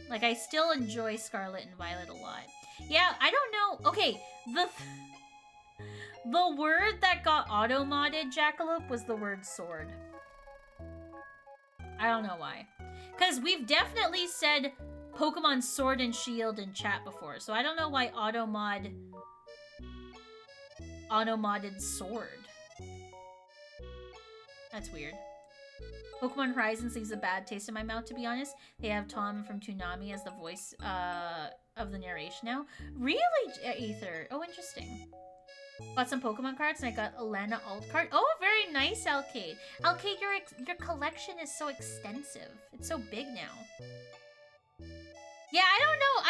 Like, I still enjoy Scarlet and Violet a lot. Yeah, I don't know. Okay, the word that got auto-modded, Jackalope, was the word sword. I don't know why. Because we've definitely said Pokemon Sword and Shield in chat before, so I don't know why auto-modded sword. That's weird. Pokemon Horizons leaves a bad taste in my mouth, to be honest. They have Tom from Toonami as the voice of the narration now. Really, Aether? Oh, interesting. Bought some Pokemon cards and I got a Lana alt card. Oh, very nice, Alcade. Alcade, your collection is so extensive. It's so big now. Yeah, I don't know,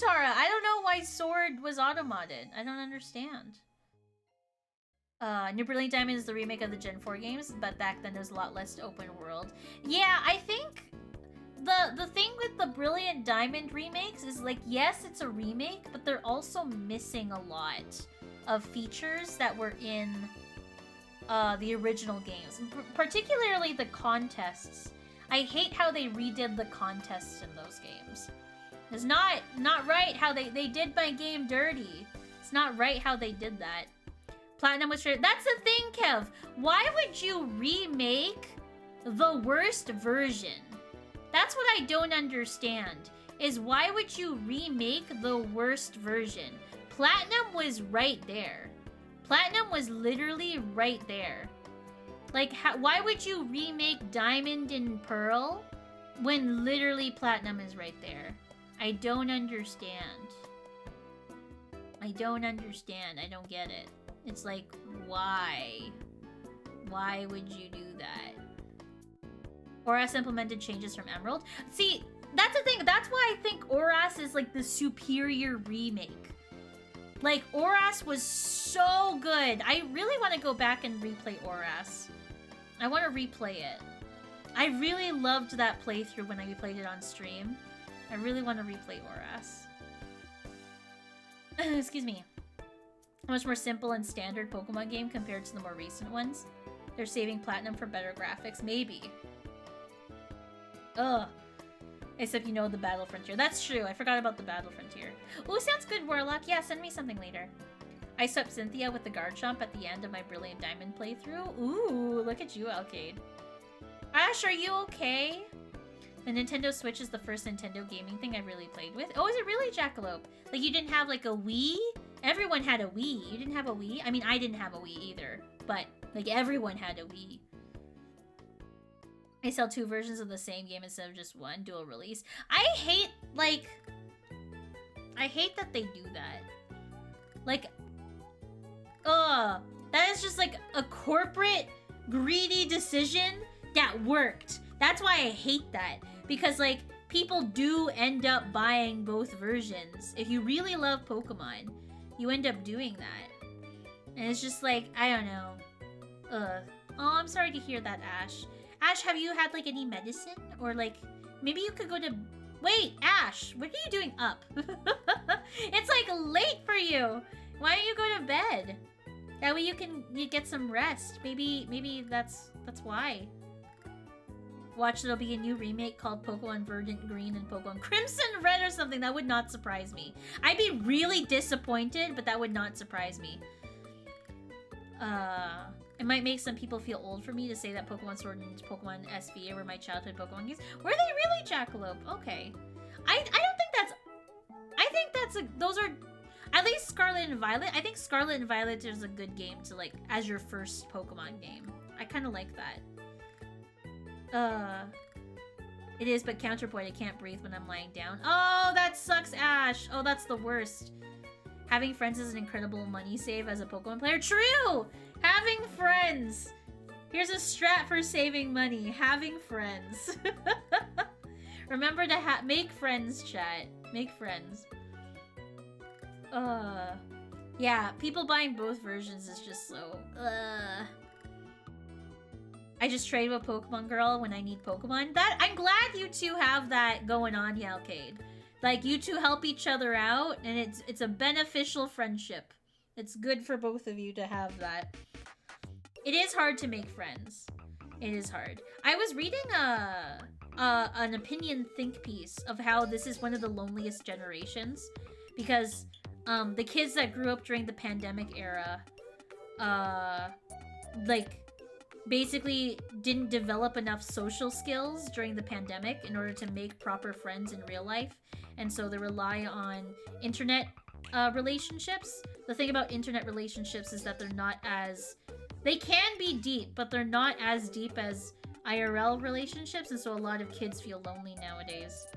Satara. I don't know why Sword was auto-modded. I don't understand. New Brilliant Diamond is the remake of the Gen 4 games, but back then there was a lot less open world. Yeah, I think the thing with the Brilliant Diamond remakes is, like, yes, it's a remake, but they're also missing a lot of features that were in the original games, particularly the contests. I hate how they redid the contests in those games. It's not right how they did my game dirty. It's not right how they did that. Platinum was straight. That's the thing, Kev. Why would you remake the worst version? That's what I don't understand. Is why would you remake the worst version? Platinum was right there. Platinum was literally right there. Like, why would you remake Diamond and Pearl when literally Platinum is right there? I don't understand. I don't understand. I don't get it. It's like, why? Why would you do that? Oras implemented changes from Emerald. See, that's the thing. That's why I think Oras is like the superior remake. Like, Oras was so good. I really want to go back and replay Oras. I want to replay it. I really loved that playthrough when I played it on stream. I really want to replay Oras. Excuse me. A much more simple and standard Pokemon game compared to the more recent ones. They're saving Platinum for better graphics. Maybe. Ugh. Except you know the Battle Frontier. That's true. I forgot about the Battle Frontier. Ooh, sounds good, Warlock. Yeah, send me something later. I swept Cynthia with the guard chomp at the end of my Brilliant Diamond playthrough. Ooh, look at you, Alcade. Ash, are you okay? The Nintendo Switch is the first Nintendo gaming thing I really played with. Oh, is it really, Jackalope? Like, you didn't have, like, a Wii? Everyone had a Wii. You didn't have a Wii? I mean, I didn't have a Wii either. But, like, everyone had a Wii. They sell 2 versions of the same game instead of just one dual release. I hate, like... I hate that they do that. Like... that is just, like, a corporate, greedy decision that worked. That's why I hate that. Because, like, people do end up buying both versions. If you really love Pokemon, you end up doing that. And it's just like, I don't know. Oh, I'm sorry to hear that, Ash. Ash, have you had, like, any medicine? Or, like, maybe you could go to... Wait, Ash, what are you doing up? It's, like, late for you. Why don't you go to bed? That way you get some rest. Maybe that's why. Watch, there'll be a new remake called Pokemon Verdant Green and Pokemon Crimson Red or something. That would not surprise me. I'd be really disappointed, but that would not surprise me. It might make some people feel old for me to say that Pokemon Sword and Pokemon SV were my childhood Pokemon games. Were they really, Jackalope? Okay. I don't think that's... I think that's a... Those are... At least Scarlet and Violet. I think Scarlet and Violet is a good game to, like, as your first Pokemon game. I kind of like that. It is, but counterpoint, I can't breathe when I'm lying down. Oh, that sucks, Ash. Oh, that's the worst. Having friends is an incredible money save as a Pokemon player. True! Having friends. Here's a strat for saving money. Having friends. Remember to make friends, chat. Make friends. Yeah, people buying both versions is just so... I just trade with Pokemon Girl when I need Pokemon. I'm glad you two have that going on, Yalcade. Like, you two help each other out, and it's a beneficial friendship. It's good for both of you to have that. It is hard to make friends. It is hard. I was reading an opinion think piece of how this is one of the loneliest generations. Because the kids that grew up during the pandemic era, like... basically didn't develop enough social skills during the pandemic in order to make proper friends in real life. And so they rely on internet relationships. The thing about internet relationships is that they're not as... They can be deep, but they're not as deep as IRL relationships. And so a lot of kids feel lonely nowadays.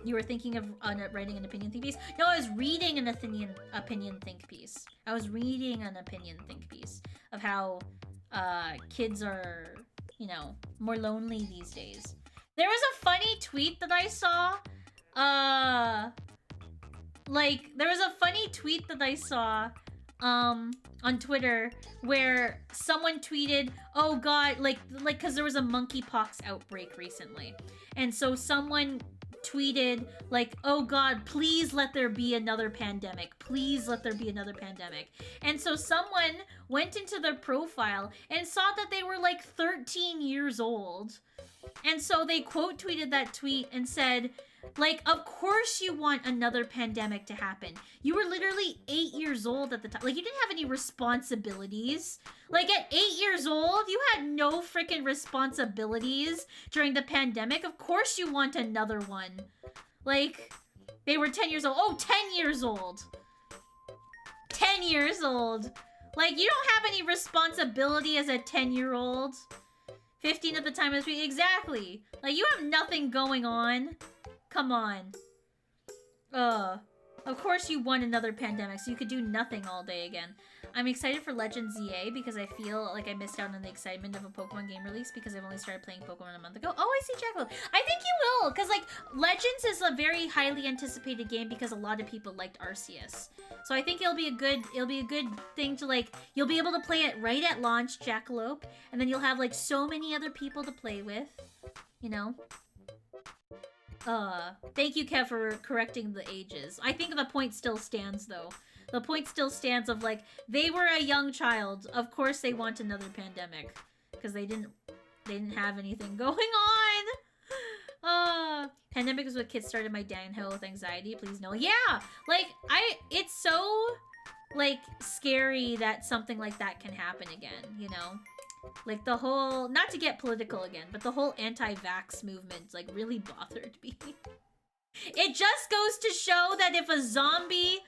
You were thinking of writing an opinion think piece? No, I was reading an opinion think piece. I was reading an opinion think piece of how... kids are, you know, more lonely these days. There was a funny tweet that I saw. There was a funny tweet that I saw, on Twitter where someone tweeted, oh god, like, cause there was a monkeypox outbreak recently. And so someone tweeted, like, oh god, please let there be another pandemic. Please let there be another pandemic. And so someone went into their profile and saw that they were like 13 years old And so they quote tweeted that tweet and said, like, of course you want another pandemic to happen. You were literally 8 years old at the time. Like, you didn't have any responsibilities. Like, at 8 years old, you had no freaking responsibilities during the pandemic. Of course you want another one. Like, they were 10 years old. Oh, 10 years old. 10 years old. Like, you don't have any responsibility as a 10-year-old. 15 at the time of the tweet. Exactly. Like, you have nothing going on. Come on. Of course you want another pandemic, so you could do nothing all day again. I'm excited for Legends ZA because I feel like I missed out on the excitement of a Pokemon game release because I've only started playing Pokemon a month ago. Oh, I see Jackalope. I think you will, because, like, Legends is a very highly anticipated game because a lot of people liked Arceus. So I think it'll be a good thing to, like, you'll be able to play it right at launch, Jackalope, and then you'll have, like, so many other people to play with, you know? Thank you, Kev, for correcting the ages. I think the point still stands, though. The point still stands of, like, they were a young child. Of course they want another pandemic. Because they didn't have anything going on. Pandemic is what kids started my downhill with anxiety. Please no. Yeah! Like, it's so, like, scary that something like that can happen again, you know? Like, the whole, not to get political again, but the whole anti-vax movement, like, really bothered me. It just goes to show that if a zombie,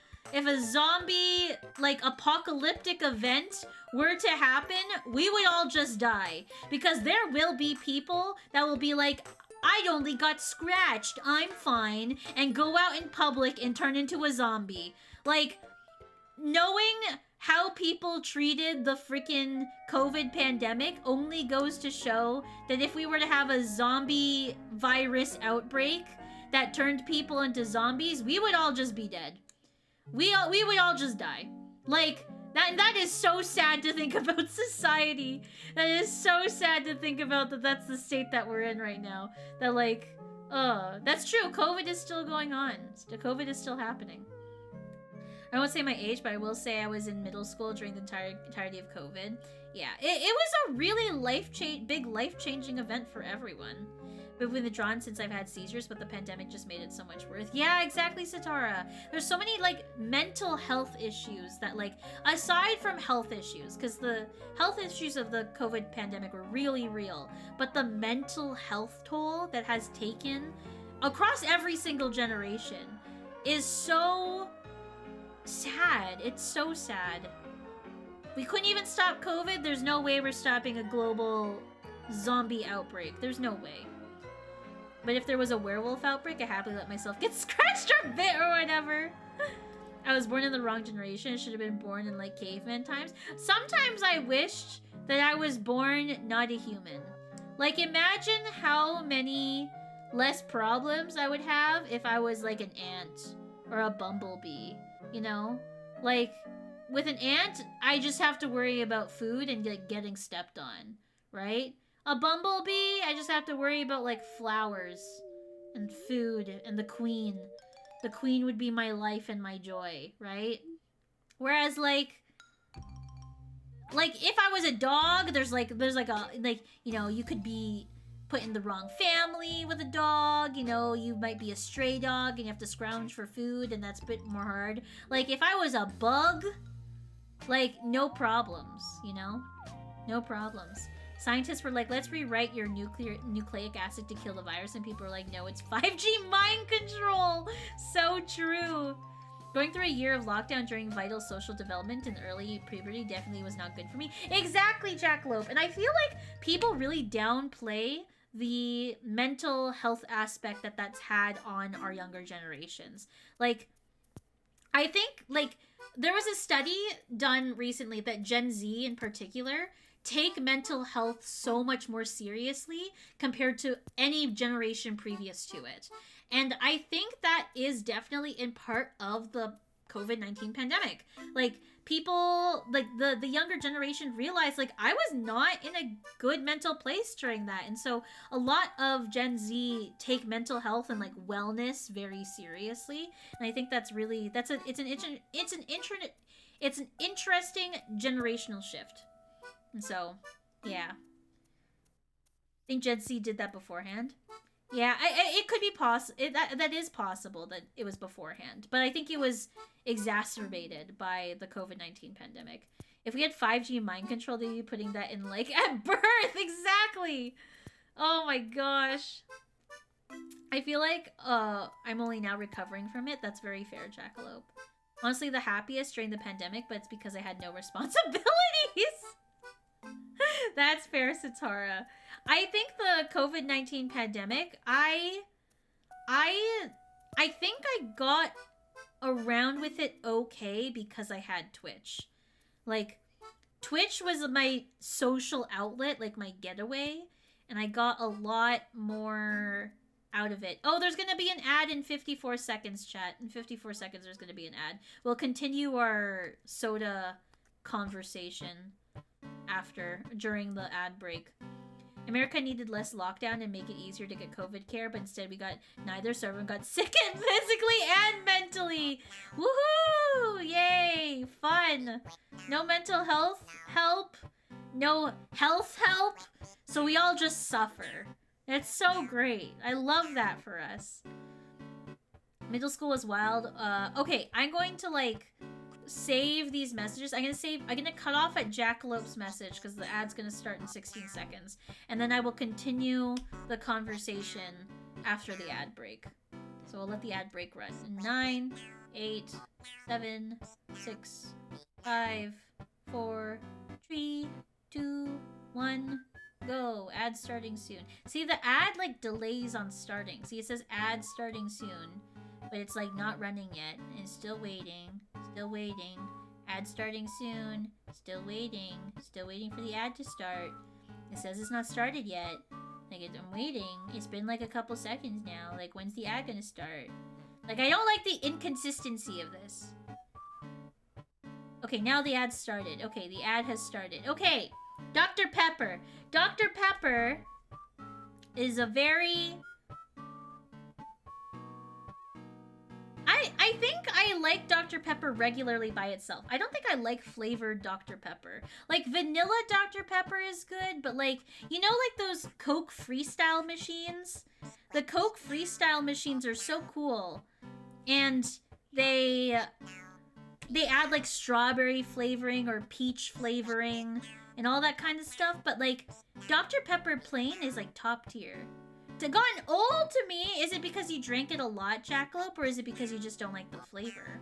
like, apocalyptic event were to happen, we would all just die. Because there will be people that will be like, I only got scratched, I'm fine, and go out in public and turn into a zombie. Like, knowing how people treated the freaking COVID pandemic only goes to show that if we were to have a zombie virus outbreak that turned people into zombies, we would all just be dead. We would all just die. Like, that is so sad to think about society. That is so sad to think about that that's the state that we're in right now. That, like, that's true. COVID is still going on. COVID is still happening. I won't say my age, but I will say I was in middle school during the entirety of COVID. Yeah, it was a really big life-changing event for everyone. But with withdrawn since I've had seizures, but the pandemic just made it so much worse. Yeah, exactly, Satara. There's so many, like, mental health issues that, like, aside from health issues, because the health issues of the COVID pandemic were really real, but the mental health toll that has taken across every single generation is so sad. It's so sad. We couldn't even stop COVID. There's no way we're stopping a global zombie outbreak. There's no way. But if there was a werewolf outbreak, I happily let myself get scratched or bit or whatever. I was born in the wrong generation. I should have been born in, like, caveman times. Sometimes I wished that I was born not a human. Like, imagine how many less problems I would have if I was, like, an ant or a bumblebee. You know? Like, with an ant, I just have to worry about food and, like, getting stepped on, right? A bumblebee, I just have to worry about, like, flowers and food and the queen. The queen would be my life and my joy, right? Whereas, like, if I was a dog, there's you know, you could be put in the wrong family with a dog, you know, you might be a stray dog and you have to scrounge for food and that's a bit more hard. Like, if I was a bug, like, no problems, you know? No problems. Scientists were like, let's rewrite your nucleic acid to kill the virus, and people were like, no, it's 5G mind control! So true! Going through a year of lockdown during vital social development and early puberty definitely was not good for me. Exactly, Jackalope! And I feel like people really downplay the mental health aspect that that's had on our younger generations. Like, I think, like, there was a study done recently that Gen Z in particular take mental health so much more seriously compared to any generation previous to it. And I think that is definitely in part of the COVID-19 pandemic. Like, people, like, the younger generation realized, like, I was not in a good mental place during that. And so a lot of Gen Z take mental health and, like, wellness very seriously. And I think that's really, it's an interesting generational shift. And so, yeah. think Gen Z did that beforehand. Yeah, it could be that is possible that it was beforehand, but I think it was exacerbated by the COVID-19 pandemic. If we had 5G mind control, they'd be putting that in like at birth. Exactly. Oh my gosh. I feel like I'm only now recovering from it. That's very fair, Jackalope. Honestly, the happiest during the pandemic, but it's because I had no responsibilities. That's fair, Satara. I think the COVID-19 pandemic, I think I got around with it okay because I had Twitch. Like, Twitch was my social outlet, like my getaway, and I got a lot more out of it. Oh, there's gonna be an ad in 54 seconds, chat. In 54 seconds, there's gonna be an ad. We'll continue our soda conversation during the ad break. America needed less lockdown and make it easier to get COVID care, but instead we got neither, so everyone got sick and physically and mentally. Woohoo! Yay! Fun! No mental health help. No health help. So we all just suffer. It's so great. I love that for us. Middle school was wild. Okay, I'm going to like save these messages. I'm gonna cut off at Jackalope's message because the ad's gonna start in 16 seconds. And then I will continue the conversation after the ad break. So we'll let the ad break run. 9, 8, 7, 6, 5, 4, 3, 2, 1, go. Ad starting soon. See, the ad like delays on starting. See, it says ad starting soon, but it's like not running yet. And it's still waiting. Still waiting. Ad starting soon. Still waiting. Still waiting for the ad to start. It says it's not started yet. Like, I'm waiting. It's been like a couple seconds now. Like, when's the ad gonna start? Like, I don't like the inconsistency of this. Okay, now the ad started. Okay, the ad has started. Okay, Dr. Pepper. Dr. Pepper is a very... I think I like Dr. Pepper regularly by itself. I don't think I like flavored Dr. Pepper. Like, vanilla Dr. Pepper is good, but like, you know, like those Coke Freestyle machines? The Coke Freestyle machines are so cool. And they add like strawberry flavoring or peach flavoring and all that kind of stuff, but like, Dr. Pepper plain is like top tier. To gotten old to me, is it because you drank it a lot, Jackalope, or is it because you just don't like the flavor?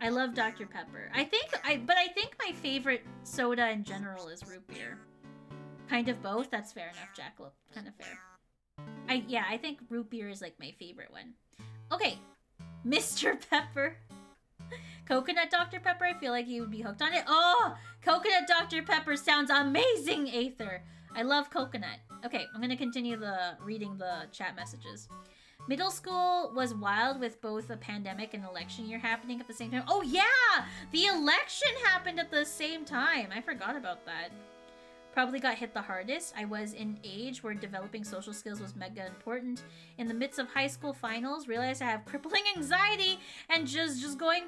I love Dr. Pepper. I think my favorite soda in general is root beer. Kind of both. That's fair enough, Jackalope. Kind of fair. I think root beer is like my favorite one. Okay, Mr. Pepper. Coconut Dr. Pepper. I feel like you would be hooked on it. Oh, coconut Dr. Pepper sounds amazing, Aether. I love coconut. Okay, I'm gonna continue reading the chat messages. Middle school was wild with both a pandemic and election year happening at the same time. Oh yeah! The election happened at the same time. I forgot about that. Probably got hit the hardest. I was in age where developing social skills was mega important. In the midst of high school finals, realized I have crippling anxiety and just going,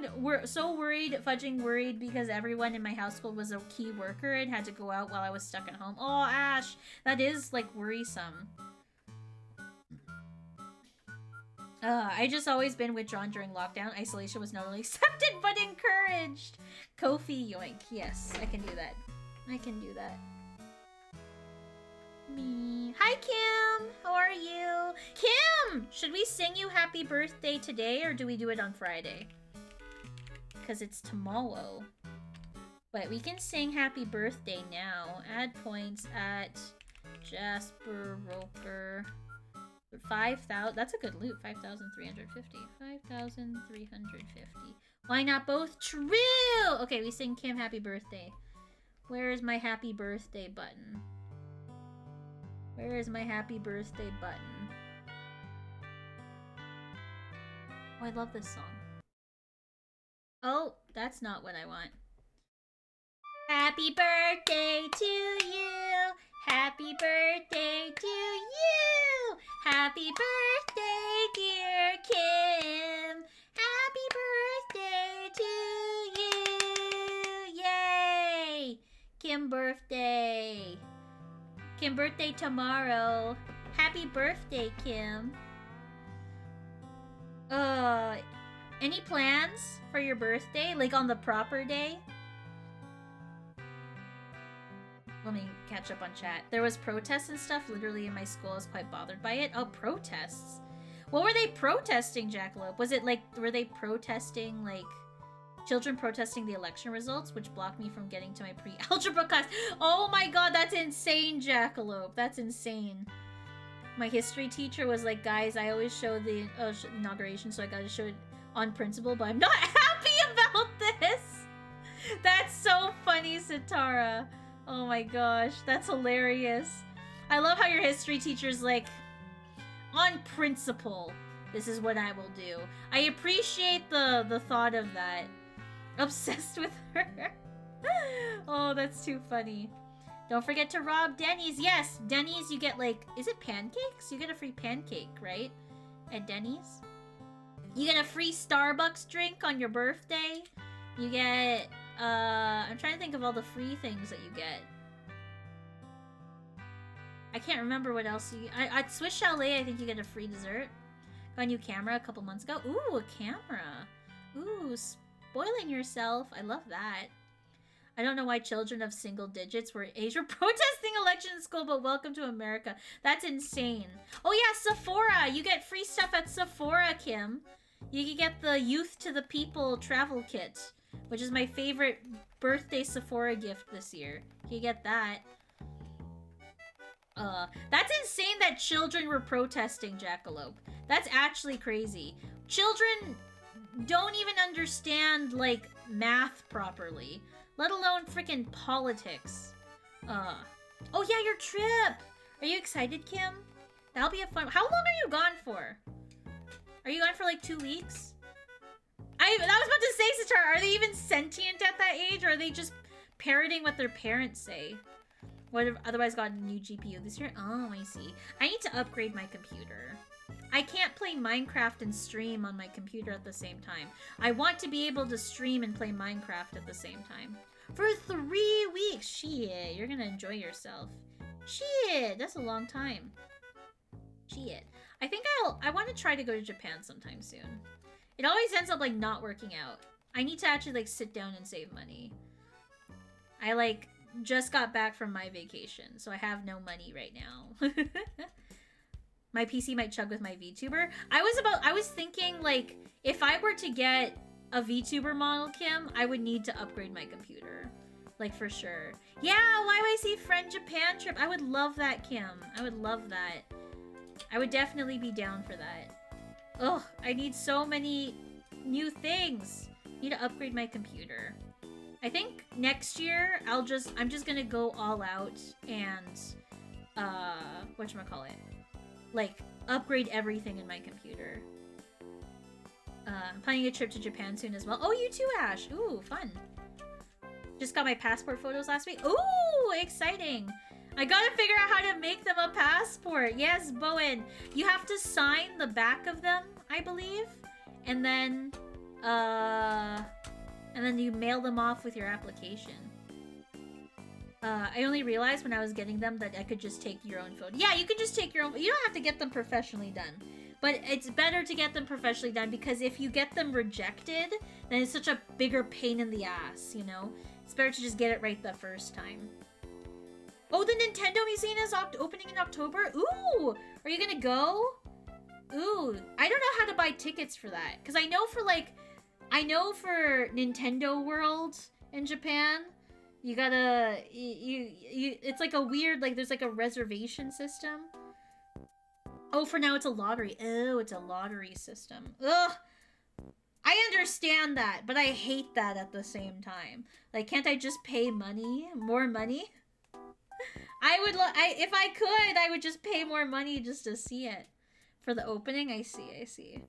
so worried, fudging worried because everyone in my household was a key worker and had to go out while I was stuck at home. Oh, Ash, that is like worrisome. I just always been withdrawn during lockdown. Isolation was not only accepted but encouraged. Kofi yoink. Yes, I can do that. I can do that. Me. Hi, Kim. How are you? Kim! Should we sing you happy birthday today or do we do it on Friday? Because it's tomorrow. But we can sing happy birthday now. Add points at Jasper Roker. 5,000. That's a good loot. 5,350. 5,350. Why not both? True! Okay, we sing Kim happy birthday. Where is my happy birthday button? Where is my happy birthday button? Oh, I love this song. Oh, that's not what I want. Happy birthday to you! Happy birthday to you! Happy birthday, dear Kim! Happy birthday to you! Yay! Kim birthday! Kim birthday tomorrow. Happy birthday, Kim. Any plans for your birthday? Like on the proper day? Let me catch up on chat. There was protests and stuff literally in my school. I was quite bothered by it. Oh, protests. What were they protesting, Jackalope? Was it like, were they protesting like children protesting the election results, which blocked me from getting to my pre-algebra class? Oh my god, that's insane, Jackalope. That's insane. My history teacher was like, guys, I always show the inauguration, so I gotta show it on principle, but I'm not happy about this. That's so funny, Sitara. Oh my gosh, that's hilarious. I love how your history teacher's like, on principle, this is what I will do. I appreciate the thought of that. Obsessed with her. Oh, that's too funny. Don't forget to rob Denny's. Yes, Denny's, you get like, is it pancakes? You get a free pancake, right? At Denny's. You get a free Starbucks drink on your birthday. You get, I'm trying to think of all the free things that you get. I can't remember what else you... At Swiss Chalet, I think you get a free dessert. Got a new camera a couple months ago. Ooh, a camera. Ooh, spoiling yourself. I love that. I don't know why children of single digits were age were protesting election in school, but welcome to America. That's insane. Oh yeah, Sephora. You get free stuff at Sephora, Kim. You can get the Youth to the People travel kit, which is my favorite birthday Sephora gift this year. You get that. That's insane that children were protesting, Jackalope. That's actually crazy. Children don't even understand, like, math properly, let alone freaking politics. Oh yeah, your trip! Are you excited, Kim? That'll be a fun... How long are you gone for? Are you gone for, like, 2 weeks? I was about to say, Sitar, are they even sentient at that age, or are they just parroting what their parents say? Would have otherwise gotten a new GPU this year? Oh, I see. I need to upgrade my computer. I can't play Minecraft and stream on my computer at the same time. I want to be able to stream and play Minecraft at the same time. For 3 weeks! Shit, you're gonna enjoy yourself. Shit, that's a long time. Shit. I think I want to try to go to Japan sometime soon. It always ends up, like, not working out. I need to actually, like, sit down and save money. I, like... just got back from my vacation, so I have no money right now. My PC might chug with my VTuber. I was thinking, like, if I were to get a VTuber model, Kim, I would need to upgrade my computer. Like, for sure. Yeah, YYC friend Japan trip. I would love that, Kim. I would love that. I would definitely be down for that. Ugh, I need so many new things. Need to upgrade my computer. I think next year I'm just gonna go all out and whatchamacallit? Like upgrade everything in my computer. I'm planning a trip to Japan soon as well. Oh, you too, Ash. Ooh, fun. Just got my passport photos last week. Ooh, exciting. I gotta figure out how to make them a passport. Yes, Bowen. You have to sign the back of them, I believe. And then you mail them off with your application. I only realized when I was getting them that I could just take your own photo. Yeah, you can just take your own. You don't have to get them professionally done. But it's better to get them professionally done because if you get them rejected, then it's such a bigger pain in the ass, you know? It's better to just get it right the first time. Oh, the Nintendo Museum is opening in October? Ooh! Are you gonna go? Ooh, I don't know how to buy tickets for that. Because I know for Nintendo World in Japan, you gotta, it's like a weird, like, there's like a reservation system. Oh, for now it's a lottery. Oh, it's a lottery system. Ugh! I understand that, but I hate that at the same time. Like, can't I just pay money? More money? If I could, I would just pay more money just to see it. For the opening, I see.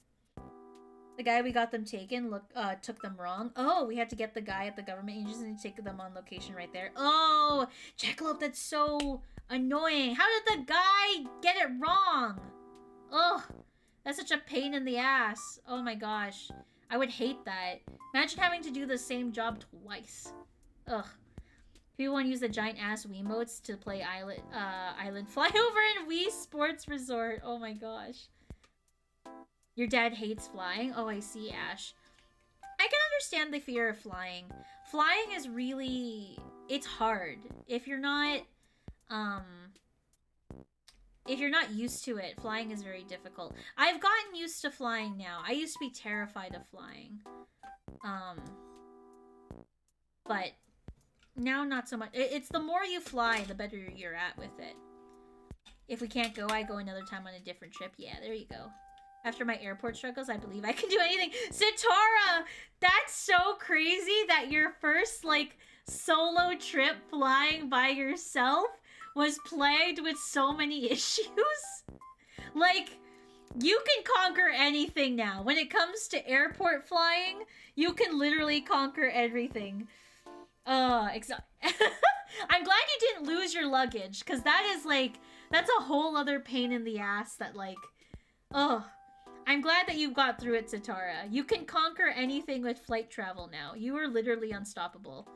The guy we got them taken took them wrong. Oh, we had to get the guy at the government agency to take them on location right there. Oh, Jackalope, that's so annoying. How did the guy get it wrong? Ugh, that's such a pain in the ass. Oh my gosh. I would hate that. Imagine having to do the same job twice. Ugh. People want to use the giant ass Wiimotes to play Island Flyover in Wii Sports Resort. Oh my gosh. Your dad hates flying? Oh, I see, Ash. I can understand the fear of flying. Flying is really... It's hard. If you're not used to it, flying is very difficult. I've gotten used to flying now. I used to be terrified of flying. But now not so much. It's the more you fly, the better you're at with it. If we can't go, I go another time on a different trip. Yeah, there you go. After my airport struggles, I believe I can do anything. Sitara! That's so crazy that your first, like, solo trip flying by yourself was plagued with so many issues. Like, you can conquer anything now. When it comes to airport flying, you can literally conquer everything. I'm glad you didn't lose your luggage, because that is, like, that's a whole other pain in the ass that, like, I'm glad that you got through it, Sitara. You can conquer anything with flight travel now. You are literally unstoppable.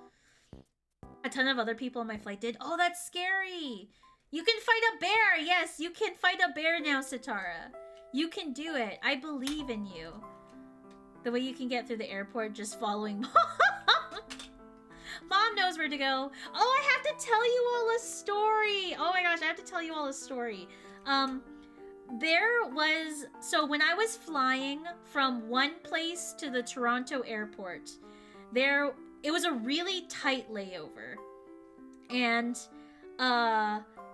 A ton of other people on my flight did. Oh, that's scary. You can fight a bear. Yes, you can fight a bear now, Sitara. You can do it. I believe in you. The way you can get through the airport just following Mom. Mom knows where to go. Oh, I have to tell you all a story. Oh my gosh, I have to tell you all a story. So when I was flying from one place to the Toronto airport, it was a really tight layover. And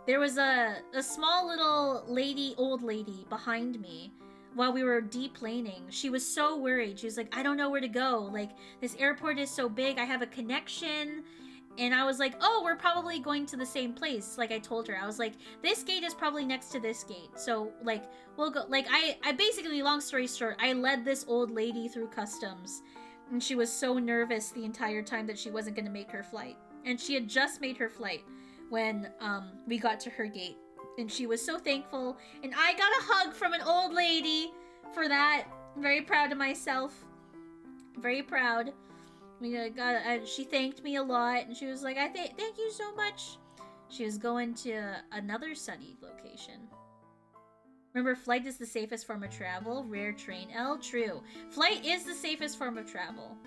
there was a small little old lady behind me while we were deplaning. She was so worried. She was like, I don't know where to go. Like, this airport is so big. I have a connection. And I was like, oh, we're probably going to the same place. Like, I told her. I was like, this gate is probably next to this gate. So, like, we'll go. Like, I basically, long story short, I led this old lady through customs. And she was so nervous the entire time that she wasn't going to make her flight. And she had just made her flight when we got to her gate. And she was so thankful. And I got a hug from an old lady for that. I'm very proud of myself. Very proud. She thanked me a lot. And she was like, thank you so much. She was going to another sunny location. Remember, flight is the safest form of travel. Rare train. True. Flight is the safest form of travel.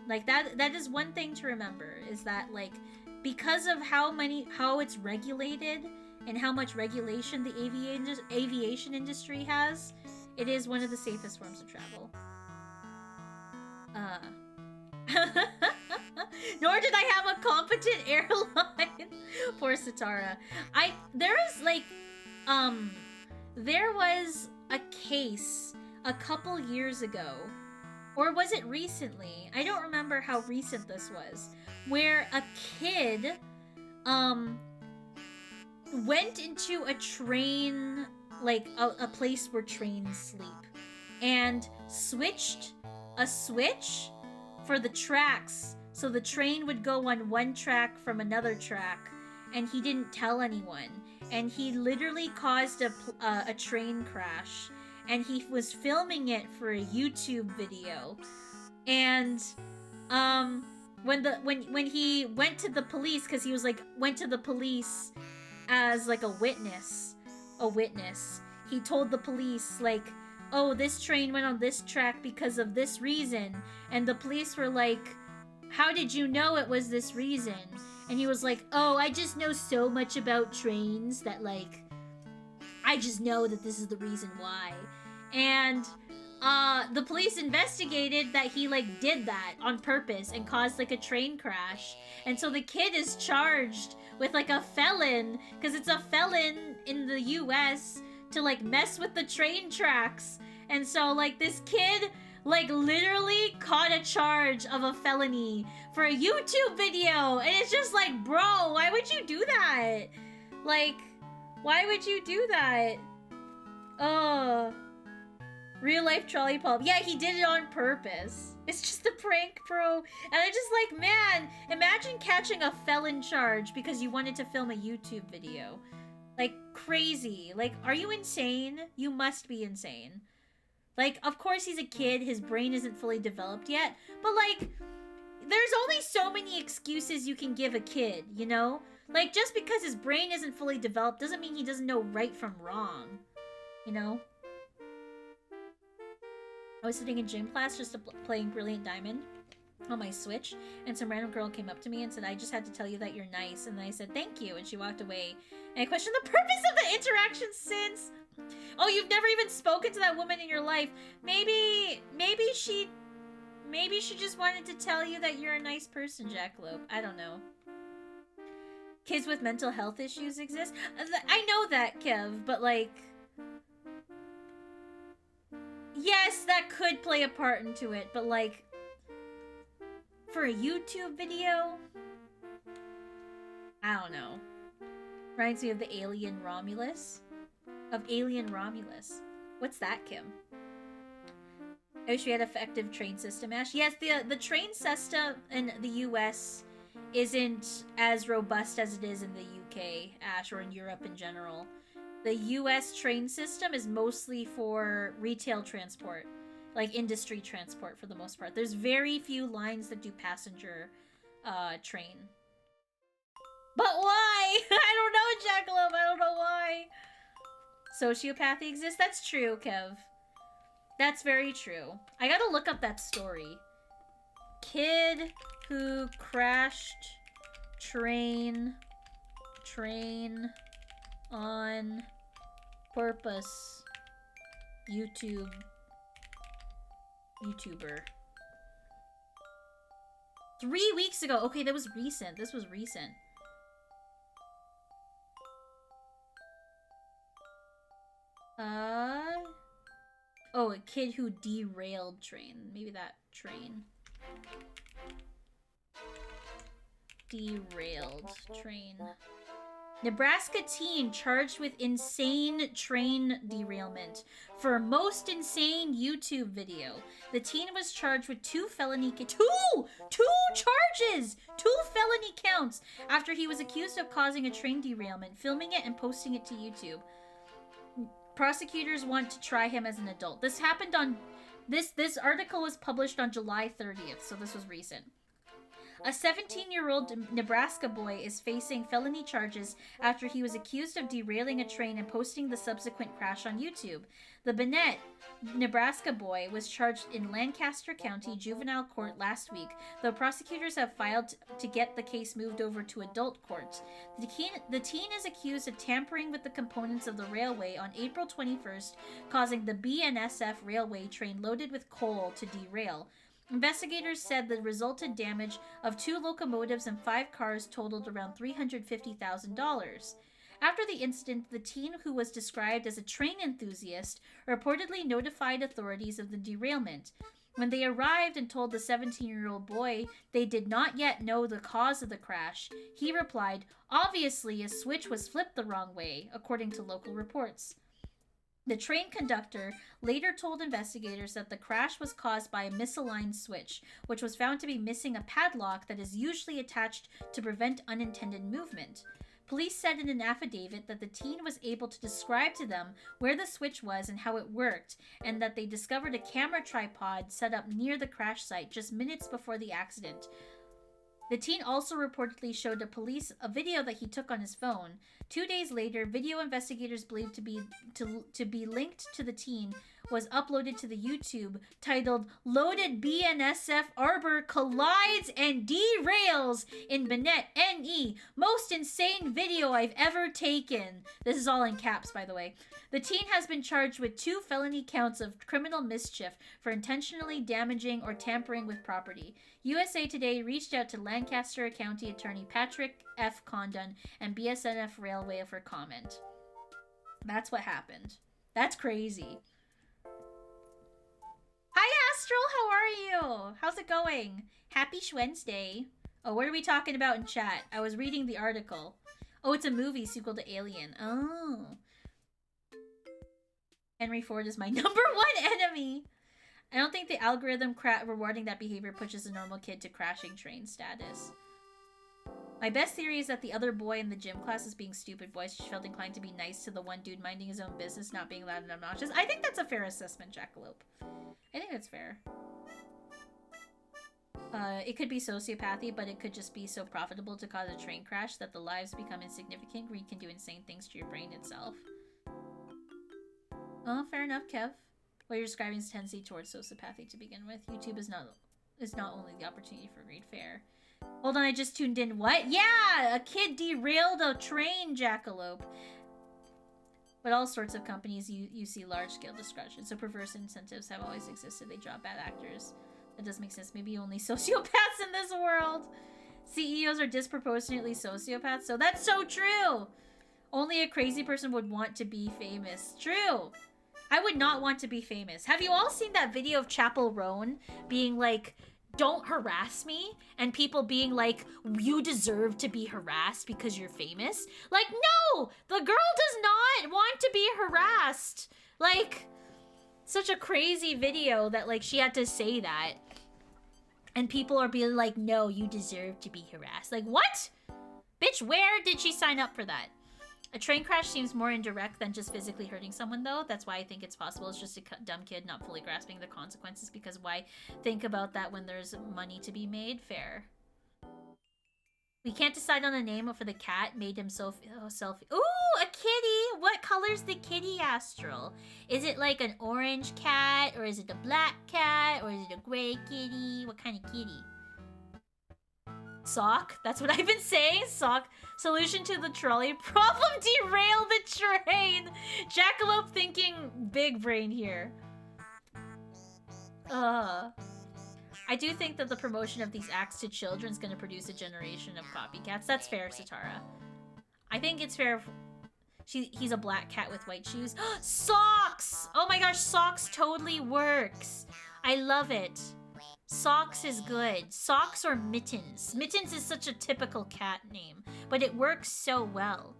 Like, that is one thing to remember. Is that, like, because of how it's regulated and how much regulation the aviation industry has, it is one of the safest forms of travel. Nor did I have a competent airline. Poor Sitara. There was a case a couple years ago, or was it recently? I don't remember how recent this was, where a kid went into a train, like a place where trains sleep, and switched a switch for the tracks so the train would go on one track from another track, and he didn't tell anyone, and he literally caused a train crash, and he was filming it for a YouTube video. And when he went to the police, because he was like went to the police as like a witness, he told the police, like, oh, this train went on this track because of this reason. And the police were like, how did you know it was this reason? And he was like, oh, I just know so much about trains that, like, I just know that this is the reason why. And the police investigated that he, like, did that on purpose and caused, like, a train crash. And so the kid is charged with, like, a felon, because it's a felon in the US to, like, mess with the train tracks. And so, like, this kid, like, literally caught a charge of a felony for a YouTube video. And it's just like, bro, why would you do that? Like, why would you do that? Real life trolley pulp. Yeah, he did it on purpose. It's just a prank, bro. And I'm just like, man, imagine catching a felon charge because you wanted to film a YouTube video. Like, crazy. Like, are you insane? You must be insane. Like, of course he's a kid. His brain isn't fully developed yet. But, like, there's only so many excuses you can give a kid, you know? Like, just because his brain isn't fully developed doesn't mean he doesn't know right from wrong, you know? I was sitting in gym class just playing Brilliant Diamond on my Switch, and some random girl came up to me and said, I just had to tell you that you're nice. And I said, thank you. And she walked away. And I questioned the purpose of the interaction since. Oh, you've never even spoken to that woman in your life. Maybe she just wanted to tell you that you're a nice person, Jackalope. I don't know. Kids with mental health issues exist. I know that, Kev, but like... Yes, that could play a part into it, but like... For a YouTube video? I don't know. Reminds me of the Alien Romulus. What's that, Kim? I wish we had effective train system, Ash. Yes, the train system in the US isn't as robust as it is in the UK, Ash, or in Europe in general. The US train system is mostly for retail transport, like industry transport for the most part. There's very few lines that do passenger train. But why? I don't know, Jackalope. I don't know why. Sociopathy exists? That's true, Kev. That's very true. I gotta look up that story. Kid who crashed train on purpose. YouTuber. 3 weeks ago. Okay, that was recent. This was recent. Oh, a kid who derailed train. Maybe that train. Derailed train. Nebraska teen charged with insane train derailment for most insane YouTube video. The teen was charged with two felony counts after he was accused of causing a train derailment, filming it and posting it to YouTube. Prosecutors want to try him as an adult. This happened on this article was published on July 30th, so this was recent. A 17-year-old Nebraska boy is facing felony charges after he was accused of derailing a train and posting the subsequent crash on YouTube. The Bennett, Nebraska boy was charged in Lancaster County Juvenile Court last week, though prosecutors have filed to get the case moved over to adult court. The teen is accused of tampering with the components of the railway on April 21st, causing the BNSF railway train loaded with coal to derail. Investigators said the resultant damage of 2 locomotives and 5 cars totaled around $350,000. After the incident, the teen, who was described as a train enthusiast, reportedly notified authorities of the derailment. When they arrived and told the 17-year-old boy they did not yet know the cause of the crash, he replied, "Obviously, a switch was flipped the wrong way," according to local reports. The train conductor later told investigators that the crash was caused by a misaligned switch, which was found to be missing a padlock that is usually attached to prevent unintended movement. Police said in an affidavit that the teen was able to describe to them where the switch was and how it worked, and that they discovered a camera tripod set up near the crash site just minutes before the accident. The teen also reportedly showed the police a video that he took on his phone. 2 days later, video investigators believed to be linked to the teen was uploaded to the YouTube titled "Loaded BNSF Arbor Collides and Derails in Bennett, NE. Most insane video I've ever taken." This is all in caps, by the way. The teen has been charged with 2 felony counts of criminal mischief for intentionally damaging or tampering with property. USA Today reached out to Lancaster County Attorney Patrick F. Condon and BSNF Railway for comment. That's what happened. That's crazy. Hi, Astral. How are you? How's it going? Happy Wednesday. Oh, what are we talking about in chat? I was reading the article. Oh, it's a movie sequel to Alien. Oh. Henry Ford is my #1 enemy. I don't think the algorithm rewarding that behavior pushes a normal kid to crashing train status. My best theory is that the other boy in the gym class is being stupid boy. She felt inclined to be nice to the one dude minding his own business, not being loud and obnoxious. I think that's a fair assessment, Jackalope. I think that's fair. It could be sociopathy, but it could just be so profitable to cause a train crash that the lives become insignificant where you can do insane things to your brain itself. Oh, fair enough, Kev. What you're describing is a tendency towards sociopathy to begin with. YouTube is not only the opportunity for great fare. Hold on, I just tuned in. What? Yeah! A kid derailed a train, Jackalope. But all sorts of companies, you see large-scale destruction. So perverse incentives have always existed. They draw bad actors. That does make sense. Maybe only sociopaths in this world. CEOs are disproportionately sociopaths. So that's so true. Only a crazy person would want to be famous. True. I would not want to be famous. Have you all seen that video of Chapel Roan being like, don't harass me? And people being like, you deserve to be harassed because you're famous? Like, no! The girl does not want to be harassed. Like, such a crazy video that, like, she had to say that. And people are being like, no, you deserve to be harassed. Like, what? Bitch, where did she sign up for that? A train crash seems more indirect than just physically hurting someone, though. That's why I think it's possible. It's just a dumb kid not fully grasping the consequences, because why think about that when there's money to be made? Fair. We can't decide on a name for the cat. Made him selfie. Ooh, a kitty! What color's the kitty, Astral? Is it like an orange cat? Or is it a black cat? Or is it a gray kitty? What kind of kitty? Sock? That's what I've been saying. Sock. Solution to the trolley problem: derail the train. Jackalope thinking big brain here. I do think that the promotion of these acts to children is going to produce a generation of copycats. That's fair, Satara. I think it's fair. He's a black cat with white shoes. Socks! Oh my gosh, socks totally works. I love it. Socks is good. Socks or mittens. Mittens is such a typical cat name, but it works so well.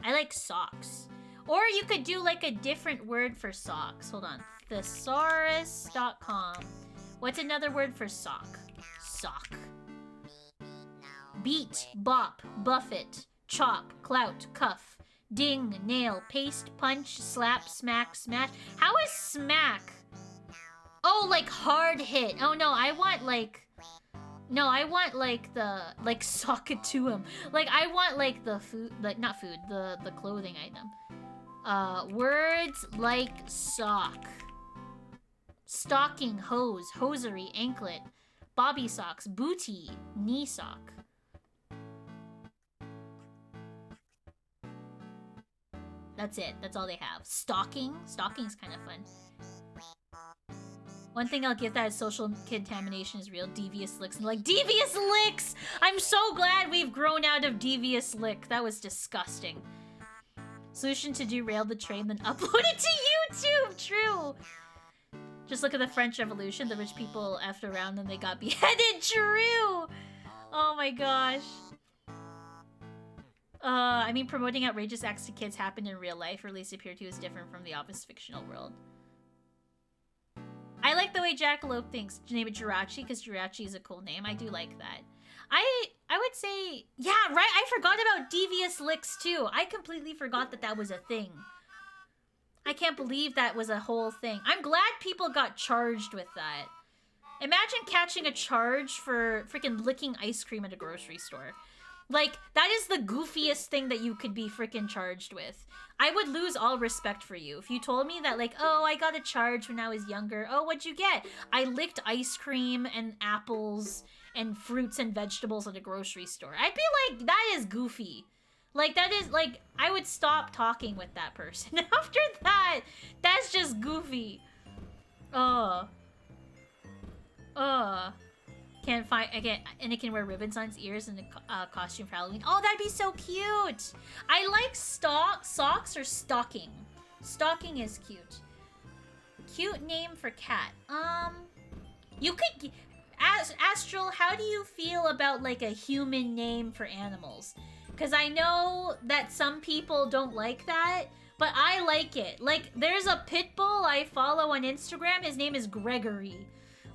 I like socks. Or you could do like a different word for socks. Hold on. Thesaurus.com. What's another word for sock? Sock. Beat, bop, buffet, chop, clout, cuff, ding, nail, paste, punch, slap, smack, smash. How is smack? Oh, like hard hit. Oh no, I want like... No, I want like the... Like sock it to him. Like I want like the food... Like not food, the clothing item. Words like sock. Stocking, hose, hosiery, anklet. Bobby socks, booty, knee sock. That's it. That's all they have. Stocking? Stocking's kind of fun. One thing I'll give that is social contamination is real. Devious licks. And like, devious licks! I'm so glad we've grown out of devious lick. That was disgusting. Solution to derail the train, then upload it to YouTube! True! Just look at the French Revolution. The rich people effed around and they got beheaded. True! Oh my gosh. I mean, promoting outrageous acts to kids happened in real life, or at least appear to as different from the obvious fictional world. I like the way Jackalope thinks. Name it Jirachi, because Jirachi is a cool name. I do like that. I would say... Yeah, right? I forgot about devious licks, too. I completely forgot that that was a thing. I can't believe that was a whole thing. I'm glad people got charged with that. Imagine catching a charge for freaking licking ice cream at a grocery store. Like, that is the goofiest thing that you could be freaking charged with. I would lose all respect for you. If you told me that, like, oh, I got a charge when I was younger. Oh, what'd you get? I licked ice cream and apples and fruits and vegetables at a grocery store. I'd be like, that is goofy. Like, that is, like, I would stop talking with that person after that. That's just goofy. Can't find, again, and it can wear ribbons on its ears and a costume for Halloween. Oh, that'd be so cute. I like socks or stocking. Stocking is cute. Cute name for cat. You could, Astral, how do you feel about like a human name for animals? Because I know that some people don't like that, but I like it. Like, there's a pit bull I follow on Instagram. His name is Gregory.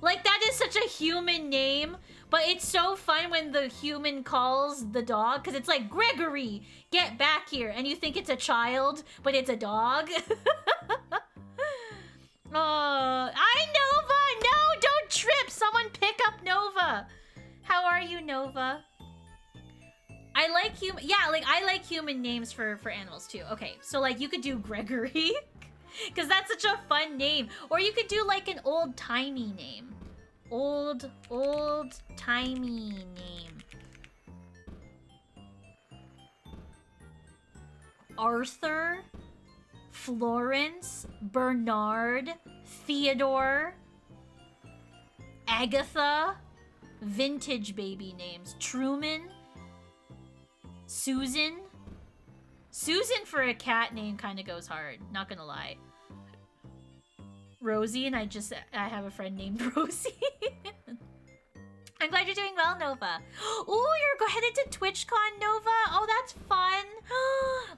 Like, that is such a human name, but it's so fun when the human calls the dog, because it's like, Gregory, get back here, and you think it's a child, but it's a dog. Nova! No, don't trip! Someone pick up Nova! are you, Nova? I like human. Yeah, like I like human names for animals too. Okay, so like you could do Gregory, because that's such a fun name, or you could do like an old-timey name. Old-timey name. Arthur, Florence, Bernard, Theodore, Agatha, vintage baby names. Truman, Susan. Susan for a cat name kind of goes hard, not gonna lie. Rosie, and I have a friend named Rosie. I'm glad you're doing well, Nova. Oh, you're headed to TwitchCon, Nova. Oh, that's fun.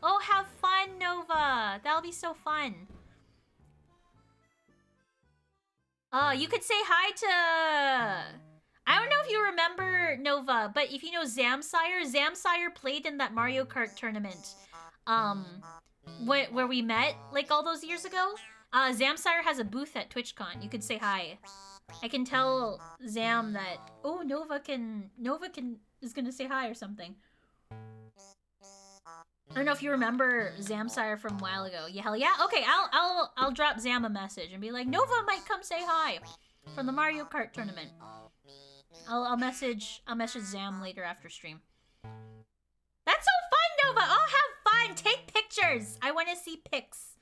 Oh, have fun, Nova. That'll be so fun. You could say hi to... I don't know if you remember, Nova, but if you know Zamsire played in that Mario Kart tournament. Where we met, like, all those years ago. Zamsire has a booth at TwitchCon. You could say hi. I can tell Zam that, oh, Nova is gonna say hi or something. I don't know if you remember Zamsire from a while ago. Yeah, hell yeah. Okay, I'll drop Zam a message and be like, Nova might come say hi from the Mario Kart tournament. I'll message Zam later after stream. That's so fun, Nova. Oh, have fun. Take pictures. I want to see pics.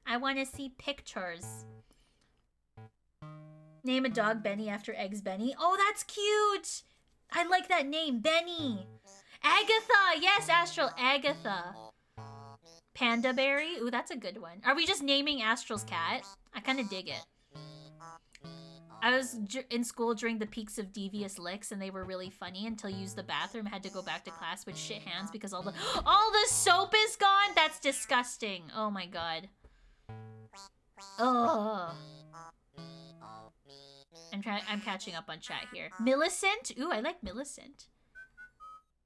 I want to see pictures. Name a dog Benny after Eggs Benny. Oh, that's cute. I like that name, Benny. Agatha. Yes, Astral. Agatha. Panda Berry. Ooh, that's a good one. Are we just naming Astral's cat? I kind of dig it. I was in school during the peaks of Devious Licks, and they were really funny until you used the bathroom. I had to go back to class with shit hands because all the soap is gone. That's disgusting. Oh my god. Ugh. I'm catching up on chat here. Millicent. Ooh, I like Millicent.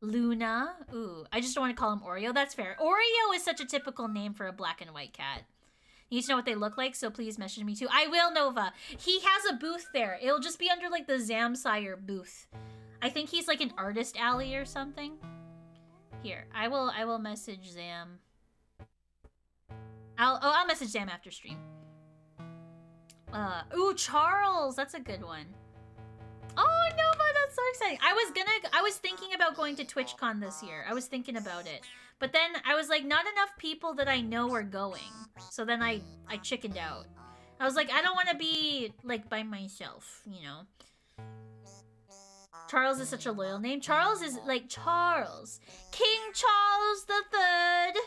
Luna. Ooh, I just don't want to call him Oreo. That's fair. Oreo is such a typical name for a black and white cat. You need to know what they look like, so please message me too. I will, Nova. He has a booth there. It'll just be under like the Zamsire booth. I think he's like an artist alley or something. Here, I will message Zam. I'll message Zam after stream. Ooh, Charles, that's a good one. Oh, Nova, that's so exciting. I was thinking about going to TwitchCon this year. I was thinking about it. But then I was like, not enough people that I know are going. So then I chickened out. I was like, I don't want to be like by myself, you know. Charles is such a loyal name. Charles is like Charles. King Charles III.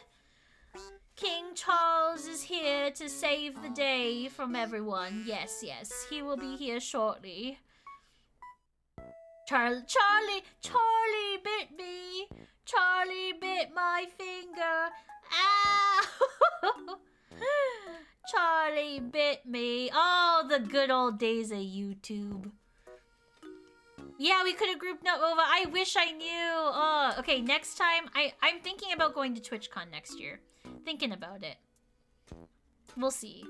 King Charles is here to save the day from everyone. Yes, yes. He will be here shortly. Charlie bit me. Charlie bit my finger. Ow! Charlie bit me. Oh, the good old days of YouTube. Yeah, we could have grouped Nova. I wish I knew. Oh, okay, next time. I'm thinking about going to TwitchCon next year. Thinking about it. We'll see.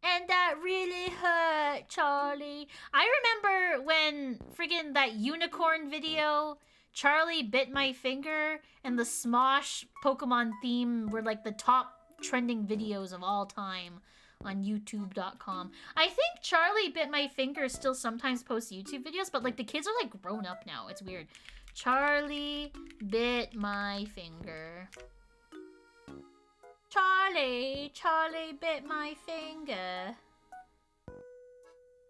And that really hurt, Charlie. I remember when friggin' that unicorn video, Charlie bit my finger, and the Smosh Pokemon theme were like the top trending videos of all time on YouTube.com. I think Charlie bit my finger still sometimes posts YouTube videos, but like the kids are like grown up now. It's weird. Charlie bit my finger. Charlie bit my finger.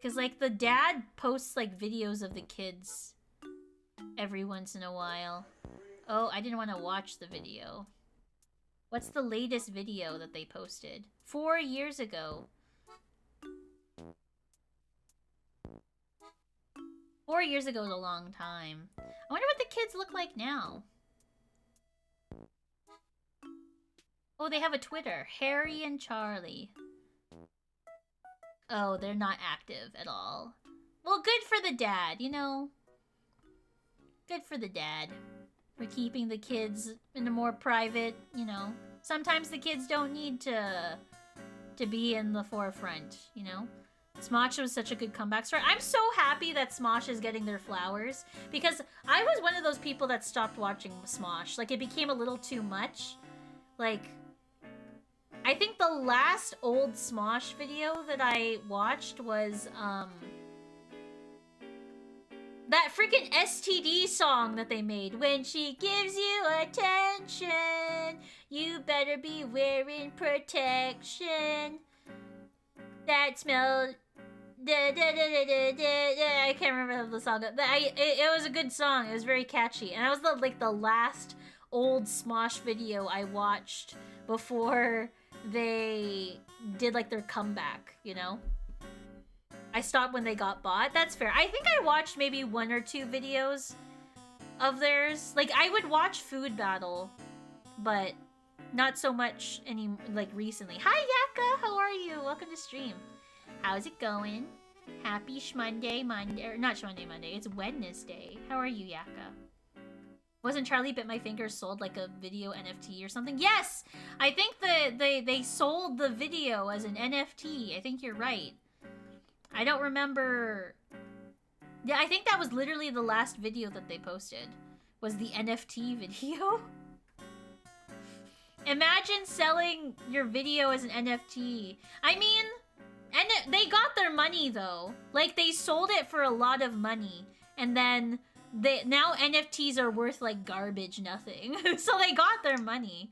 Because, like, the dad posts, like, videos of the kids every once in a while. Oh, I didn't want to watch the video. What's the latest video that they posted? 4 years ago. 4 years ago is a long time. I wonder what the kids look like now. Oh, they have a Twitter. Harry and Charlie. Oh, they're not active at all. Well, good for the dad, you know? Good for the dad. For keeping the kids in a more private, you know? Sometimes the kids don't need to be in the forefront, you know? Smosh was such a good comeback story. I'm so happy that Smosh is getting their flowers, because I was one of those people that stopped watching Smosh. Like, it became a little too much. Like, I think the last old Smosh video that I watched was, that freaking STD song that they made. When she gives you attention, you better be wearing protection. That smell... I can't remember the song. It was a good song. It was very catchy. And that was the last old Smosh video I watched before they did like their comeback, you know? I stopped when they got bought. That's fair. I think I watched maybe 1 or 2 videos of theirs. Like, I would watch Food Battle, but not so much recently. Hi, Yaka! How are you? Welcome to stream. How's it going? Happy Shmonday Monday. Or not Shmonday Monday. It's Wednesday. How are you, Yaka? Wasn't Charlie Bit My Fingers sold like a video NFT or something? Yes! I think they sold the video as an NFT. I think you're right. I don't remember... Yeah, I think that was literally the last video that they posted. Was the NFT video. Imagine selling your video as an NFT. I mean... And they got their money, though. Like, they sold it for a lot of money. And then... now NFTs are worth, like, garbage nothing. So they got their money.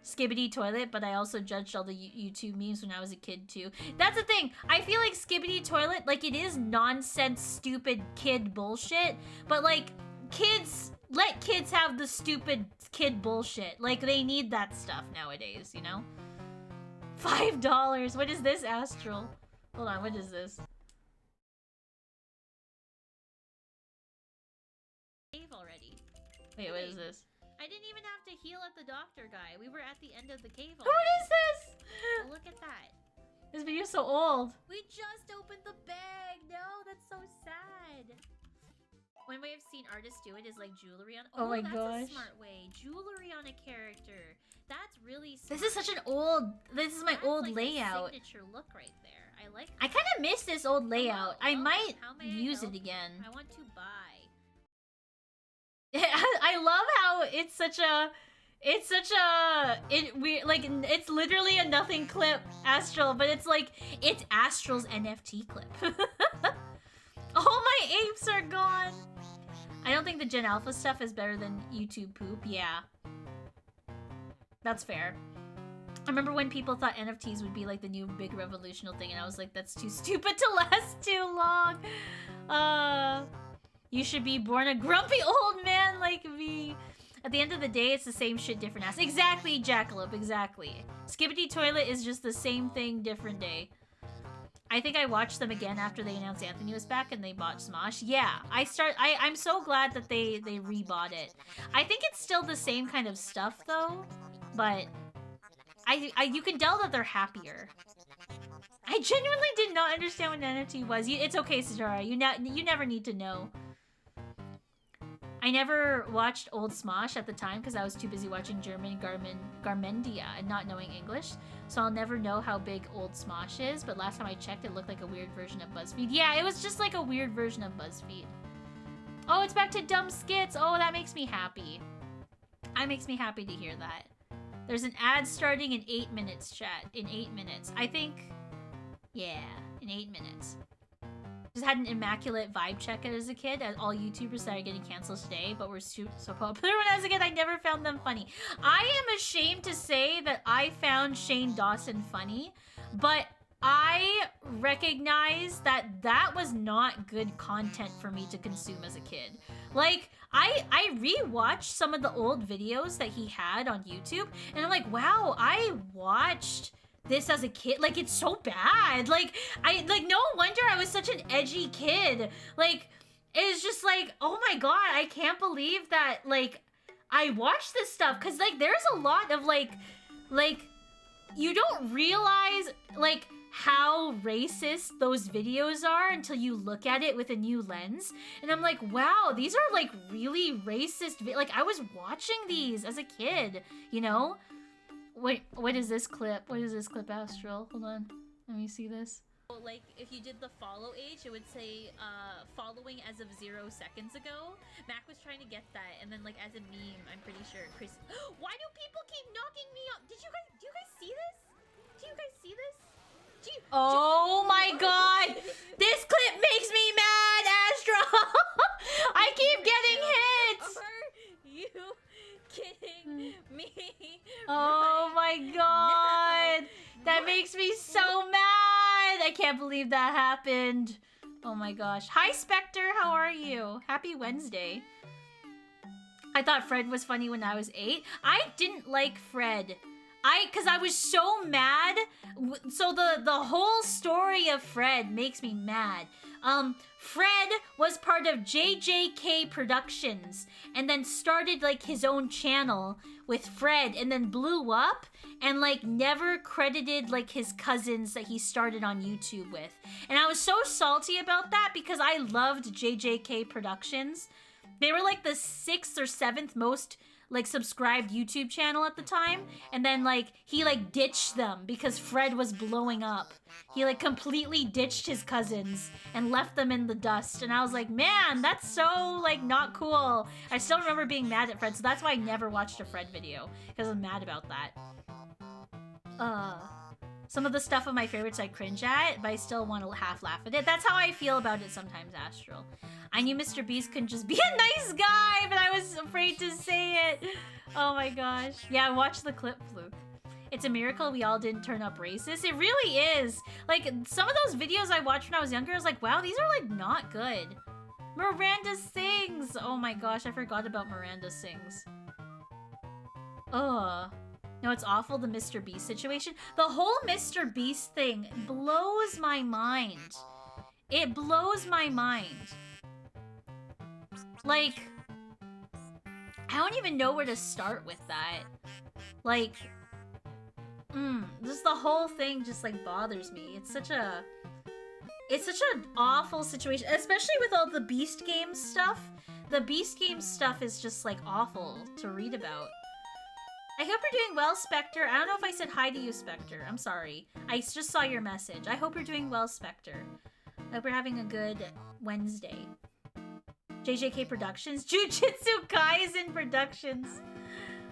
Skibbity Toilet, but I also judged all the YouTube memes when I was a kid, too. That's the thing. I feel like Skibbity Toilet, like, it is nonsense, stupid kid bullshit. But, like, kids... Let kids have the stupid kid bullshit. Like, they need that stuff nowadays, you know? $5. What is this, Astral? Hold on, what is this? Cave already. Wait, what is this? I didn't even have to heal at the doctor guy. We were at the end of the cave already. What is this? Oh, look at that. This video's so old. We just opened the bag. No, that's so sad. One way I've seen artists do it is like jewelry on... Oh my gosh. That's a smart way. Jewelry on a character. That's really smart. This is such an old... This is my old layout. That's like a signature look right there. I like that. I kind of miss this old layout. I might use it again. I want to buy. I love how it's such a... It's such a... It's literally a nothing clip, Astral, but it's like... It's Astral's NFT clip. All my apes are gone! I don't think the Gen Alpha stuff is better than YouTube poop. Yeah. That's fair. I remember when people thought NFTs would be like the new big revolutionary thing, and I was like, that's too stupid to last too long. You should be born a grumpy old man like me. At the end of the day, it's the same shit, different ass. Exactly, Jackalope, exactly. Skibbity Toilet is just the same thing, different day. I think I watched them again after they announced Anthony was back and they bought Smosh. Yeah, I'm so glad that they rebought it. I think it's still the same kind of stuff though, but you can tell that they're happier. I genuinely did not understand what an NFT was. It's okay, Sajara. You never need to know. I never watched old Smosh at the time because I was too busy watching German Garmendia and not knowing English. So I'll never know how big old Smosh is, but last time I checked, it looked like a weird version of BuzzFeed. Yeah, it was just like a weird version of BuzzFeed. Oh, it's back to dumb skits. Oh, that makes me happy. That makes me happy to hear that. There's an ad starting in 8 minutes, chat. In 8 minutes. I think... Yeah, in 8 minutes. Just had an immaculate vibe check as a kid, as all YouTubers started getting canceled today, but were so popular when I was a kid, I never found them funny. I am ashamed to say that I found Shane Dawson funny, but I recognize that that was not good content for me to consume as a kid. Like, I rewatched some of the old videos that he had on YouTube, and I'm like, wow, I watched... this as a kid. Like, it's so bad. Like, no wonder I was such an edgy kid. Like, it's just like, oh my god, I can't believe that, like, I watched this stuff. Because, like, there's a lot of, like, you don't realize, like, how racist those videos are until you look at it with a new lens. And I'm like, wow, these are, like, really racist. Like, I was watching these as a kid, you know? Wait, what is this clip? What is this clip, Astral? Hold on. Let me see this. like, if you did the follow age, it would say, following as of 0 seconds ago. Mac was trying to get that, and then, like, as a meme, I'm pretty sure Chris... Why do people keep knocking me up? Do you guys see this? Do you guys see this? Oh my god! This clip makes me mad, Astro! I keep getting hits! Are you kidding me? Oh my god! That makes me so mad! I can't believe that happened. Oh my gosh. Hi, Spectre. How are you? Happy Wednesday. I thought Fred was funny when I was 8. I didn't like Fred. Cause I was so mad. So the whole story of Fred makes me mad. Fred was part of JJK Productions and then started like his own channel with Fred and then blew up and like never credited like his cousins that he started on YouTube with. And I was so salty about that because I loved JJK Productions. They were like the 6th or 7th most like subscribed YouTube channel at the time, and then like he like ditched them because Fred was blowing up. He like completely ditched his cousins and left them in the dust, and I was like, man, that's so like not cool. I still remember being mad at Fred, so that's why I never watched a Fred video, because I'm mad about that. Some of the stuff of my favorites I cringe at, but I still want to half laugh at it. That's how I feel about it sometimes, Astral. I knew Mr. Beast couldn't just be a nice guy, but I was afraid to say it. Oh my gosh. Yeah, watch the clip, Fluke. It's a miracle we all didn't turn up racist. It really is. Like, some of those videos I watched when I was younger, I was like, wow, these are like not good. Miranda Sings! Oh my gosh, I forgot about Miranda Sings. Ugh. No, it's awful, the Mr. Beast situation. The whole Mr. Beast thing blows my mind. It blows my mind. Like, I don't even know where to start with that. Like, just the whole thing just like bothers me. It's such an awful situation, especially with all the Beast Games stuff. The Beast Games stuff is just like awful to read about. I hope you're doing well, Spectre. I don't know if I said hi to you, Spectre. I'm sorry. I just saw your message. I hope you're doing well, Spectre. I hope you're having a good Wednesday. JJK Productions? Jujutsu Kaisen Productions.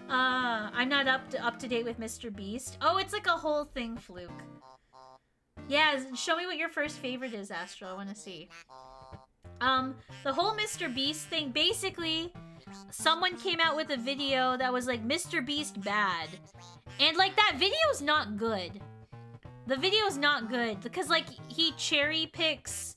I'm not up to date with Mr. Beast. Oh, it's like a whole thing, Fluke. Yeah, show me what your first favorite is, Astro. I want to see. The whole Mr. Beast thing, basically... Someone came out with a video that was like Mr. Beast bad. And like that video's not good. The video's not good because like he cherry picks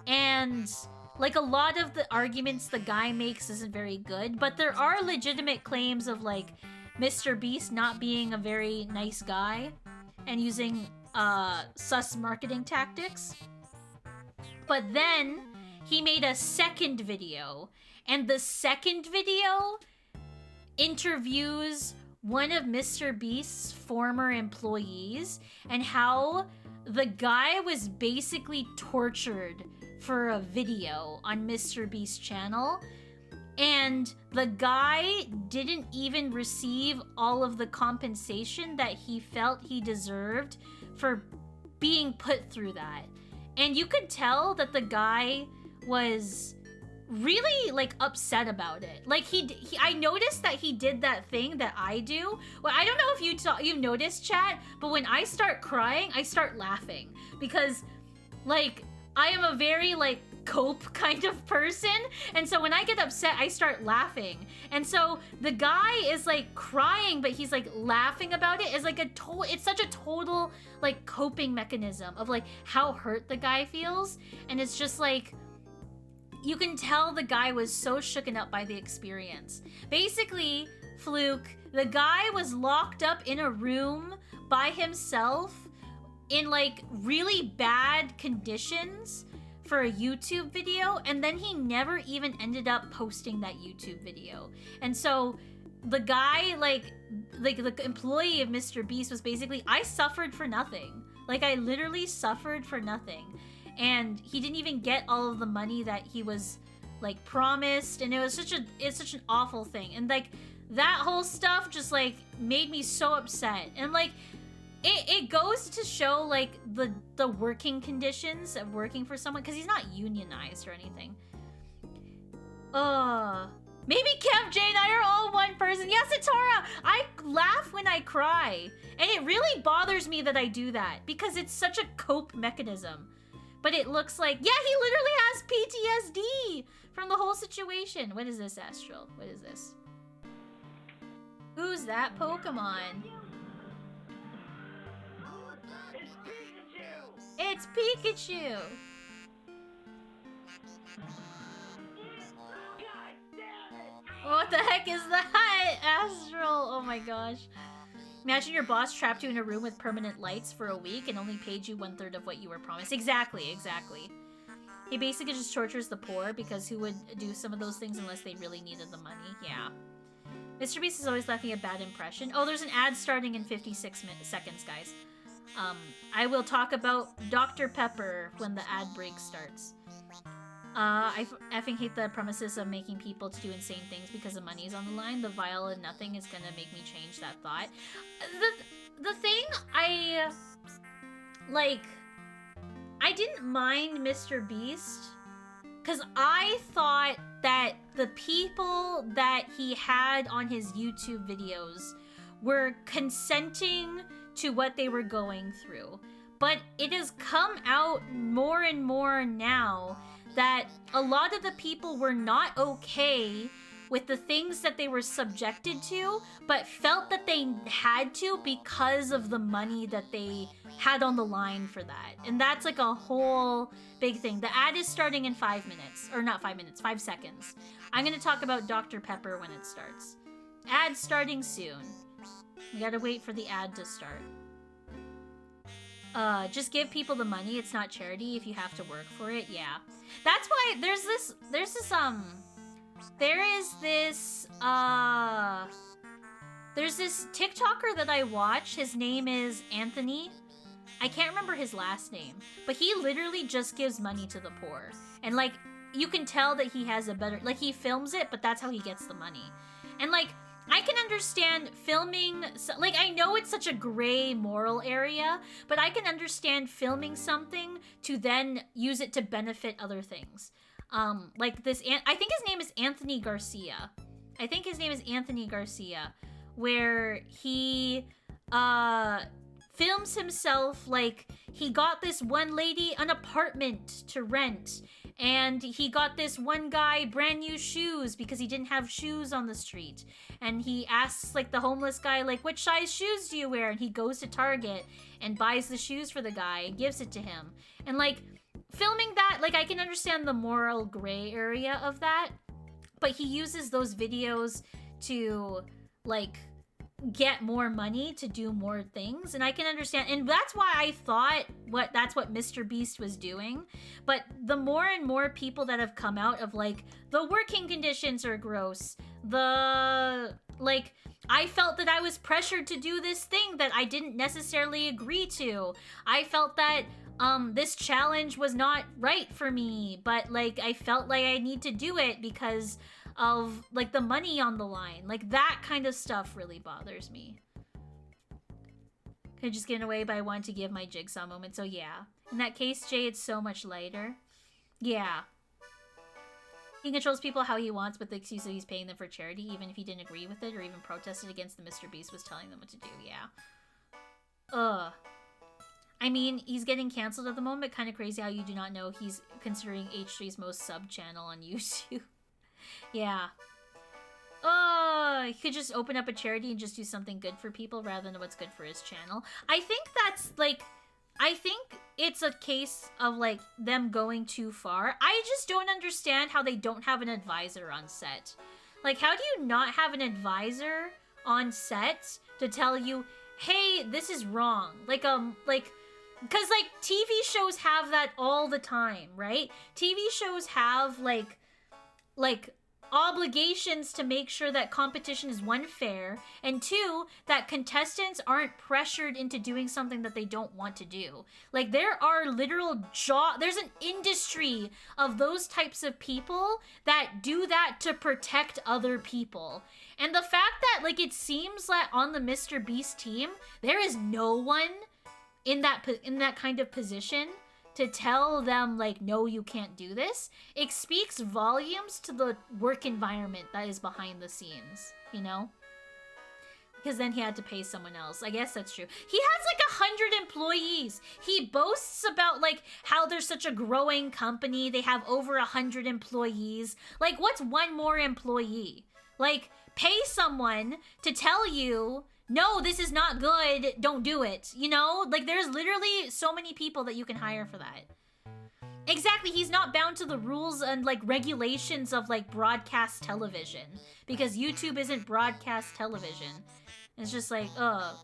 and like a lot of the arguments the guy makes isn't very good, but there are legitimate claims of like Mr. Beast not being a very nice guy and using sus marketing tactics. But then he made a second video. And the second video interviews one of Mr. Beast's former employees and how the guy was basically tortured for a video on Mr. Beast's channel. And the guy didn't even receive all of the compensation that he felt he deserved for being put through that. And you could tell that the guy was... really like upset about it. Like I noticed that he did that thing that I do. Well, I don't know if you noticed, chat, but when I start crying, I start laughing because like I am a very like cope kind of person, and so when I get upset, I start laughing. And so the guy is like crying, but he's like laughing about it. It's like it's such a total like coping mechanism of like how hurt the guy feels, and it's just like you can tell the guy was so shooken up by the experience. Basically, Fluke, the guy was locked up in a room by himself in like really bad conditions for a YouTube video, and then he never even ended up posting that YouTube video. And so the guy, like the employee of Mr. Beast was basically, I suffered for nothing. Like I literally suffered for nothing. And he didn't even get all of the money that he was like promised, and it's such an awful thing. And like that whole stuff just like made me so upset. And like it goes to show like the working conditions of working for someone, because he's not unionized or anything. Maybe Kev, Jay, and I are all one person. Yes, Satora! I laugh when I cry. And it really bothers me that I do that, because it's such a cope mechanism. But it looks like, yeah, he literally has PTSD from the whole situation. What is this, Astral? What is this? Who's that Pokemon? It's Pikachu! What the heck is that? Astral! Oh my gosh. Imagine your boss trapped you in a room with permanent lights for a week and only paid you 1/3 of what you were promised. Exactly, exactly. He basically just tortures the poor, because who would do some of those things unless they really needed the money? Yeah. Mr. Beast has always left me a bad impression. Oh, there's an ad starting in 56 seconds, guys. I will talk about Dr. Pepper when the ad break starts. I effing hate the premises of making people to do insane things because the money is on the line. The vile and nothing is gonna make me change that thought. The thing I didn't mind Mr. Beast, because I thought that the people that he had on his YouTube videos were consenting to what they were going through. But it has come out more and more now that a lot of the people were not okay with the things that they were subjected to, but felt that they had to because of the money that they had on the line for that. And that's like a whole big thing. The ad is starting in 5 minutes. Or not 5 minutes, 5 seconds. I'm going to talk about Dr. Pepper when it starts. Ad starting soon. We gotta wait for the ad to start. Just give people the money. It's not charity if you have to work for it. Yeah. That's why there's this TikToker that I watch. His name is Anthony. I can't remember his last name, but he literally just gives money to the poor. And like, you can tell that he has a better, like, he films it, but that's how he gets the money. And like, I can understand filming, like, I know it's such a gray moral area, but I can understand filming something to then use it to benefit other things. Like this, I think his name is Anthony Garcia. Where he, films himself, like, he got this one lady an apartment to rent, and he got this one guy brand new shoes because he didn't have shoes on the street. And he asks, like, the homeless guy, like, what size shoes do you wear? And he goes to Target and buys the shoes for the guy and gives it to him. And, like, filming that, like, I can understand the moral gray area of that, but he uses those videos to, like, get more money to do more things, and I can understand, and that's why I thought that's what Mr. Beast was doing. But the more and more people that have come out of, like, the working conditions are gross, like, I felt that I was pressured to do this thing that I didn't necessarily agree to. I felt that this challenge was not right for me, but, like, I felt like I need to do it because of, like, the money on the line. Like, that kind of stuff really bothers me. Could just get away by wanting to give my Jigsaw moment, so yeah. In that case, Jay, it's so much lighter. Yeah. He controls people how he wants with the excuse that he's paying them for charity, even if he didn't agree with it or even protested against the Mr. Beast was telling them what to do, yeah. I mean, he's getting canceled at the moment. Kind of crazy how you do not know he's considering H3's most sub channel on YouTube. Yeah. He could just open up a charity and just do something good for people rather than what's good for his channel. I think that's, like, I think it's a case of, like, them going too far. I just don't understand how they don't have an advisor on set. Like, how do you not have an advisor on set to tell you, hey, this is wrong? Like, because, like, TV shows have that all the time, right? TV shows have, like, obligations to make sure that competition is, one, fair, and two, that contestants aren't pressured into doing something that they don't want to do. Like, there are literal there's an industry of those types of people that do that to protect other people. And the fact that, like, it seems that on the Mr. Beast team, there is no one in that kind of position to tell them, like, no, you can't do this. It speaks volumes to the work environment that is behind the scenes, you know? Because then he had to pay someone else. I guess that's true. He has like 100 employees. He boasts about, like, how they're such a growing company. They have over 100 employees. Like, what's one more employee? Like, pay someone to tell you, no, this is not good, don't do it, you know? Like, there's literally so many people that you can hire for that. Exactly, he's not bound to the rules and, like, regulations of, like, broadcast television. Because YouTube isn't broadcast television. It's just like,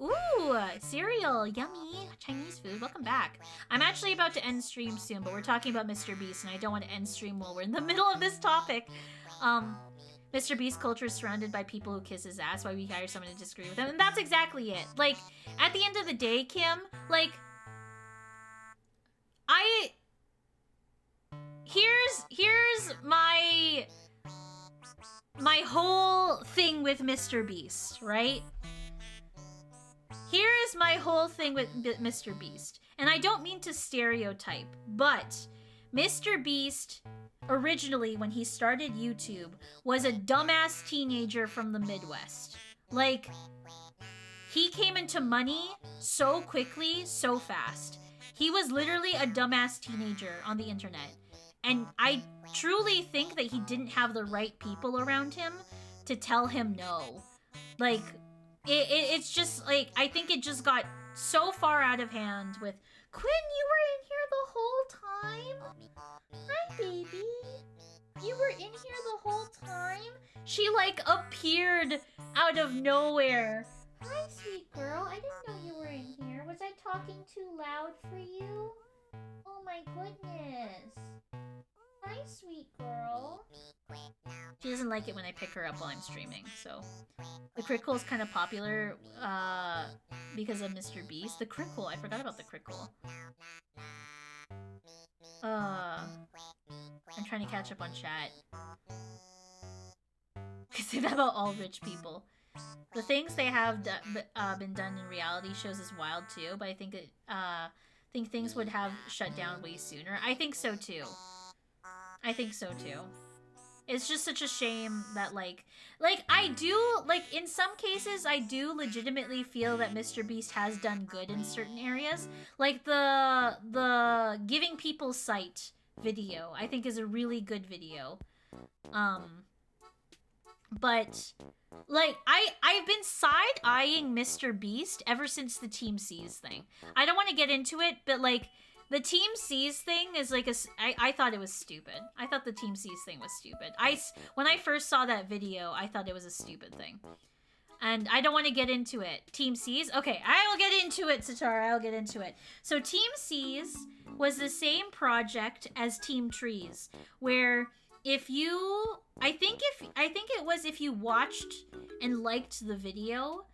ooh, cereal, yummy, Chinese food, welcome back. I'm actually about to end stream soon, but we're talking about Mr. Beast, and I don't want to end stream while we're in the middle of this topic. Mr. Beast culture is surrounded by people who kiss his ass. Why we hire someone to disagree with him? And that's exactly it. Like, at the end of the day, Kim, like, here's my whole thing with Mr. Beast, right? Here is my whole thing with Mr. Beast. And I don't mean to stereotype, but Mr. Beast, originally, when he started YouTube, was a dumbass teenager from the Midwest. Like, he came into money so quickly, so fast. He was literally a dumbass teenager on the internet. And I truly think that he didn't have the right people around him to tell him no. Like, it's just, like, I think it just got so far out of hand with, Quinn, you were in here the whole time? Hi, baby. You were in here the whole time? She, like, appeared out of nowhere. Hi, sweet girl. I didn't know you were in here. Was I talking too loud for you? Oh my goodness. Hi, sweet girl. She doesn't like it when I pick her up while I'm streaming, so. The Crickle is kind of popular because of Mr. Beast. The Crickle, I forgot about the Crickle. I'm trying to catch up on chat. I say that about all rich people. The things they have been done in reality shows is wild too, but I think things would have shut down way sooner. I think so too. It's just such a shame that, like, I do, like, in some cases, I do legitimately feel that Mr. Beast has done good in certain areas. Like, the giving people sight video, I think, is a really good video. But, like, I've been side-eyeing Mr. Beast ever since the Team C's thing. I don't want to get into it, but, like, the Team C's thing is like I thought it was stupid. I thought the Team C's thing was stupid. When I first saw that video, I thought it was a stupid thing. And I don't want to get into it. Team C's? Okay, I will get into it, Satara. I'll get into it. So Team C's was the same project as Team Trees, where if you I think it was if you watched and liked the video,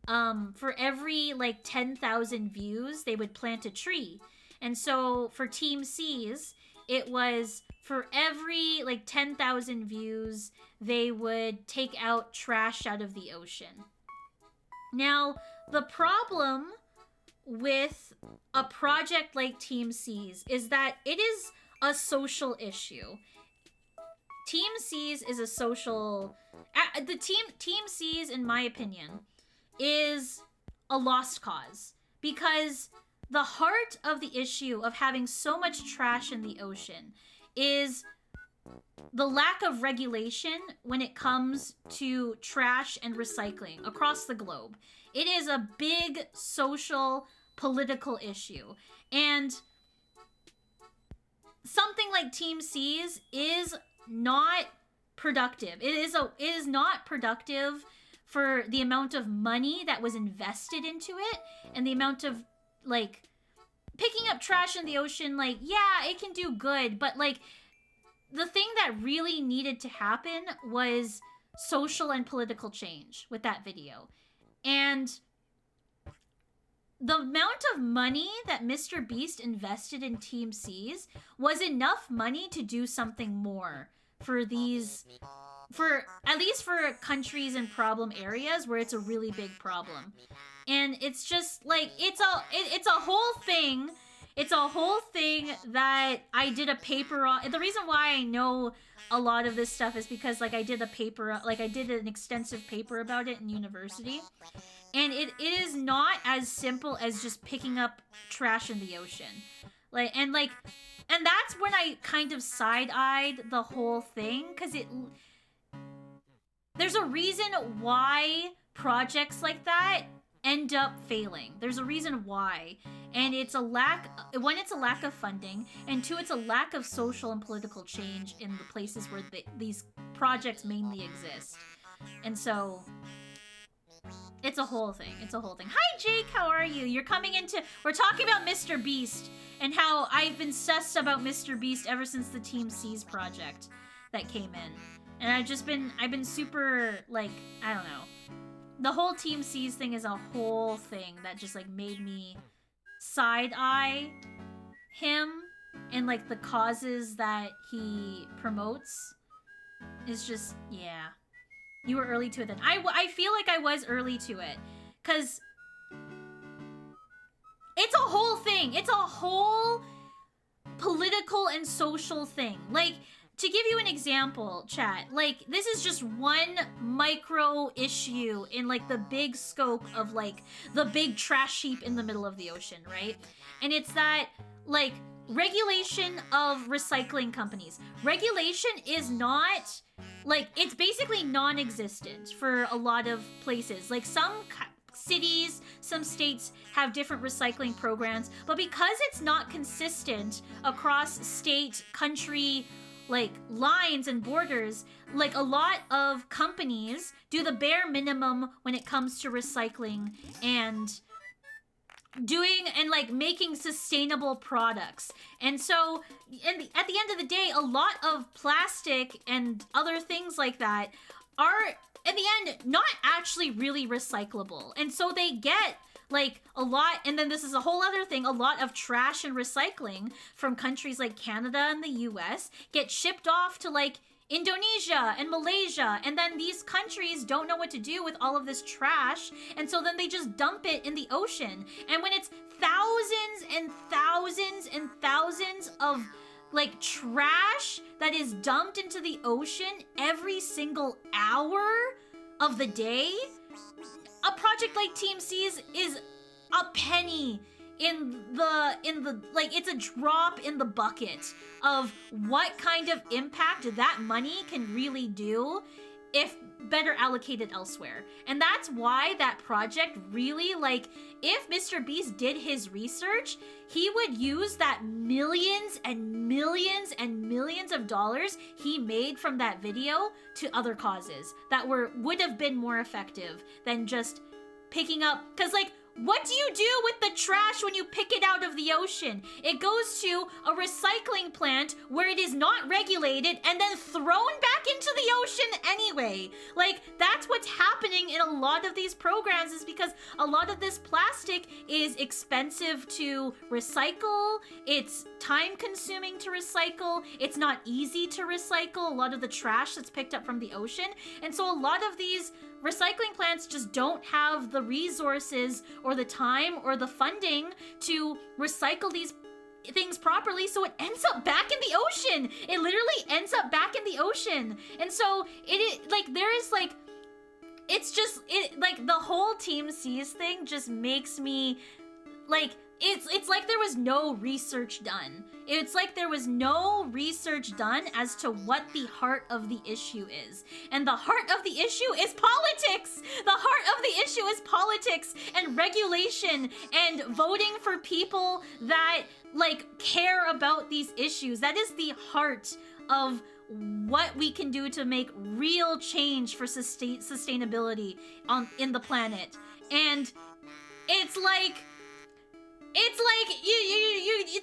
for every like 10,000 views, they would plant a tree. And so for Team C's, it was for every like 10,000 views, they would take out trash out of the ocean. Now, the problem with a project like Team C's is that it is a social issue. Team C's is a social... the Team C's, in my opinion, is a lost cause. Because the heart of the issue of having so much trash in the ocean is the lack of regulation when it comes to trash and recycling across the globe. It is a big social, political issue. And something like Team C's is not productive. It is not productive for the amount of money that was invested into it and the amount of, like, picking up trash in the ocean. Like, yeah, it can do good, but, like, the thing that really needed to happen was social and political change with that video. And the amount of money that Mr. Beast invested in Team C's was enough money to do something more for these, for at least for countries and problem areas where it's a really big problem. And it's just like, it's a whole thing. It's a whole thing that I did a paper on. The reason why I know a lot of this stuff is because like I did a paper, like I did an extensive paper about it in university. And it is not as simple as just picking up trash in the ocean. And that's when I kind of side-eyed the whole thing, because there's a reason why projects like that end up failing. There's a reason why. And it's a lack of funding, and two, it's a lack of social and political change in the places where these projects mainly exist. And so it's a whole thing. It's a whole thing. Hi, Jake. How are you? You're coming into... We're talking about Mr. Beast and how I've been sussed about Mr. Beast ever since the Team C's project that came in. And I've been super, like, I don't know. The whole Team C's thing is a whole thing that just, like, made me side-eye him and, like, the causes that he promotes. Is just, yeah. You were early to it then. I feel like I was early to it. Because it's a whole thing. It's a whole political and social thing. Like, to give you an example, chat, like, this is just one micro issue in, like, the big scope of, like, the big trash heap in the middle of the ocean, right? And it's that, like, regulation of recycling companies. Regulation is not... Like, it's basically non-existent for a lot of places. Like, some cities, some states have different recycling programs, but because it's not consistent across state, country, like, lines and borders, like, a lot of companies do the bare minimum when it comes to recycling and doing and like making sustainable products. And so at the end of the day, a lot of plastic and other things like that are in the end not actually really recyclable. And so they get like a lot, and then this is a whole other thing, a lot of trash and recycling from countries like Canada and the US get shipped off to like Indonesia and Malaysia, and then these countries don't know what to do with all of this trash, and so then they just dump it in the ocean. And when it's thousands and thousands and thousands of like trash that is dumped into the ocean every single hour of the day, a project like Team C's is a penny in the like, it's a drop in the bucket of what kind of impact that money can really do if better allocated elsewhere. And that's why that project really, like, if Mr. Beast did his research, he would use that millions and millions and millions of dollars he made from that video to other causes that would have been more effective than just picking up, because like, what do you do with the trash when you pick it out of the ocean? It goes to a recycling plant where it is not regulated and then thrown back into the ocean anyway. Like, that's what's happening in a lot of these programs, is because a lot of this plastic is expensive to recycle, it's time consuming to recycle, it's not easy to recycle, a lot of the trash that's picked up from the ocean. And so a lot of these recycling plants just don't have the resources or the time or the funding to recycle these things properly, so it ends up back in the ocean. It literally ends up back in the ocean. And so like, there is like, it's just, like, the whole Team C's thing just makes me like, it's like there was no research done. It's like there was no research done as to what the heart of the issue is. And the heart of the issue is politics! The heart of the issue is politics and regulation and voting for people that, like, care about these issues. That is the heart of what we can do to make real change for sustainability in the planet. And it's like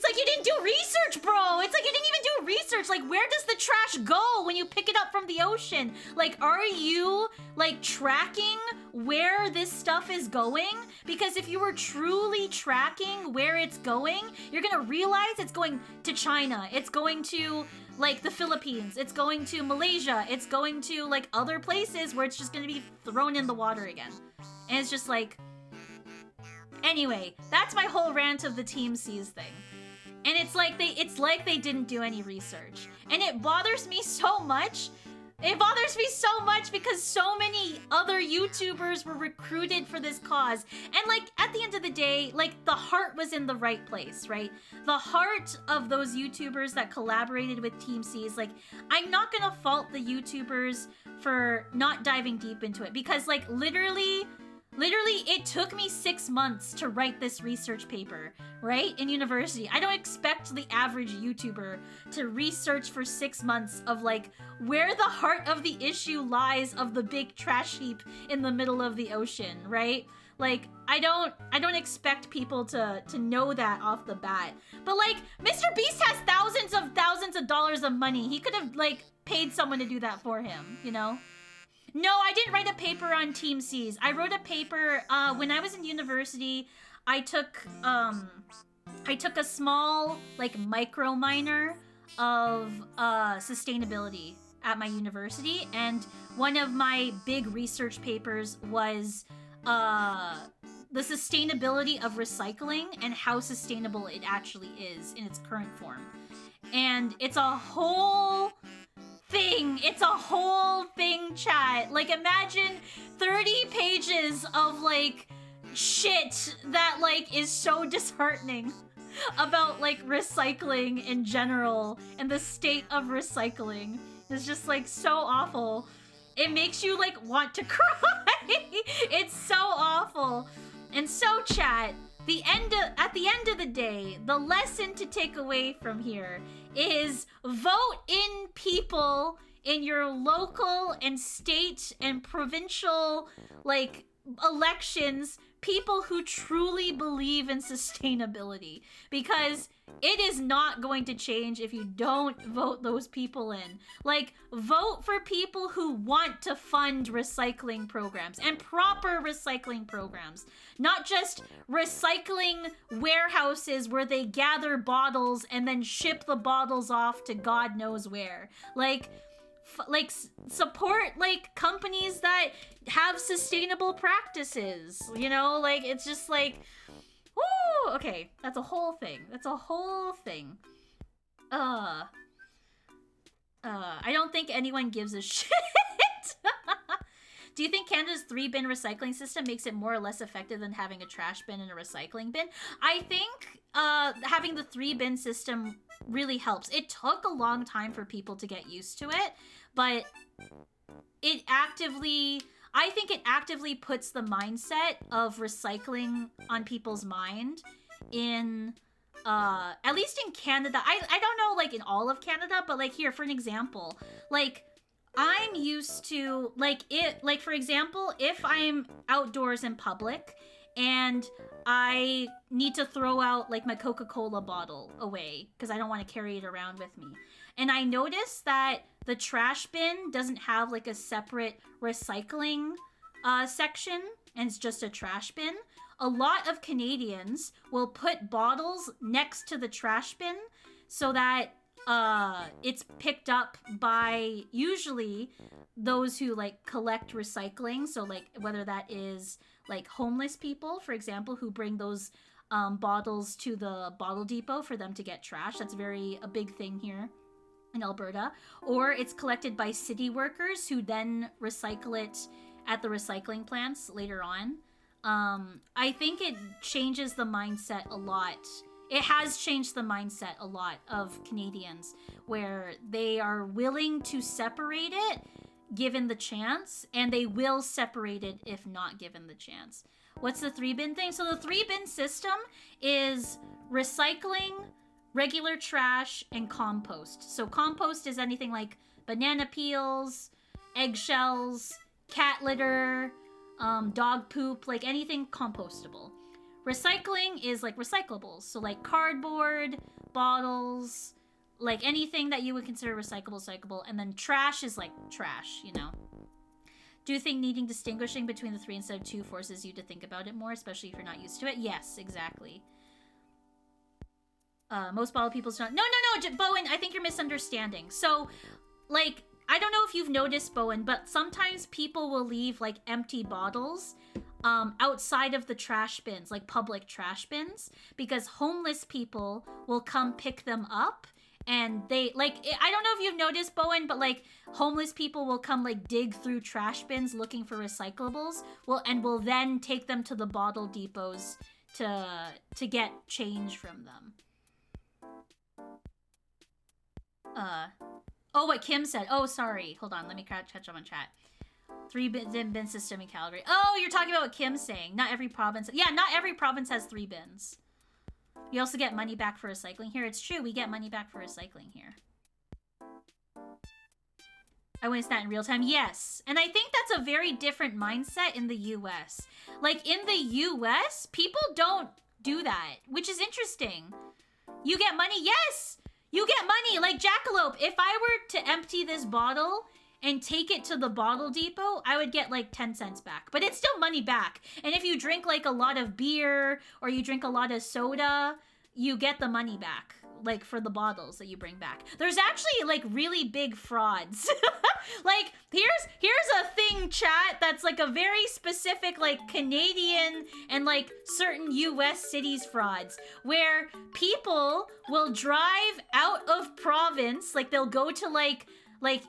like you didn't do research, bro. It's like you didn't even do research. Like, where does the trash go when you pick it up from the ocean? Like, are you, like, tracking where this stuff is going? Because if you were truly tracking where it's going, you're gonna realize it's going to China. It's going to, like, the Philippines. It's going to Malaysia. It's going to, like, other places where it's just gonna be thrown in the water again. And it's just like... Anyway, that's my whole rant of the Team Seas thing. And it's like they didn't do any research. And it bothers me so much. It bothers me so much because so many other YouTubers were recruited for this cause. And like, at the end of the day, like, the heart was in the right place, right? The heart of those YouTubers that collaborated with Team Seas, like, I'm not gonna fault the YouTubers for not diving deep into it. Because, like, literally, it took me 6 months to write this research paper, right? In university. I don't expect the average YouTuber to research for 6 months of, like, where the heart of the issue lies of the big trash heap in the middle of the ocean, right? Like, I don't expect people to know that off the bat. But, like, Mr. Beast has thousands of dollars of money. He could have, like, paid someone to do that for him, you know? No, I didn't write a paper on Team Seas. I wrote a paper when I was in university. I took a small, like, micro minor of sustainability at my university, and one of my big research papers was the sustainability of recycling and how sustainable it actually is in its current form. And it's a whole thing. It's a whole thing, chat. Like, imagine 30 pages of, like, shit that, like, is so disheartening about, like, recycling in general and the state of recycling. It's just, like, so awful. It makes you, like, want to cry. It's so awful. And so, chat, at the end of the day, the lesson to take away from here is vote in people in your local and state and provincial, like, elections, people who truly believe in sustainability, because it is not going to change if you don't vote those people in. Like, vote for people who want to fund recycling programs and proper recycling programs, not just recycling warehouses where they gather bottles and then ship the bottles off to God knows where. Like, support, like, companies that have sustainable practices, you know? Like, it's just like, woo! Okay, that's a whole thing. I don't think anyone gives a shit. Do you think Canada's 3-bin recycling system makes it more or less effective than having a trash bin and a recycling bin? I think having the 3-bin system really helps. It took a long time for people to get used to it, but I think it actively puts the mindset of recycling on people's mind in, at least in Canada. I don't know, like, in all of Canada, but, like, here, for an example, like, I'm used to, like, for example, if I'm outdoors in public and I need to throw out, like, my Coca-Cola bottle away because I don't want to carry it around with me, and I notice that the trash bin doesn't have, like, a separate recycling section, and it's just a trash bin, a lot of Canadians will put bottles next to the trash bin so that it's picked up by usually those who, like, collect recycling. So, like, whether that is, like, homeless people, for example, who bring those bottles to the bottle depot for them to get trash. That's a big thing here in Alberta. Or it's collected by city workers who then recycle it at the recycling plants later on. I think it changes the mindset a lot. It has changed the mindset a lot of Canadians, where they are willing to separate it given the chance, and they will separate it if not given the chance. What's the 3-bin thing? So the 3-bin system is recycling, regular trash, and compost. So compost is anything like banana peels, eggshells, cat litter, dog poop, like anything compostable. recycling is like recyclables. So like cardboard, bottles, like anything that you would consider recyclable. And then trash is like trash, you know. Do you think needing distinguishing between the 3 instead of 2 forces you to think about it more, especially if you're not used to it? Yes, exactly. Most bottle people's not. No, Bowen, I think you're misunderstanding. So, like, I don't know if you've noticed, Bowen, but sometimes people will leave, like, empty bottles outside of the trash bins, like public trash bins, because homeless people will come pick them up. And they, like, I don't know if you've noticed, Bowen, but, like, homeless people will come, like, dig through trash bins looking for recyclables, and will then take them to the bottle depots to get change from them. Oh, what Kim said. Oh, sorry. Hold on. Let me catch up on chat. 3 bin system in Calgary. Oh, you're talking about what Kim's saying. Not every province. Yeah, not every province has 3 bins. You also get money back for recycling here. It's true. We get money back for recycling here. I witnessed that in real time. Yes. And I think that's a very different mindset in the US. Like, in the US, people don't do that, which is interesting. You get money. Yes! You get money, like Jackalope. If I were to empty this bottle and take it to the bottle depot, I would get like 10 cents back. But it's still money back. And if you drink like a lot of beer or you drink a lot of soda, you get the money back, like for the bottles that you bring back. There's actually like really big frauds. Like here's a thing, chat, that's like a very specific like Canadian and like certain US cities frauds where people will drive out of province, like they'll go to like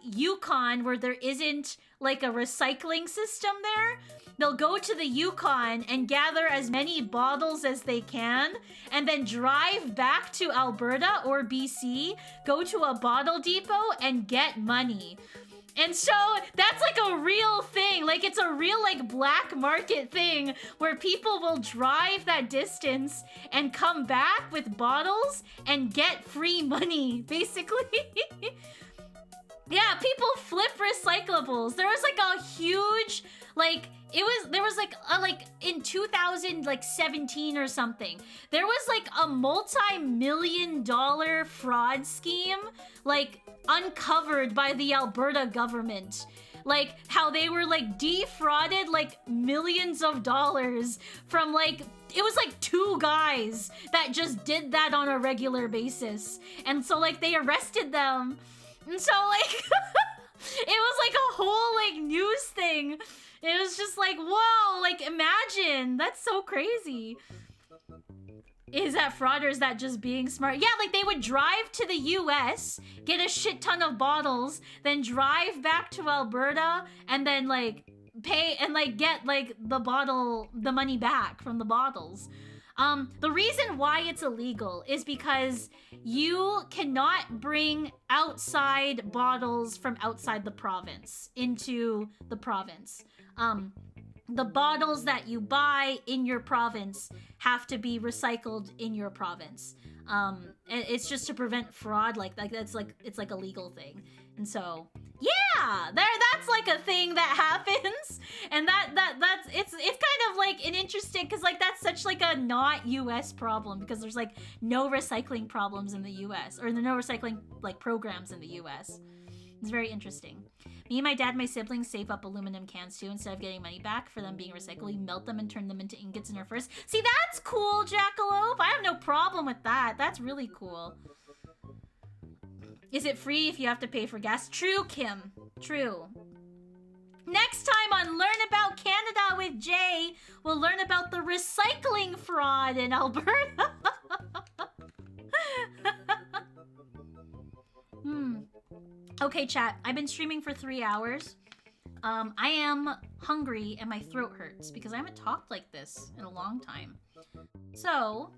Yukon where there isn't like a recycling system there. They'll go to the Yukon and gather as many bottles as they can and then drive back to Alberta or BC, go to a bottle depot and get money. And so that's like a real thing. Like it's a real like black market thing where people will drive that distance and come back with bottles and get free money, basically. Yeah, people flip recyclables. There was like a huge, like, there was like in 2017 or something, there was like a multi-million-dollar fraud scheme, like, uncovered by the Alberta government. Like, how they were, like, defrauded, like, millions of dollars from, like, it was, like, 2 guys that just did that on a regular basis. And so, like, they arrested them. And so, like, it was, like, a whole, like, news thing. It was just like, whoa, like, imagine. That's so crazy. Is that fraud or is that just being smart? Yeah, like, they would drive to the US, get a shit ton of bottles, then drive back to Alberta, and then, like, pay and, like, get, like, the money back from the bottles. The reason why it's illegal is because you cannot bring outside bottles from outside the province into the province. The bottles that you buy in your province have to be recycled in your province. It's just to prevent fraud. Like that's like, it's like a legal thing. And so, yeah, that's like a thing that happens. And that's it's kind of like an interesting, because like that's such like a not US problem, because there's like no recycling problems in the US, or no recycling like programs in the US. It's very interesting. Me and my dad and my siblings save up aluminum cans too. Instead of getting money back for them being recycled, we melt them and turn them into ingots in our furnace. See, that's cool, Jackalope. I have no problem with that. That's really cool. Is it free if you have to pay for gas? True, Kim. True. Next time on Learn About Canada with Jay, we'll learn about the recycling fraud in Alberta. Okay, chat. I've been streaming for 3 hours. I am hungry and my throat hurts because I haven't talked like this in a long time. So,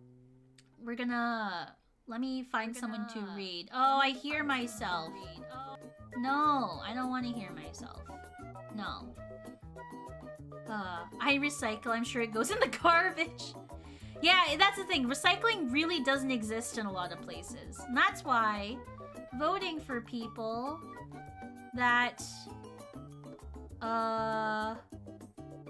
we're gonna... Let me find someone to read. Oh, I hear myself. No, I don't want to hear myself. No. I recycle. I'm sure it goes in the garbage. Yeah, that's the thing. Recycling really doesn't exist in a lot of places. And that's why voting for people that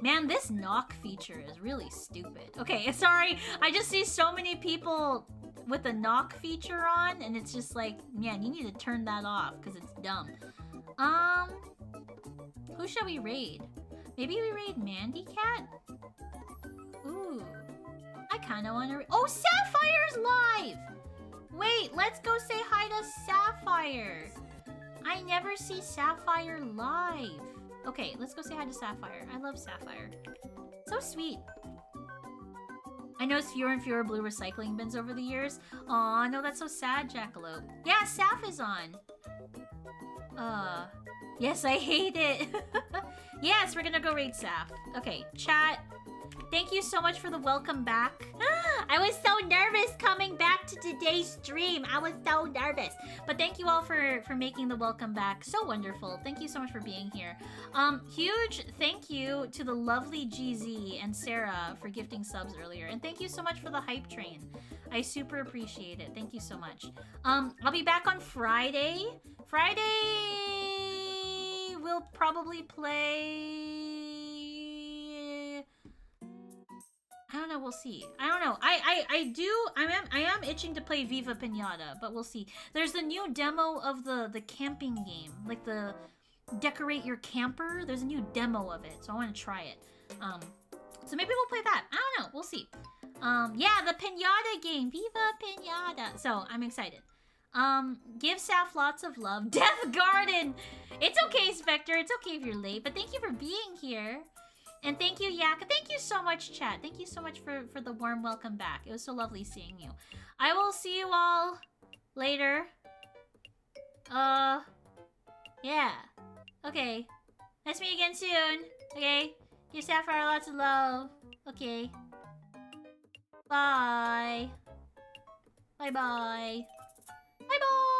Man, this knock feature is really stupid. Okay, sorry. I just see so many people with the knock feature on, and it's just like, man, you need to turn that off because it's dumb. Who shall we raid? Maybe we raid Mandy Cat? Ooh. I kind of want to... Oh, Sapphire's live! Wait, let's go say hi to Sapphire. I never see Sapphire live. Okay, let's go say hi to Sapphire. I love Sapphire. So sweet. I noticed fewer and fewer blue recycling bins over the years. Aw, no, that's so sad, Jackalope. Yeah, Saph is on. Yes, I hate it. Yes, we're gonna go raid Saph. Okay, chat. Thank you so much for the welcome back. I was so nervous coming back to today's stream. I was so nervous. But thank you all for making the welcome back so wonderful. Thank you so much for being here. Huge thank you to the lovely GZ and Sarah for gifting subs earlier. And thank you so much for the hype train. I super appreciate it. Thank you so much. I'll be back on Friday. Friday, we'll probably play... I don't know, we'll see. I don't know. I am itching to play Viva Pinata, but we'll see. There's a new demo of the camping game, like the decorate your camper. There's a new demo of it, so I want to try it. So maybe we'll play that. I don't know, we'll see. Yeah, the Pinata game, Viva Pinata. So I'm excited. Give Saf lots of love. Death Garden. It's okay, Spectre. It's okay if you're late, but thank you for being here. And thank you, Yak. Thank you so much, chat. Thank you so much for the warm welcome back. It was so lovely seeing you. I will see you all later. Yeah. Okay. Let's meet again soon. Okay. Give Sapphire lots of love. Okay. Bye. Bye-bye. Bye-bye.